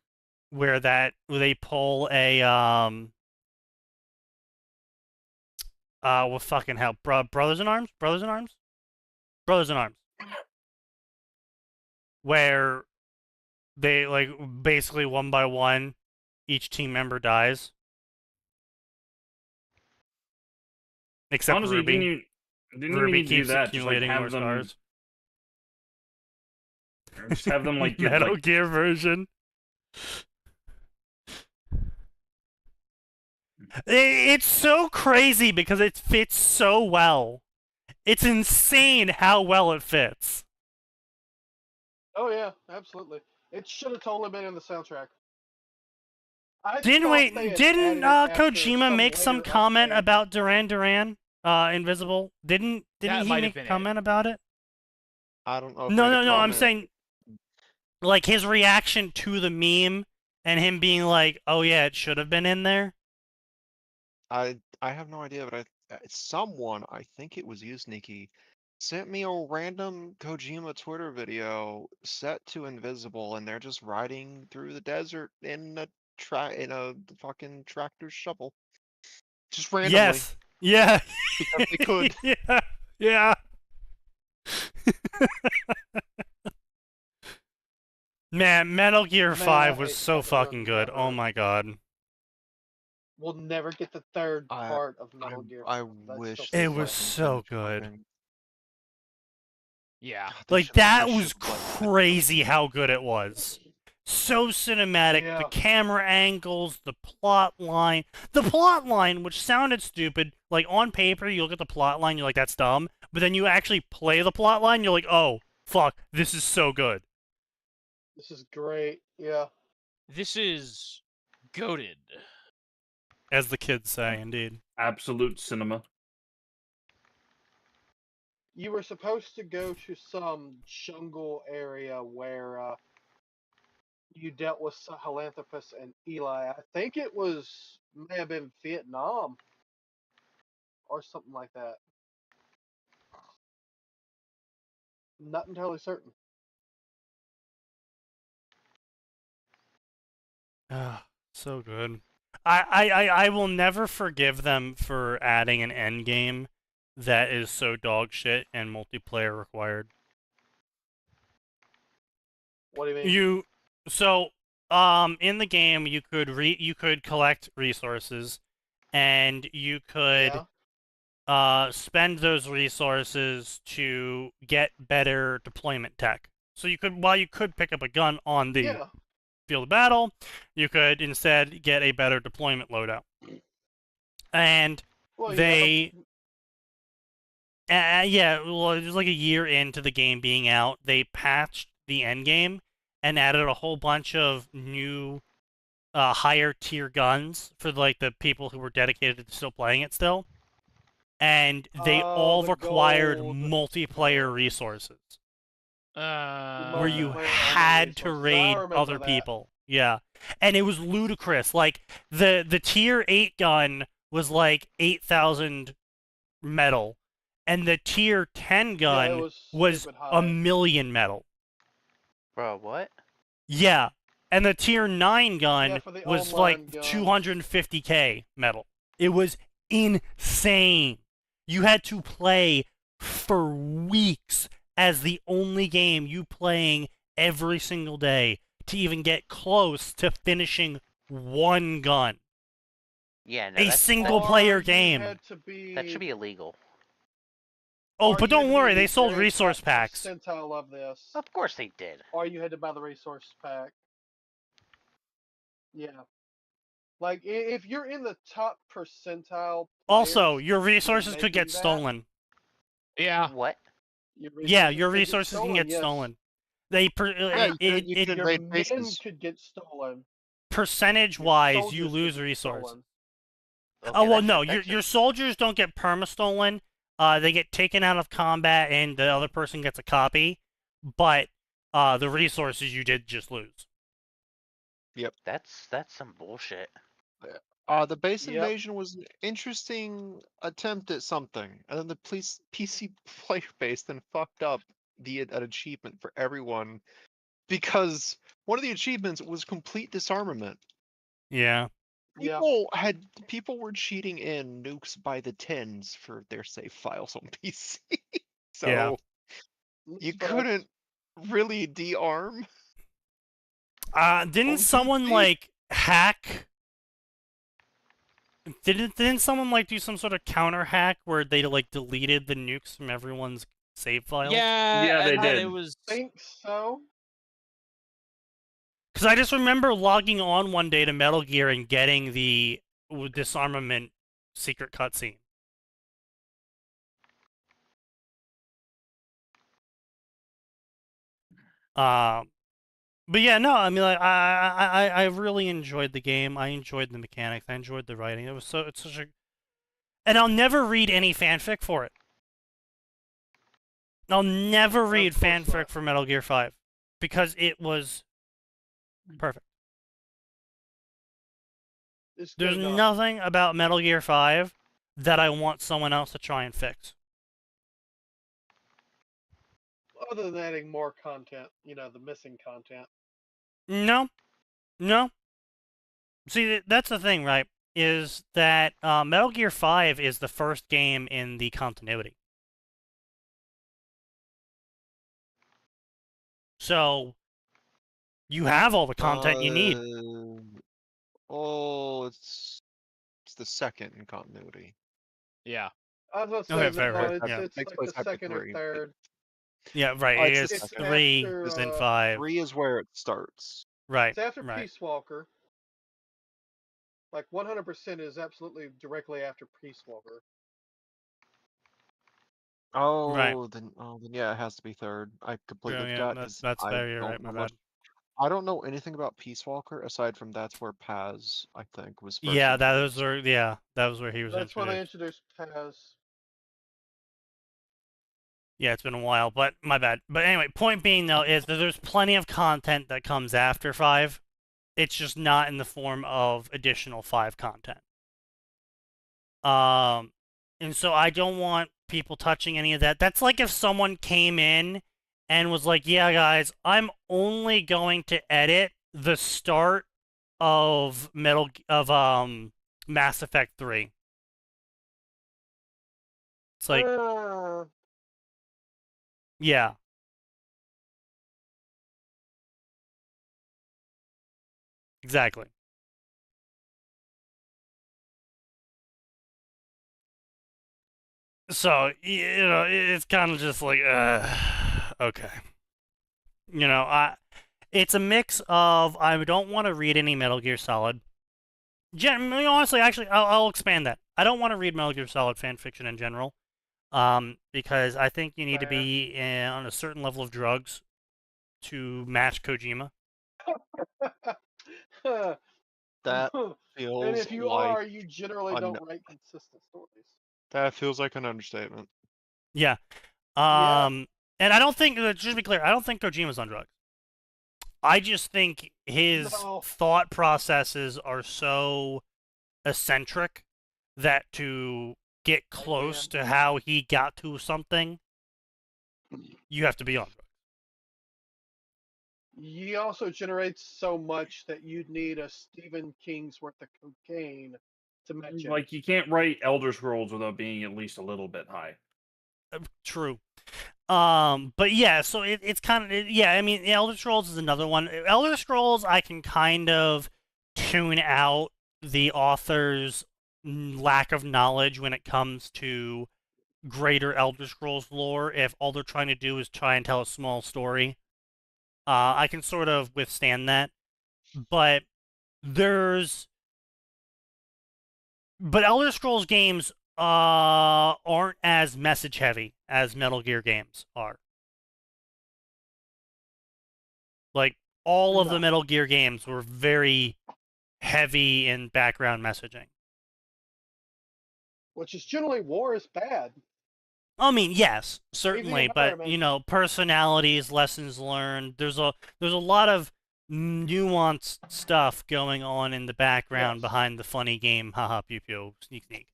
where they pull a well, fucking hell, Brothers in Arms, where they like basically one by one, each team member dies, except Honestly, Ruby. didn't Ruby even need to do keeps that. Just like accumulating more have them, stars. just have them like get Metal like Gear version. It's so crazy because it fits so well. It's insane how well it fits. Oh yeah, absolutely. It should have totally been in the soundtrack. Didn't Kojima make some comment update. about Duran Duran? Invisible. Didn't That he might have make been a it. comment about it? I don't know. If No, they had no, a no. I'm comment. saying, like his reaction to the meme and him being like, "Oh yeah, it should have been in there." I have no idea, but someone, I think it was you, Sneaky, sent me a random Kojima Twitter video set to Invisible, and they're just riding through the desert in a fucking tractor shovel, just randomly. Yes. Yeah. Because they could. Yeah. Yeah. Man, Metal Gear 5 was so fucking good. Oh my god. We'll never get the third I- part of Metal Gear. I That's wish still It they was let fucking- them so finish good. fucking- Yeah. God, they Like, should've- that they was should've let them crazy how good it was. So cinematic, the Yeah. camera angles, the plot line. The plot line, which sounded stupid, like on paper, you look at the plot line, you're like, that's dumb. But then you actually play the plot line, you're like, oh, fuck, this is so good. This is great. Yeah. This is goated. As the kids say, indeed. absolute cinema. You were supposed to go to some jungle area where you dealt with Sahelanthropus and Eli. I think it may have been Vietnam or something like that. Not entirely certain. So good. I will never forgive them for adding an end game that is so dog shit and multiplayer required. What do you mean? In the game you could collect resources, and you could spend those resources to get better deployment tech. So while you could pick up a gun on the field of battle, you could instead get a better deployment loadout. And Well, it was like a year into the game being out, they patched the end game and added a whole bunch of new higher tier guns for like the people who were dedicated to still playing it still. And they all required multiplayer resources. Where you had to raid other people. Yeah. And it was ludicrous. Like, the tier 8 gun was like 8,000 metal. And the tier 10 gun was 1,000,000 metal. Bro, what? Yeah. And the tier 9 gun for the was online like guns. 250k metal. It was insane. You had to play for weeks as the only game you playing every single day to even get close to finishing one gun. Yeah, no, A single player game. That should be illegal. Oh, but don't worry, they sold resource packs. Percentile of this. Of course they did. Or you had to buy the resource pack. Yeah. Like, if you're in the top percentile. Also, your resources could get stolen. Yeah. What? Your resources can get stolen. Your men could get stolen. Percentage-wise, you lose resources. Okay, Oh, well, no, your soldiers don't get perma-stolen. They get taken out of combat, and the other person gets a copy. But the resources you did just lose. Yep. That's some bullshit. The base invasion was an interesting attempt at something, and then the PC player base then fucked up an achievement for everyone because one of the achievements was complete disarmament. Yeah. People were cheating in nukes by the tens for their save files on PC, so you couldn't really de-arm. Didn't someone like hack? Didn't someone like do some sort of counter hack where they like deleted the nukes from everyone's save files? Yeah, they did. I think so. Because I just remember logging on one day to Metal Gear and getting the disarmament secret cutscene. But yeah, no, I mean, like, I really enjoyed the game. I enjoyed the mechanics. I enjoyed the writing. It's such a, and I'll never read any fanfic for it. I'll never read fanfic for Metal Gear 5 because it was perfect. There's nothing about Metal Gear 5 that I want someone else to try and fix. Other than adding more content, the missing content. No. See, that's the thing, right? Is that Metal Gear 5 is the first game in the continuity. So, you have all the content you need. It's the second in continuity. Yeah. I was going to say, it's Takes like place the after second or 3. third. Yeah, right. It's It's 3 after, is in 5. 3 is where it starts. Right. It's after right. Peace Walker. Like 100% is absolutely directly after Peace Walker. Oh, Right. then yeah, it has to be third. I completely Yeah, forgot. that's fair. You're right. My bad. I don't know anything about Peace Walker aside from that's where Paz, I think, was first. Yeah, that introduced. was where. Yeah, that was where he was. That's where they introduced. introduced Paz. Yeah, it's been a while, but my bad. But anyway, point being though is that there's plenty of content that comes after 5. It's just not in the form of additional 5 content. And so I don't want people touching any of that. That's like if someone came in and was like, "Yeah, guys, I'm only going to edit the start of Mass Effect 3. It's like, yeah. Exactly. So, it's kind of just like, okay. It's a mix of, I don't want to read any Metal Gear Solid. Honestly, actually, I'll expand that. I don't want to read Metal Gear Solid fan fiction in general, because I think you need to be on a certain level of drugs to match Kojima. That and feels if you like are, you generally don't write consistent stories. that feels like an understatement. Yeah. Yeah. And I don't think, just to be clear, I don't think Kojima's on drugs. I just think his thought processes are so eccentric that to get close to how he got to something, you have to be on drugs. He also generates so much that you'd need a Stephen King's worth of cocaine to match it. Like, you can't write Elder Scrolls without being at least a little bit high. True. But yeah, so it's kind of, yeah, I mean, Elder Scrolls is another one. Elder Scrolls, I can kind of tune out the author's lack of knowledge when it comes to greater Elder Scrolls lore if all they're trying to do is try and tell a small story. I can sort of withstand that. But Elder Scrolls games aren't as message heavy as Metal Gear games are. Like, all of the Metal Gear games were very heavy in background messaging. Which is generally, war is bad. I mean, yes, certainly, but personalities, lessons learned. There's a lot of nuanced stuff going on in the background behind the funny game. Haha, pew pew, sneak sneak.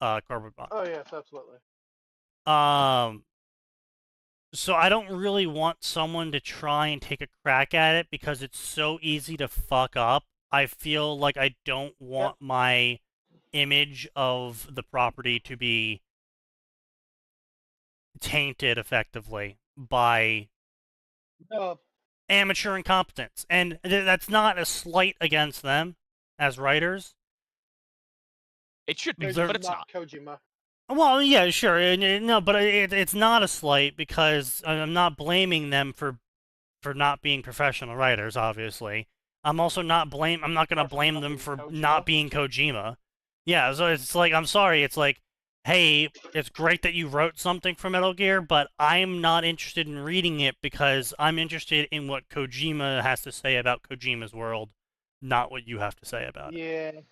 Cardboard box. Oh yes, absolutely. So I don't really want someone to try and take a crack at it because it's so easy to fuck up. I feel like I don't want my image of the property to be tainted effectively by amateur incompetence. And that's not a slight against them as writers. It should be, but it's not. Kojima. Well, yeah, sure. No, but it's not a slight because I'm not blaming them for not being professional writers, obviously. I'm also not I'm not going to blame them for not being Kojima. Yeah, so it's like, I'm sorry, it's like, hey, it's great that you wrote something for Metal Gear, but I'm not interested in reading it because I'm interested in what Kojima has to say about Kojima's world, not what you have to say about it.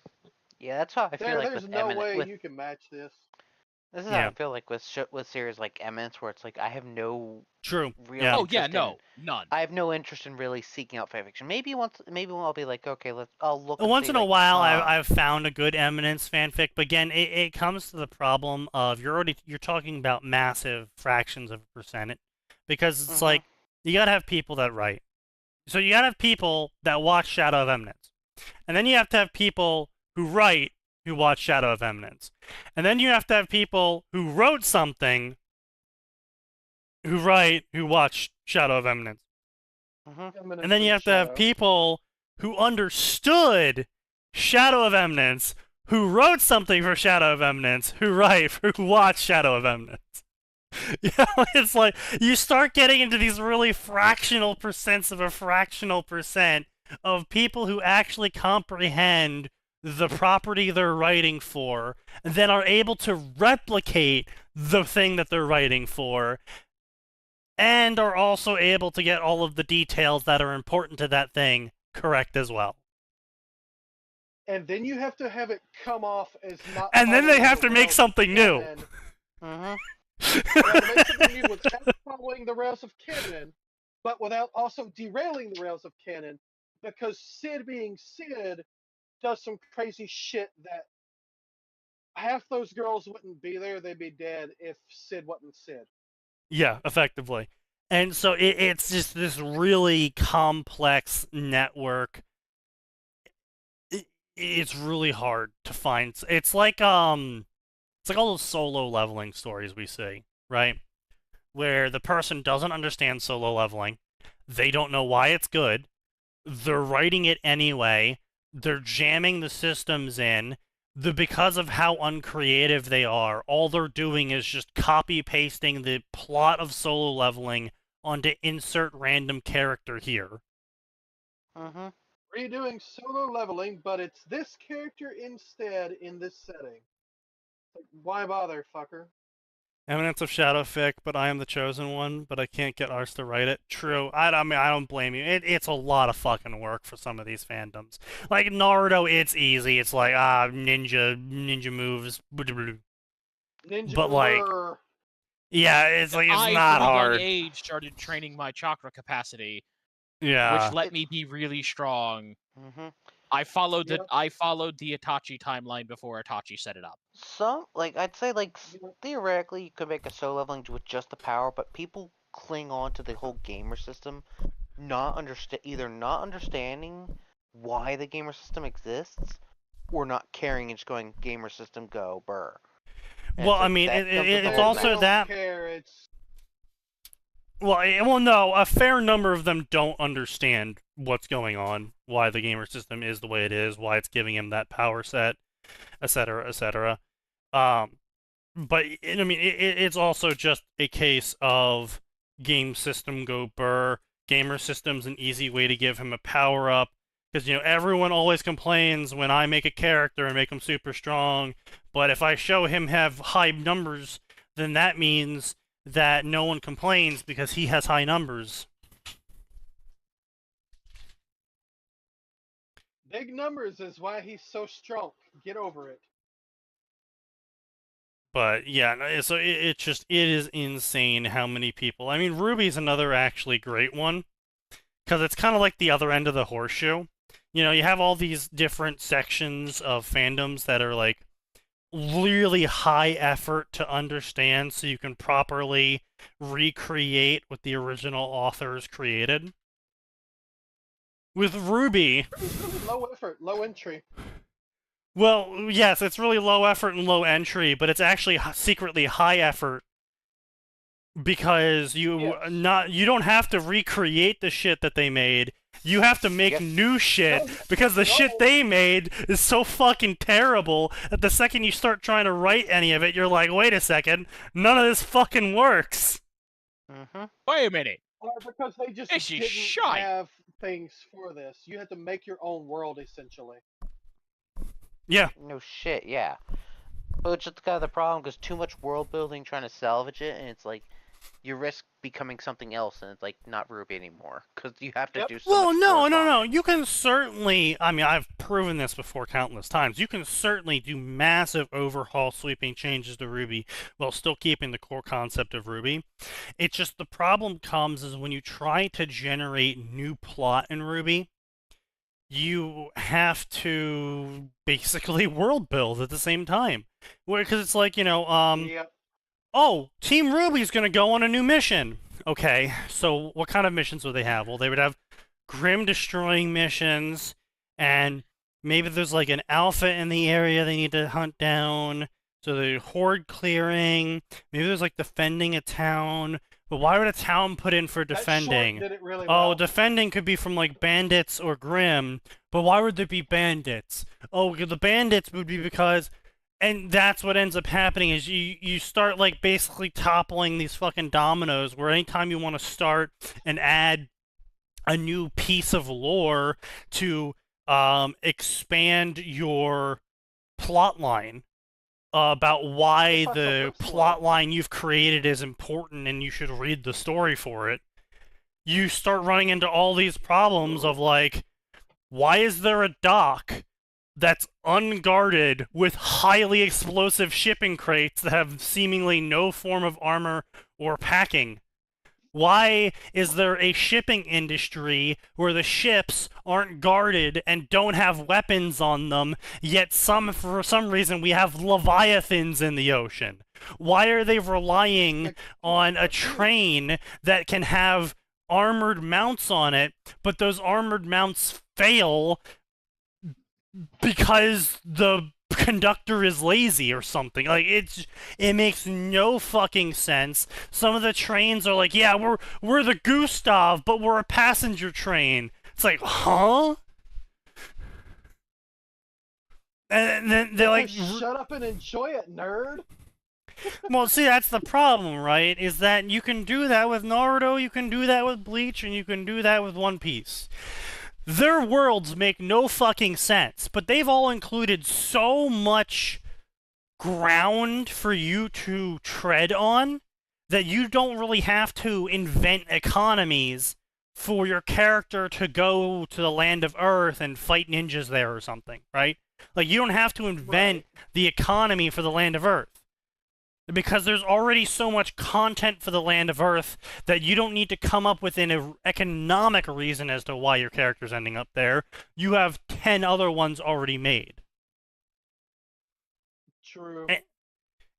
Yeah, that's how I feel like there's with no way you can match this. This is how I feel like with series like Eminence, where it's like I have no real none. I have no interest in really seeking out fanfiction. Maybe I'll be like, okay, I'll look. Once in a while, I've found a good Eminence fanfic, but again, it comes to the problem of you're talking about massive fractions of a percent, because it's like you gotta have people that write. So you gotta have people that watch Shadow of Eminence, and then you have to have people who write who watch Shadow of Eminence. And then you have to have people who wrote something who watch Shadow of Eminence. And then you have to have people who understood Shadow of Eminence, who wrote something for Shadow of Eminence, who watch Shadow of Eminence. It's like, you start getting into these really fractional percents of a fractional percent of people who actually comprehend the property they're writing for, and then are able to replicate the thing that they're writing for, and are also able to get all of the details that are important to that thing correct as well. And then you have to have it come off as not. And then they have to make something new. Make something new without following the rails of canon, but without also derailing the rails of canon, because Sid being Sid does some crazy shit that half those girls wouldn't be there, they'd be dead if Sid wasn't Sid. Yeah, effectively. And so it's just this really complex network it's really hard to find. It's like all those solo leveling stories we see, right? Where the person doesn't understand solo leveling, they don't know why it's good, they're writing it anyway, they're jamming the systems in, because of how uncreative they are, all they're doing is just copy-pasting the plot of solo leveling onto insert random character here. Mm-hmm. Redoing solo leveling, but it's this character instead in this setting. Like, why bother, fucker? Eminence of Shadowfic, but I am the chosen one, but I can't get ours to write it. True. I mean, I don't blame you. It's a lot of fucking work for some of these fandoms. Like Naruto, it's easy. It's like, ninja moves. Ninja But, like, Blur. yeah, it's like, it's I, not from a hard. young age, started training my chakra capacity, Yeah. which let me be really strong. Mm-hmm. I followed Yep. the Itachi timeline before Itachi set it up. I'd say, Yeah. theoretically, you could make a solo leveling with just the power, but people cling on to the whole gamer system, either not understanding why the gamer system exists, or not caring and just going, gamer system, go, burr. And Well, it's I like, mean, that comes with it's the They whole also don't that. care. It's Well, no, a fair number of them don't understand what's going on, why the gamer system is the way it is, why it's giving him that power set, etc., etc. But I mean, it's also just a case of game system go burr. Gamer system's an easy way to give him a power up, because everyone always complains when I make a character and make him super strong. But if I show him have high numbers, then that means that no one complains because he has high numbers. big numbers is why he's so strong. Get over it. But yeah, so it is insane how many people. I mean, Ruby's another actually great one, because it's kind of like the other end of the horseshoe. You have all these different sections of fandoms that are like really high effort to understand so you can properly recreate what the original authors created. With Ruby, Low effort, low entry. well, yes, it's really low effort and low entry, but it's actually secretly high effort, because you don't have to recreate the shit that they made. You have to make new shit, because the shit they made is so fucking terrible that the second you start trying to write any of it, you're like, wait a second, none of this fucking works. Mm-hmm. Wait a minute. Because they just This is didn't shite. have things for this. You had to make your own world, essentially. Yeah. No shit, yeah. But it's just kind of the problem, because too much world building trying to salvage it, and it's like, you risk becoming something else, and it's like, not Ruby anymore, because you have to do so Well, much no, work no, on no. it. You can certainly, I mean, I've proven this before countless times. You can certainly do massive overhaul sweeping changes to Ruby while still keeping the core concept of Ruby. It's just the problem comes is when you try to generate new plot in Ruby, you have to basically world build at the same time. Because it's like, Yep. oh, Team Ruby's gonna go on a new mission. Okay, so what kind of missions would they have? Well, they would have grim destroying missions, and maybe there's like an alpha in the area they need to hunt down. So the horde clearing. Maybe there's like defending a town. But why would a town put in for defending? That short did it really Oh, well. defending could be from like bandits or grim. But why would there be bandits? Oh, the bandits would be because. And that's what ends up happening is you start like basically toppling these fucking dominoes, where anytime you want to start and add a new piece of lore to expand your plot line about why That's the also plot line you've created is important and you should read the story for it, you start running into all these problems of like, why is there a dock that's unguarded with highly explosive shipping crates that have seemingly no form of armor or packing? Why is there a shipping industry where the ships aren't guarded and don't have weapons on them, yet for some reason we have leviathans in the ocean? Why are they relying on a train that can have armored mounts on it, but those armored mounts fail because the conductor is lazy or something. Like, it makes no fucking sense. Some of the trains are like, yeah, we're the Gustav, but we're a passenger train. It's like, huh? And then they're like, shut up and enjoy it, nerd. well, see, that's the problem, right? Is that you can do that with Naruto, you can do that with Bleach, and you can do that with One Piece. Their worlds make no fucking sense, but they've all included so much ground for you to tread on that you don't really have to invent economies for your character to go to the land of Earth and fight ninjas there or something, right? Like, you don't have to invent the economy for the land of Earth. Because there's already so much content for the land of Earth that you don't need to come up with an economic reason as to why your character's ending up there. You have 10 other ones already made. True.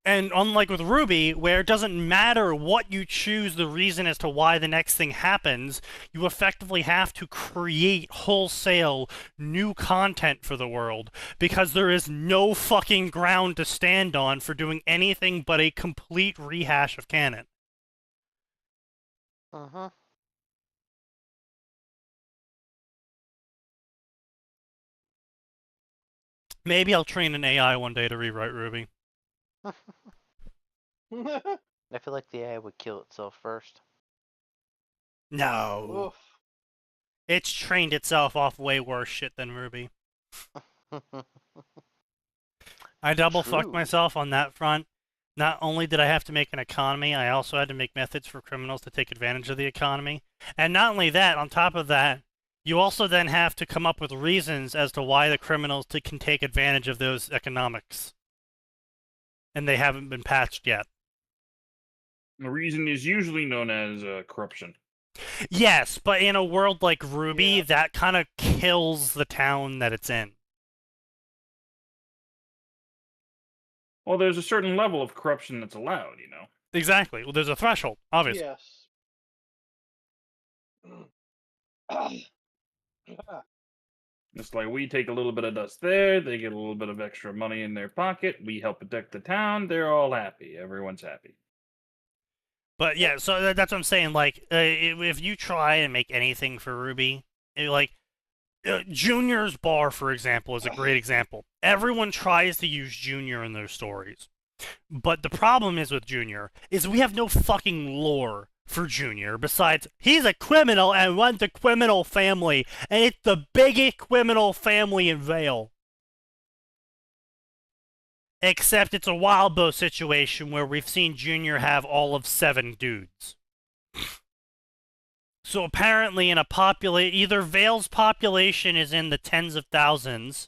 And unlike with Ruby, where it doesn't matter what you choose the reason as to why the next thing happens, you effectively have to create wholesale new content for the world, because there is no fucking ground to stand on for doing anything but a complete rehash of canon. Uh-huh. Maybe I'll train an AI one day to rewrite Ruby. I feel like the AI would kill itself first. No. Oof. It's trained itself off way worse shit than Ruby. I double fucked True. myself on that front. Not only did I have to make an economy, I also had to make methods for criminals to take advantage of the economy. And not only that, on top of that, you also then have to come up with reasons as to why the criminals can take advantage of those economics. And they haven't been patched yet. The reason is usually known as corruption. Yes, but in a world like Ruby, Yeah. that kind of kills the town that it's in. Well, there's a certain level of corruption that's allowed, you know. Exactly. Well, there's a threshold, obviously. Yes. It's like we take a little bit of dust there, they get a little bit of extra money in their pocket, we help protect the town, they're all happy. Everyone's happy. But yeah, so that's what I'm saying. Like, if you try and make anything for Ruby, Junior's bar, for example, is a great example. Everyone tries to use Junior in their stories. But the problem is with Junior is we have no fucking lore for Junior besides he's a criminal and runs a criminal family, and it's the biggest criminal family in Vale. Except it's a wild bow situation where we've seen Junior have all of 7 dudes. So apparently in a either Vale's population is in the tens of thousands,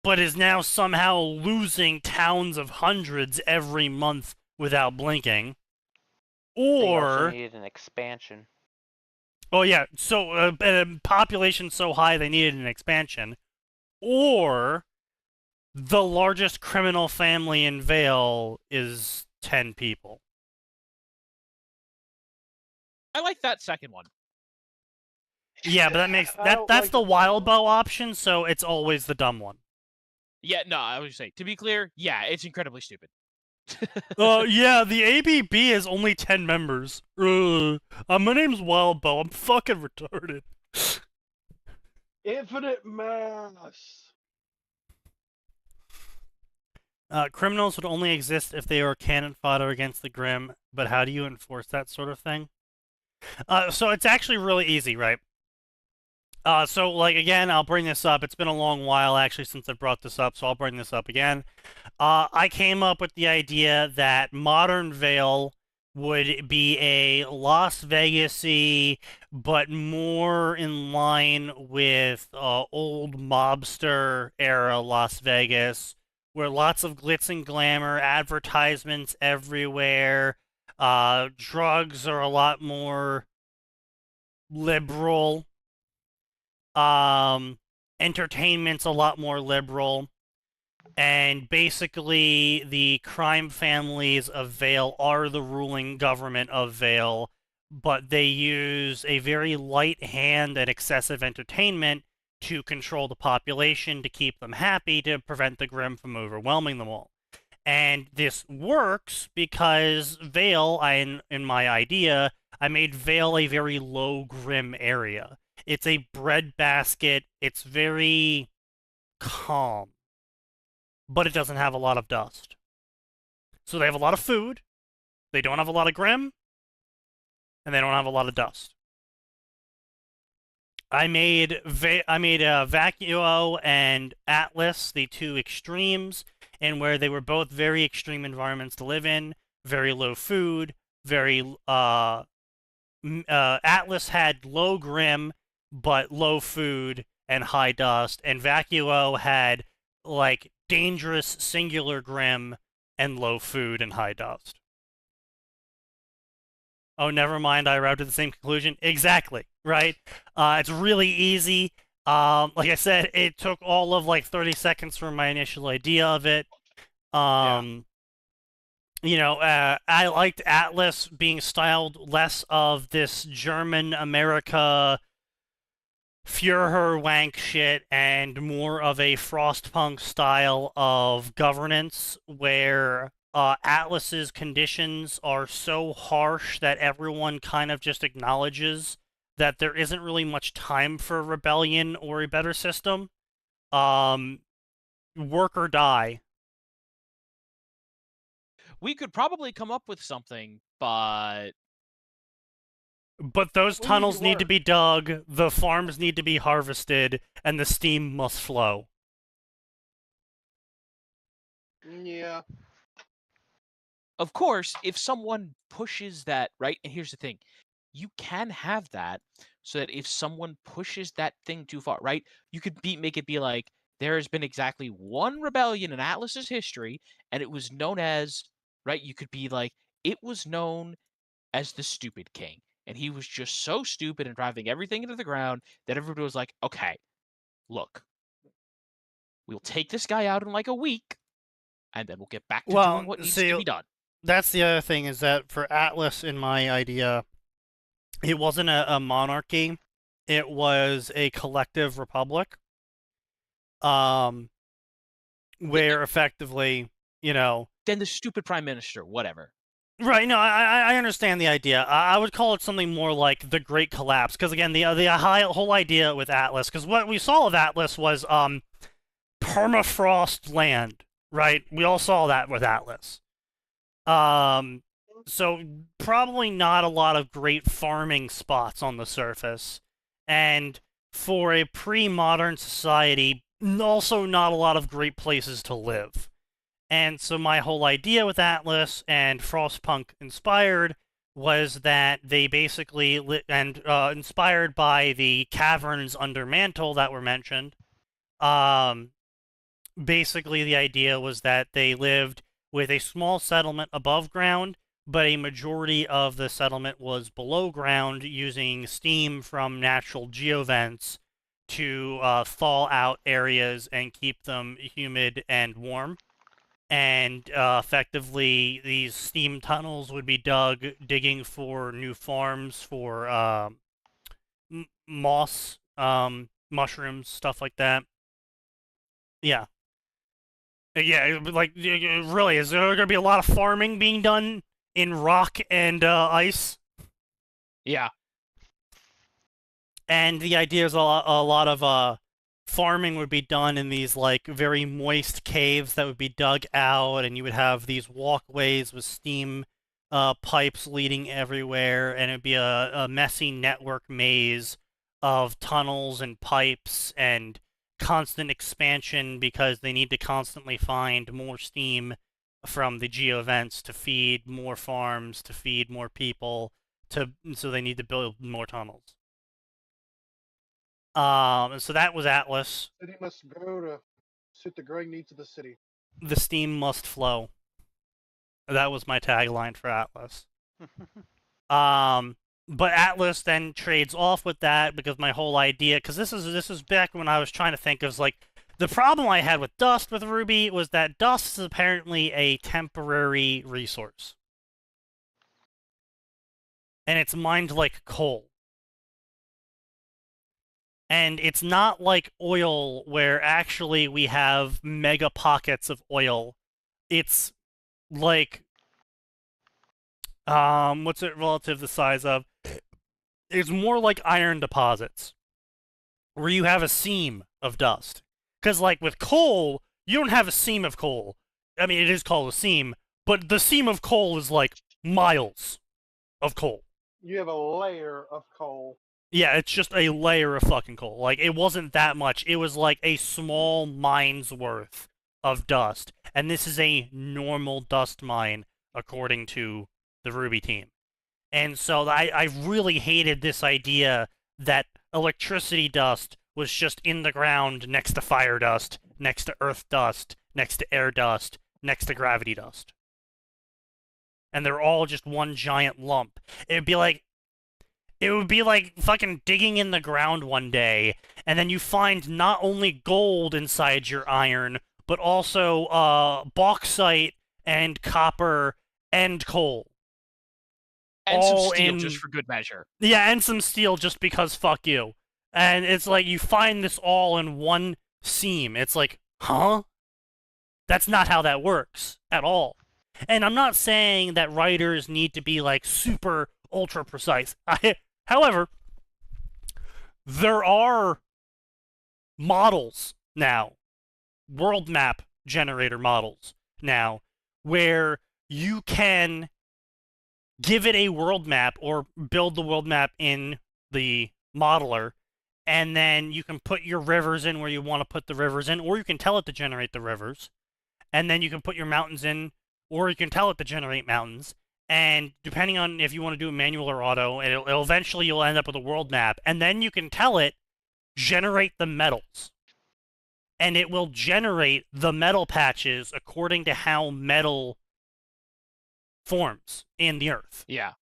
but is now somehow losing towns of hundreds every month without blinking. They also Or... needed an expansion. Oh yeah, so a population so high they needed an expansion. Or... the largest criminal family in Vale is 10 people. I like that second one. Yeah, but that makes I don't that's like the the wild bow option, so it's always the dumb one. Yeah, no, I was just saying, to be clear, yeah, it's incredibly stupid. Yeah, the ABB is only 10 members. My name's Wild Bow. I'm fucking retarded. Infinite mass. Criminals would only exist if they are cannon fodder against the Grim, but how do you enforce that sort of thing? So it's actually really easy, right? So, like, again, I'll bring this up. It's been a long while, actually, since I brought this up, so I'll bring this up again. I came up with the idea that modern Vale would be a Las Vegas-y, but more in line with old mobster-era Las Vegas, where lots of glitz and glamour, advertisements everywhere, drugs are a lot more liberal, entertainment's a lot more liberal, and basically the crime families of Vale are the ruling government of Vale, but they use a very light hand and excessive entertainment to control the population, to keep them happy, to prevent the Grimm from overwhelming them all. And this works because Vale, in my idea, I made Vale a very low Grimm area. It's a breadbasket. It's very calm, but it doesn't have a lot of dust. So they have a lot of food, they don't have a lot of Grimm, and they don't have a lot of dust. I made Vacuo and Atlas the two extremes, and where they were both very extreme environments to live in, very low food, very Atlas had low Grimm but low food and high dust, and Vacuo had like dangerous singular Grimm and low food and high dust. Oh, never mind, I arrived at the same conclusion. Exactly, right? It's really easy. Like I said, it took all of like 30 seconds from my initial idea of it. You know, I liked Atlas being styled less of this German America Führer wank shit and more of a Frostpunk style of governance where Atlas's conditions are so harsh that everyone kind of just acknowledges that there isn't really much time for rebellion or a better system. Work or die. We could probably come up with something, but those We need tunnels to need to work. be dug, the farms need to be harvested, and the steam must flow. Yeah. of course, if someone pushes that, right? And here's the thing, you can have that so that if someone pushes that thing too far, right? You could make it be like there has been exactly one rebellion in Atlas's history, and it was known as, right? You could be like, it was known as the Stupid King. And he was just so stupid and driving everything into the ground that everybody was like, okay, look, we'll take this guy out in like a week, and then we'll get back to doing what needs to be done. That's the other thing, is that for Atlas, in my idea, it wasn't a monarchy, it was a collective republic. Where effectively, you know... Then the stupid prime minister, whatever. Right, no, I understand the idea. I would call it something more like the Great Collapse, because again, the whole idea with Atlas, because what we saw of Atlas was permafrost land, right? We all saw that with Atlas. So probably not a lot of great farming spots on the surface, and for a pre-modern society, also not a lot of great places to live. And so my whole idea with Atlas and Frostpunk inspired was that they basically, inspired by the caverns under Mantle that were mentioned, basically the idea was that they lived with a small settlement above ground, but a majority of the settlement was below ground using steam from natural geovents to thaw out areas and keep them humid and warm. And effectively, these steam tunnels would be dug, digging for new farms for moss, mushrooms, stuff like that. Yeah. Yeah, like, really, is there going to be a lot of farming being done in rock and ice? Yeah. And the idea is a lot of farming would be done in these like very moist caves that would be dug out, and you would have these walkways with steam pipes leading everywhere, and it'd be a messy network maze of tunnels and pipes and constant expansion because they need to constantly find more steam from the geo-events to feed more farms, to feed more people, so they need to build more tunnels. So that was Atlas. City must grow to suit the growing needs of the city. The steam must flow. That was my tagline for Atlas. But Atlas then trades off with that because my whole idea, because this is back when I was trying to think of like the problem I had with dust with Ruby was that dust is apparently a temporary resource, and it's mined like coal. And it's not like oil where actually we have mega pockets of oil. It's like, what's it relative to the size of? It's more like iron deposits, where you have a seam of dust. Because, like, with coal, you don't have a seam of coal. I mean, it is called a seam, but the seam of coal is, like, miles of coal. You have a layer of coal. Yeah, it's just a layer of fucking coal. Like, it wasn't that much. It was like a small mine's worth of dust. And this is a normal dust mine, according to the Ruby team. And so I really hated this idea that electricity dust was just in the ground next to fire dust, next to earth dust, next to air dust, next to gravity dust. And they're all just one giant lump. It would be like fucking digging in the ground one day, and then you find not only gold inside your iron, but also bauxite and copper and coal. And some all steel in- just for good measure. Yeah, and some steel just because fuck you. And it's like you find this all in one seam. It's like, huh? That's not how that works at all. And I'm not saying that writers need to be like super ultra precise. However, there are models now, world map generator models now, where you can give it a world map or build the world map in the modeler, and then you can put your rivers in where you want to put the rivers in, or you can tell it to generate the rivers, and then you can put your mountains in, or you can tell it to generate mountains. And depending on if you want to do it manual or auto, it'll eventually you'll end up with a world map, and then you can tell it generate the metals, and it will generate the metal patches according to how metal forms in the earth. Yeah.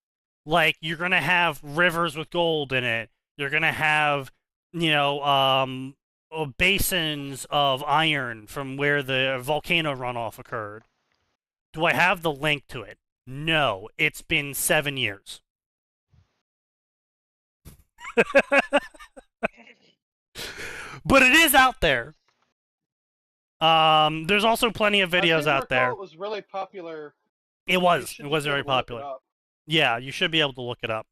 Like, you're gonna have rivers with gold in it. You're gonna have, basins of iron from where the volcano runoff occurred. Do I have the link to it? No, it's been 7 years. But it is out there. There's also plenty of videos out there. It was really popular. It You was. should It was be able very to look it popular. up. Yeah, you should be able to look it up.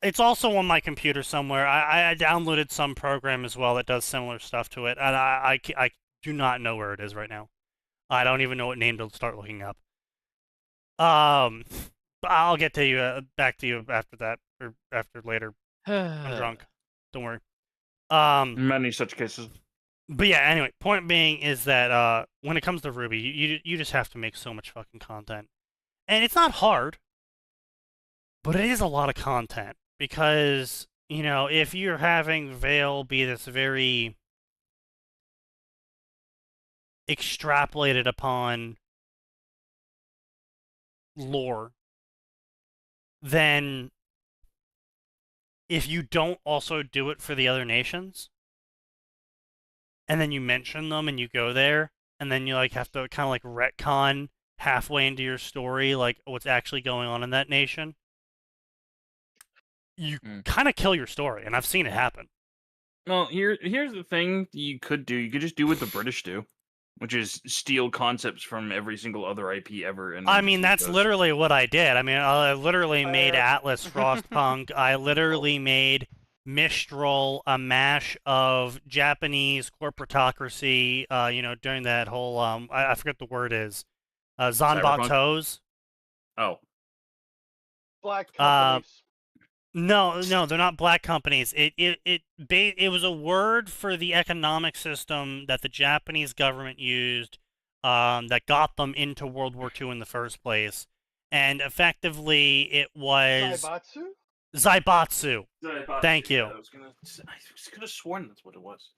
It's also on my computer somewhere. I downloaded some program as well that does similar stuff to it, and I do not know where it is right now. I don't even know what name to start looking up. But I'll get to you back to you after that or after later. I'm drunk. Don't worry. Many such cases. But yeah, anyway, point being is that when it comes to Ruby, you just have to make so much fucking content. And it's not hard, but it is a lot of content. Because, if you're having Veil be this very extrapolated upon lore, then if you don't also do it for the other nations, and then you mention them and you go there, and then you have to kind of retcon halfway into your story what's actually going on in that nation, you kind of kill your story, and I've seen it happen. Well, here's the thing you could do. You could just do what the British do, which is steal concepts from every single other IP ever. And I mean, that's literally what I did. I mean, I literally made Atlas Frostpunk. I literally made Mistral a mash of Japanese corporatocracy, during that whole, I forget the word is, Zanbatos. Oh. Black companies. No, they're not black companies. It was a word for the economic system that the Japanese government used, that got them into World War II in the first place, and effectively it was Zaibatsu? Zaibatsu. Thank you. I was gonna sworn that's what it was.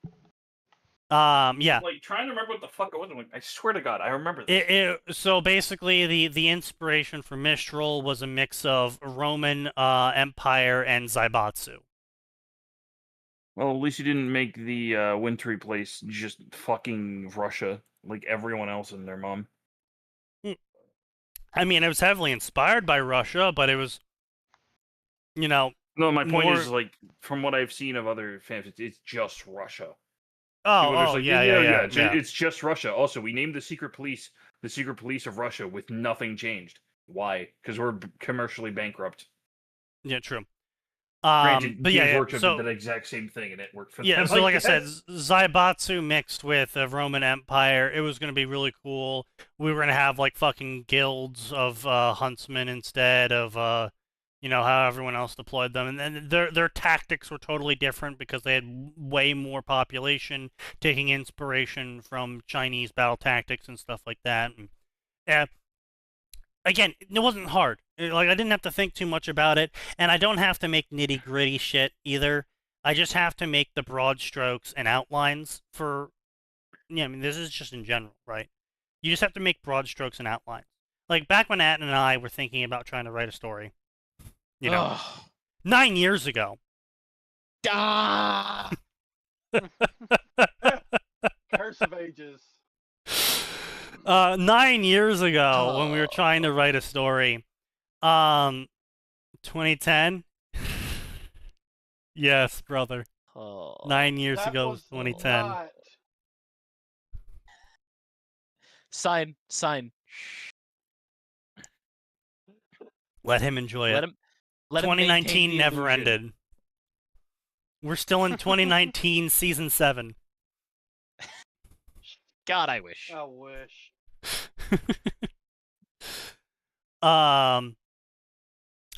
Yeah. Trying to remember what the fuck it was. I swear to God, I remember this. So basically, the inspiration for Mistral was a mix of Roman Empire and Zaibatsu. Well, at least you didn't make the wintry place just fucking Russia like everyone else and their mom. I mean, it was heavily inspired by Russia, but it was you know, No, my point more... is, like, from what I've seen of other fanfics, it's just Russia. Yeah. It's just Russia. Also, we named the secret police of Russia with nothing changed. Why? Because we're commercially bankrupt. Yeah, true. Granted, but Games yeah, Workshop so did that exact same thing, and it worked for yeah, them. so like I guess. said, Zaibatsu mixed with the Roman Empire, it was gonna be really cool. We were gonna have like fucking guilds of huntsmen instead of you know, how everyone else deployed them, and then their tactics were totally different because they had way more population, taking inspiration from Chinese battle tactics and stuff like that. And again, it wasn't hard. Like, I didn't have to think too much about it, and I don't have to make nitty-gritty shit either. I just have to make the broad strokes and outlines for... Yeah, I mean, this is just in general, right? You just have to make broad strokes and outlines. Like, back when Atin and I were thinking about trying to write a story, you know, 9 years ago. Ah! Curse of ages. 9 years ago, when we were trying to write a story, 2010. Yes, brother. 9 years That ago was 2010. not- Sign. Let him enjoy it. Let him 2019 maintain the never illusion. ended. We're still in 2019 season 7. God, I wish. I wish. I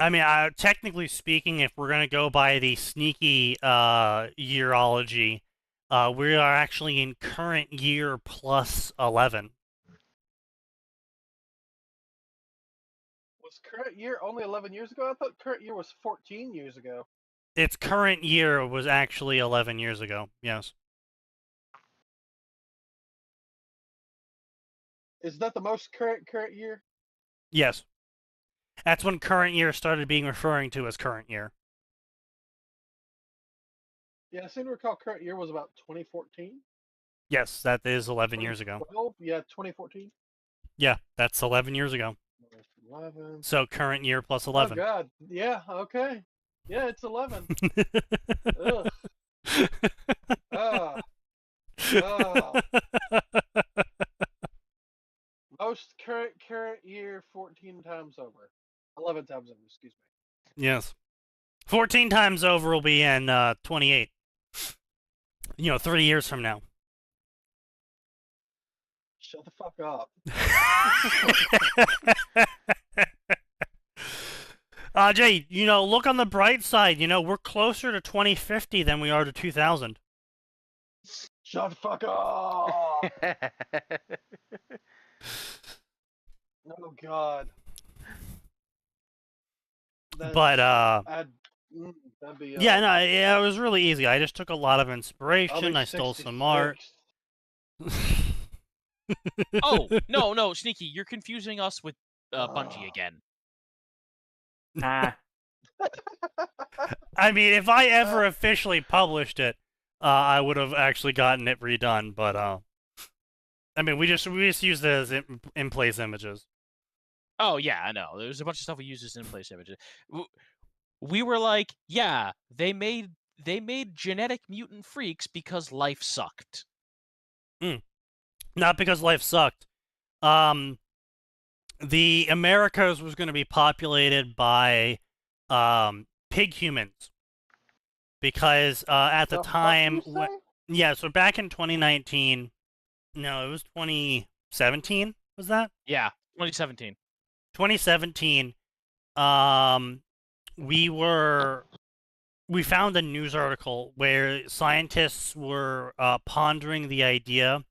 mean, technically speaking, if we're gonna go by the sneaky yearology, we are actually in current year plus 11. Was current year only 11 years ago? I thought current year was 14 years ago. Its current year was actually 11 years ago. Yes. Is that the most current year? Yes. That's when current year started being referring to as current year. Yeah, I seem to recall current year was about 2014. Yes, that is 11 years ago. 2012? Yeah, 2014. Yeah, that's 11 years ago. 11. So current year plus 11. Oh god. Yeah. Okay. Yeah, it's 11. Ugh. Ah. Ah. Most current year 14 times over. 11 times over. Excuse me. Yes. 14 times over will be in 28. 3 years from now. Shut the fuck up. Jay, look on the bright side. We're closer to 2050 than we are to 2000. Shut the fuck up. Oh god. But that'd be, yeah, it was really easy. I just took a lot of inspiration. I stole some art. Oh, no, Sneaky, you're confusing us with Bungie again. I mean, if I ever officially published it, I would have actually gotten it redone. But I mean, we just used it as in-place images. Oh yeah, I know. There's a bunch of stuff we used as in-place images. We were like, yeah, they made genetic mutant freaks because life sucked. Not because life sucked. The Americas was going to be populated by pig humans because at the time, so back in 2019, no, it was 2017. Was that? Yeah, 2017. 2017. We found a news article where scientists were pondering the idea,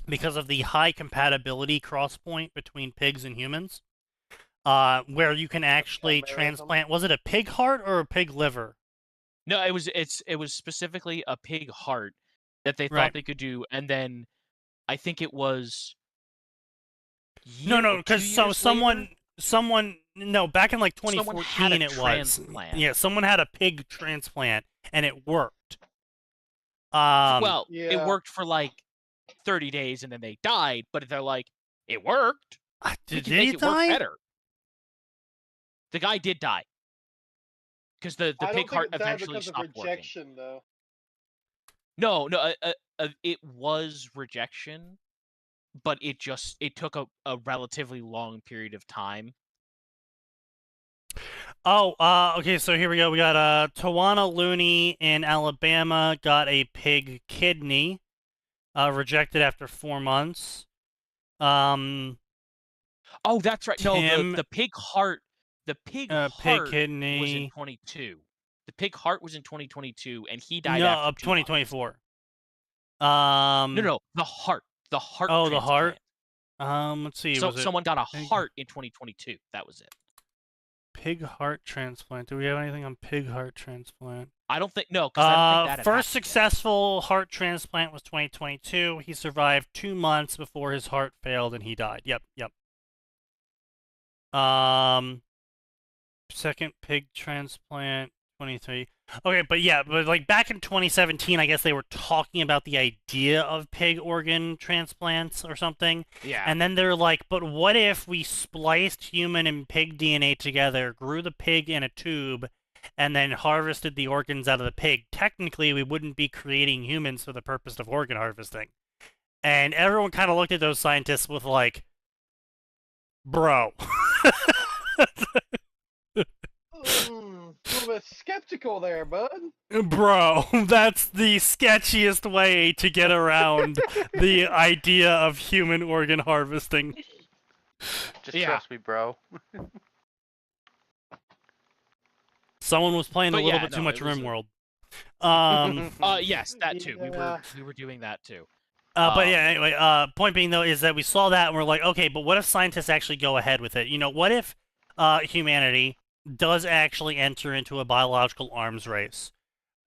because of the high compatibility cross point between pigs and humans, where you can actually transplant. Was it a pig heart or a pig liver? No, it was specifically a pig heart that they thought they could do, and then I think it was. No, because someone back in like 2014 it was. Yeah, someone had a pig transplant and it worked. It worked for like 30 days and then they died, but they're like, it worked. Did he die? Work better. The guy did die. because the I don't pig think heart it died eventually because of stopped working. rejection, though. No, it was rejection, but it took a relatively long period of time. Oh, okay, so here we go. We got Tawana Looney in Alabama got a pig kidney, rejected after 4 months. Oh, that's right. No, Tim, the pig heart, pig was in kidney. 22. The pig heart was in 2022, and he died No, after of 2 months. 2024. No, the heart. The heart. Oh, the transplant. heart. Let's see. So was it someone got a pig- heart in 2022. That was it. Pig heart transplant. Do we have anything on pig heart transplant? I don't think no, because I don't think that had First happened yet. successful heart transplant was 2022. He survived 2 months before his heart failed and he died. Yep. Second pig transplant 23. Okay, but like back in 2017, I guess they were talking about the idea of pig organ transplants or something. Yeah. And then they're like, but what if we spliced human and pig DNA together, grew the pig in a tube, and then harvested the organs out of the pig? Technically, we wouldn't be creating humans for the purpose of organ harvesting. And everyone kind of looked at those scientists with like, bro. A little bit skeptical there, bud. Bro, that's the sketchiest way to get around the idea of human organ harvesting. Just Yeah. trust me, bro. Someone was playing But a little yeah, bit too no, much it was RimWorld. Yes, that too. Yeah. We were doing that too. But yeah, anyway, point being though is that we saw that and we're like, okay, but what if scientists actually go ahead with it? You know, what if humanity does actually enter into a biological arms race?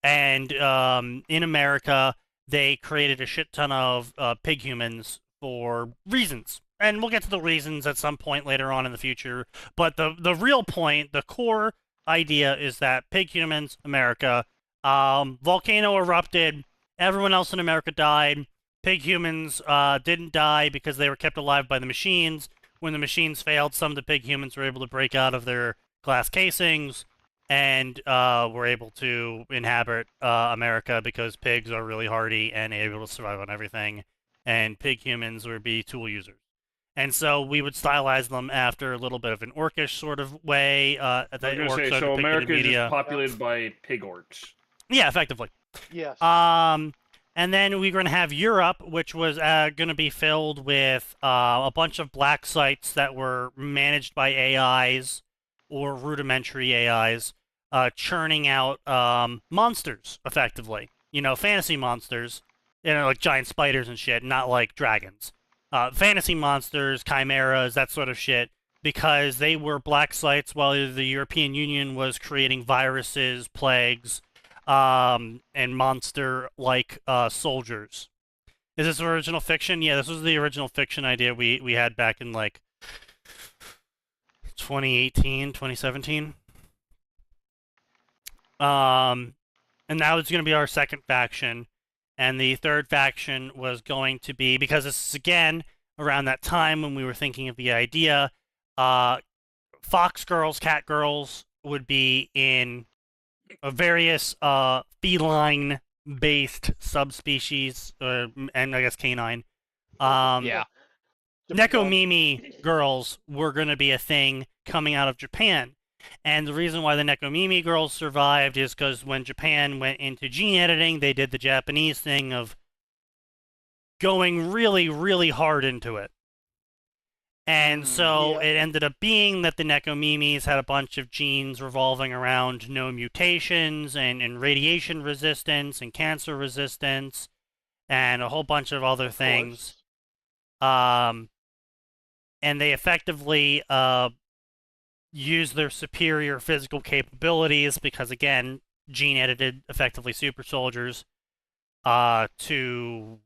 And in America, they created a shit ton of pig humans for reasons. And we'll get to the reasons at some point later on in the future. But the real point, the core idea is that pig humans, America, volcano erupted, everyone else in America died. Pig humans didn't die because they were kept alive by the machines. When the machines failed, some of the pig humans were able to break out of their glass casings and were able to inhabit America because pigs are really hardy and able to survive on everything. And pig humans would be tool users. And so we would stylize them after a little bit of an orcish sort of way. I was going to say, so America is just populated by pig orcs. Yeah, effectively. Yes. And then we're going to have Europe, which was going to be filled with a bunch of black sites that were managed by AIs or rudimentary AIs, churning out monsters, effectively. You know, fantasy monsters, like giant spiders and shit, not like dragons. Fantasy monsters, chimeras, that sort of shit, because they were black sites while the European Union was creating viruses, plagues, and monster-like soldiers. Is this original fiction? Yeah, this was the original fiction idea we had back in, like, 2018, 2017. And that was going to be our second faction. And the third faction was going to be, because this is, again, around that time when we were thinking of the idea, fox girls, cat girls would be in various feline-based subspecies, and I guess canine. Yeah. Nekomimi girls were going to be a thing coming out of Japan. And the reason why the Nekomimi girls survived is because when Japan went into gene editing, they did the Japanese thing of going really, really hard into it. And so it ended up being that the Nekomimis had a bunch of genes revolving around no mutations and radiation resistance and cancer resistance and a whole bunch of other things. And they effectively use their superior physical capabilities because, again, gene-edited, effectively super soldiers, to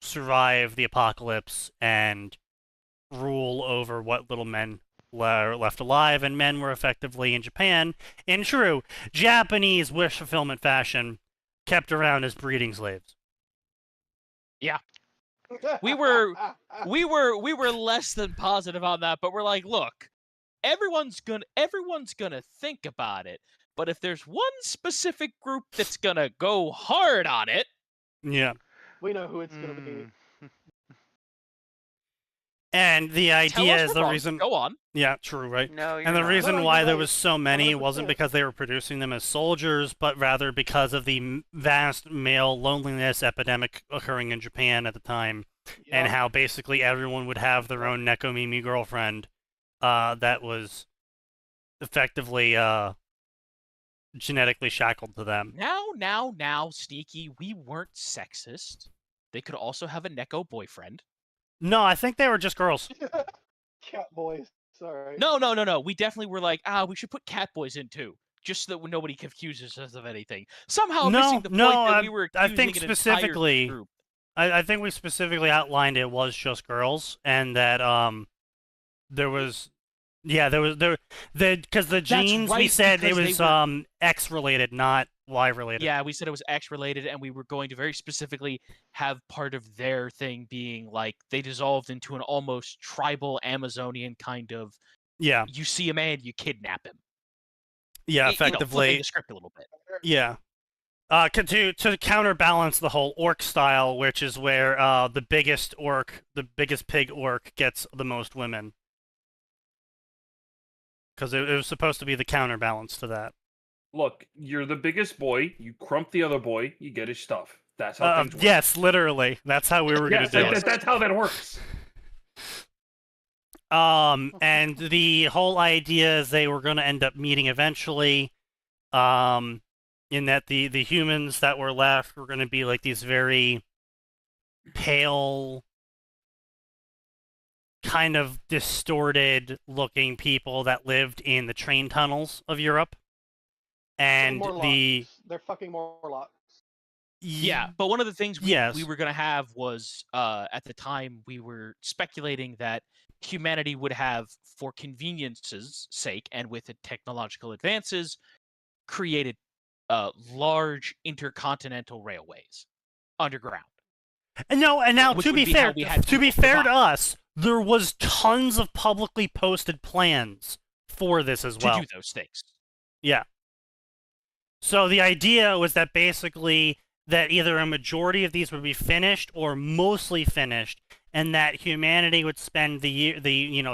survive the apocalypse and rule over what little men were left alive, and men were effectively in Japan, in true Japanese wish fulfillment fashion, kept around as breeding slaves. Yeah. We were less than positive on that, but we're like, look, everyone's gonna think about it. But if there's one specific group that's gonna go hard on it, Yeah. We know who it's going to be. And the tell idea us is we're the wrong. reason. Go on. Yeah, true, right? No, you're And the not. reason No, why you're there right. was so many 100%. wasn't because they were producing them as soldiers, but rather because of the vast male loneliness epidemic occurring in Japan at the time, and Yep. how basically everyone would have their own Nekomimi girlfriend that was effectively genetically shackled to them. Now, Sneaky, we weren't sexist. They could also have a Neko boyfriend. No, I think they were just girls. Cat boys. Sorry. No. We definitely were like, we should put cat boys in too, just so that nobody confuses us of anything. Somehow missing the point that we were I accusing think an entire specifically, group. I think we specifically outlined it was just girls, and that there was because the genes we right, said it because was they were- X related, not Y related. Yeah, we said it was X related, and we were going to very specifically have part of their thing being like they dissolved into an almost tribal Amazonian kind of. Yeah, You see a man, you kidnap him. yeah, Flipping effectively. the script a little bit. Yeah. To counterbalance the whole orc style, which is where the biggest pig orc gets the most women. Because it was supposed to be the counterbalance to that. Look, you're the biggest boy. You crump the other boy. You get his stuff. That's how things work. Yes, literally. That's how we were going Yes, to do it. that's how that works. And the whole idea is they were going to end up meeting eventually. In that the humans that were left were going to be like these very pale, kind of distorted looking people that lived in the train tunnels of Europe. And They're fucking Morlocks. Yeah, but one of the things we Yes. were going to have was, at the time, we were speculating that humanity would have, for convenience's sake and with the technological advances, created large intercontinental railways underground. And now Which to would be be how fair, we had to be people fair to survive. us, there was tons of publicly posted plans for this as well. To do those things. Yeah. So the idea was that basically that either a majority of these would be finished or mostly finished, and that humanity would spend the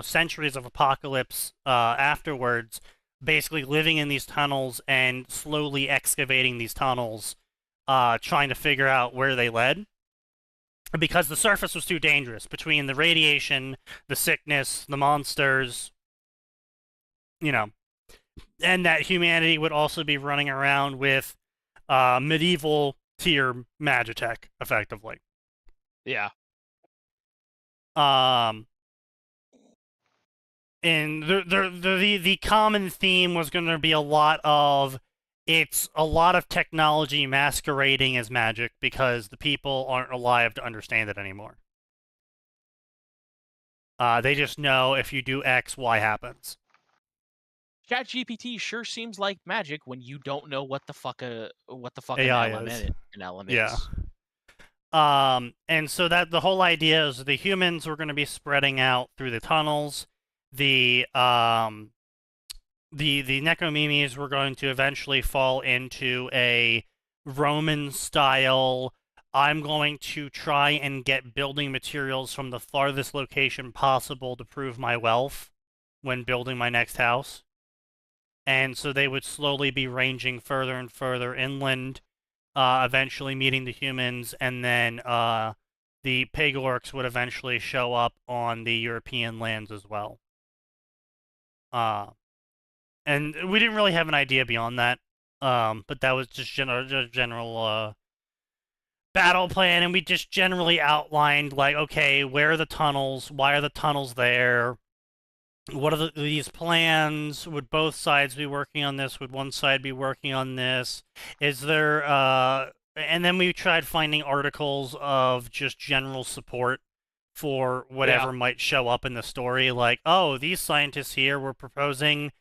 centuries of apocalypse afterwards, basically living in these tunnels and slowly excavating these tunnels, trying to figure out where they led. Because the surface was too dangerous between the radiation, the sickness, the monsters, and that humanity would also be running around with medieval tier magitech, effectively. Yeah. And the common theme was going to be a lot of technology masquerading as magic because the people aren't alive to understand it anymore. They just know if you do X, Y happens. ChatGPT sure seems like magic when you don't know what the fuck AI an is. element Yeah. is. And so that the whole idea is the humans were going to be spreading out through the tunnels. The Nekomimis were going to eventually fall into a Roman style. I'm going to try and get building materials from the farthest location possible to prove my wealth when building my next house. And so they would slowly be ranging further and further inland, eventually meeting the humans, and then the pig orcs would eventually show up on the European lands as well. And we didn't really have an idea beyond that, but that was just general battle plan, and we just generally outlined, like, okay, where are the tunnels? Why are the tunnels there? What are these plans? Would both sides be working on this? Would one side be working on this? Is there, and then we tried finding articles of just general support for whatever might show up in the story, like, oh, these scientists here were proposing,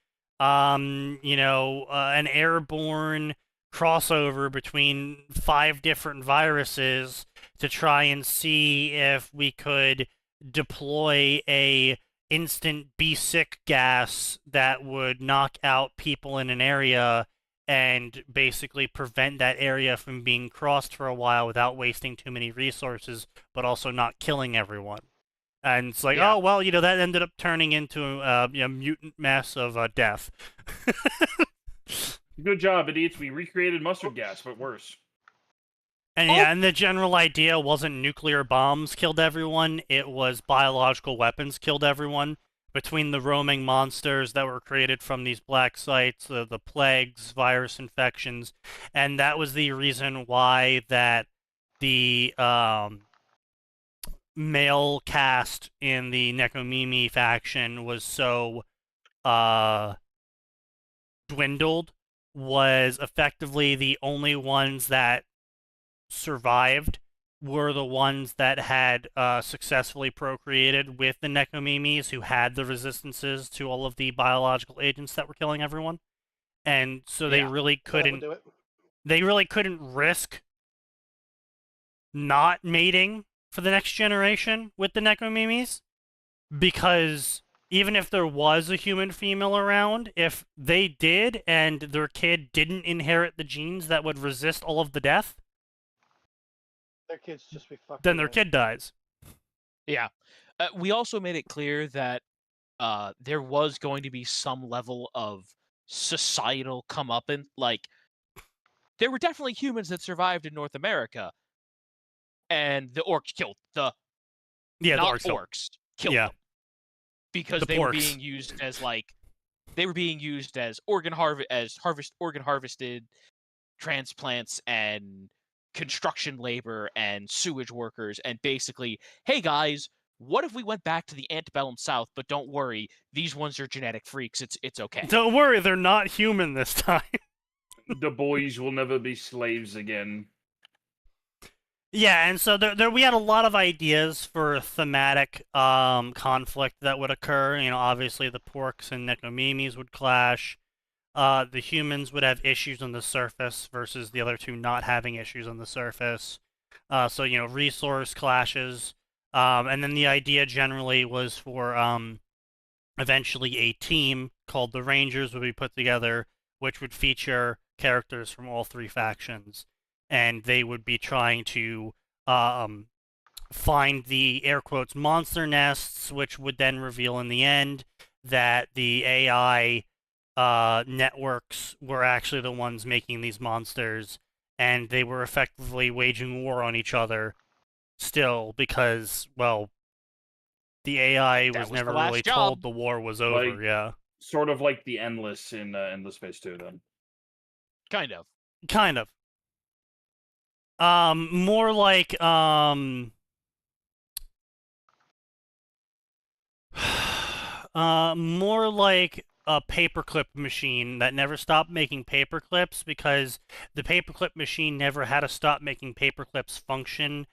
an airborne crossover between 5 different viruses to try and see if we could deploy a instant be sick gas that would knock out people in an area and basically prevent that area from being crossed for a while without wasting too many resources, but also not killing everyone. And it's like, Yeah. oh, well, that ended up turning into a mutant mess of death. Good job, idiots. We recreated mustard gas, but worse. And and the general idea wasn't nuclear bombs killed everyone, it was biological weapons killed everyone. Between the roaming monsters that were created from these black sites, the plagues, virus infections, and that was the reason why that the male cast in the Nekomimi faction was so dwindled, was effectively the only ones that survived were the ones that had successfully procreated with the Nekomimis, who had the resistances to all of the biological agents that were killing everyone. And so they really couldn't risk not mating for the next generation with the Nekomimis, because even if there was a human female around, if they did and their kid didn't inherit the genes that would resist all of the death, their kids just be fucked. then their kid dies. Yeah. We also made it clear that there was going to be some level of societal comeuppance. Like, there were definitely humans that survived in North America, and the orcs killed the orcs killed them because they were being used as organ harvested transplants and construction labor and sewage workers, and basically, hey guys, what if we went back to the antebellum South? But don't worry, these ones are genetic freaks. It's okay. Don't worry, they're not human this time. The boys will never be slaves again. Yeah, and so there we had a lot of ideas for thematic conflict that would occur. Obviously the porks and Nekomimis would clash. The humans would have issues on the surface versus the other two not having issues on the surface. So resource clashes. And then the idea generally was for eventually a team called the Rangers would be put together, which would feature characters from all three factions. And they would be trying to find the, air quotes, monster nests, which would then reveal in the end that the AI networks were actually the ones making these monsters, and they were effectively waging war on each other still because, well, the AI was never really told the war was over, yeah. Sort of like the Endless in Endless Space 2, then. Kind of. More like, more like a paperclip machine that never stopped making paperclips, because the paperclip machine never had a stop making paperclips function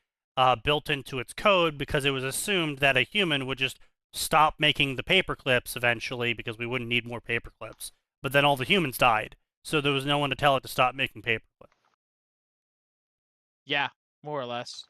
built into its code, because it was assumed that a human would just stop making the paperclips eventually because we wouldn't need more paperclips. But then all the humans died, so there was no one to tell it to stop making paperclips. Yeah, more or less.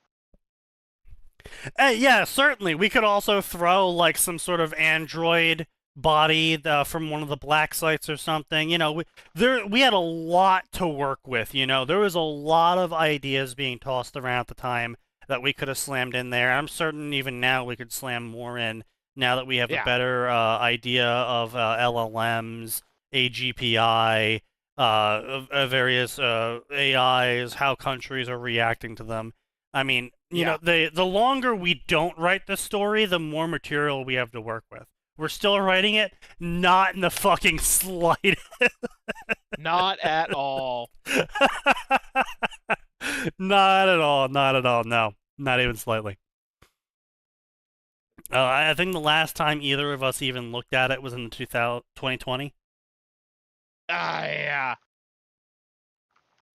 Yeah, certainly. We could also throw like some sort of android body from one of the black sites or something. We had a lot to work with. There was a lot of ideas being tossed around at the time that we could have slammed in there. I'm certain even now we could slam more in now that we have a better idea of LLMs, AGPI, various AIs, how countries are reacting to them. I mean, the longer we don't write the story, the more material we have to work with. We're still writing it, not in the fucking slightest. Not at all. Not at all, no. Not even slightly. I think the last time either of us even looked at it was in 2020. Yeah.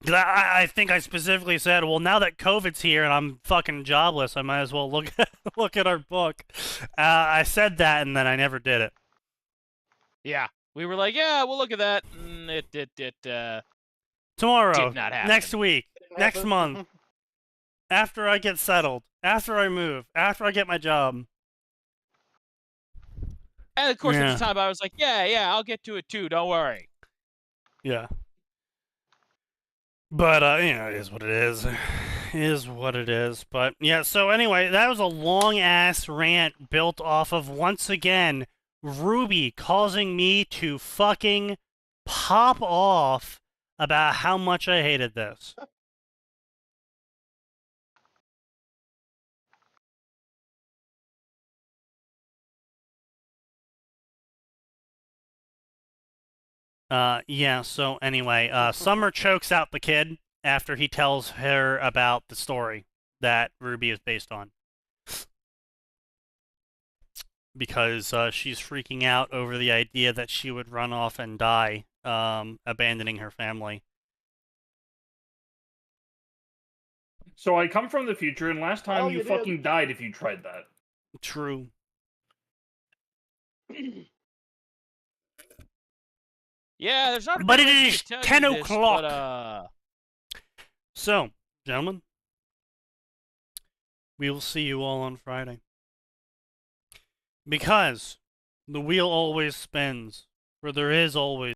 I think I specifically said, well, now that COVID's here and I'm fucking jobless, I might as well look at our book. I said that, and then I never did it. Yeah, we were like, yeah, we'll look at that. Tomorrow, did not happen. Next week, next month, after I get settled, after I move, after I get my job. And of course, at the time, I was like, yeah, I'll get to it too. Don't worry. Yeah. But, you know, it is what it is. It is what it is. But, yeah, so anyway, that was a long-ass rant built off of, once again, Ruby causing me to fucking pop off about how much I hated this. Yeah, so anyway, Summer chokes out the kid after he tells her about the story that Ruby is based on. Because she's freaking out over the idea that she would run off and die, abandoning her family. So I come from the future, and last time Oh, you you did. fucking died if you tried that. True. Yeah, there's not. But a it good way is to tell 10 you this, o'clock. But, So, gentlemen, we will see you all on Friday. Because the wheel always spins, for there is always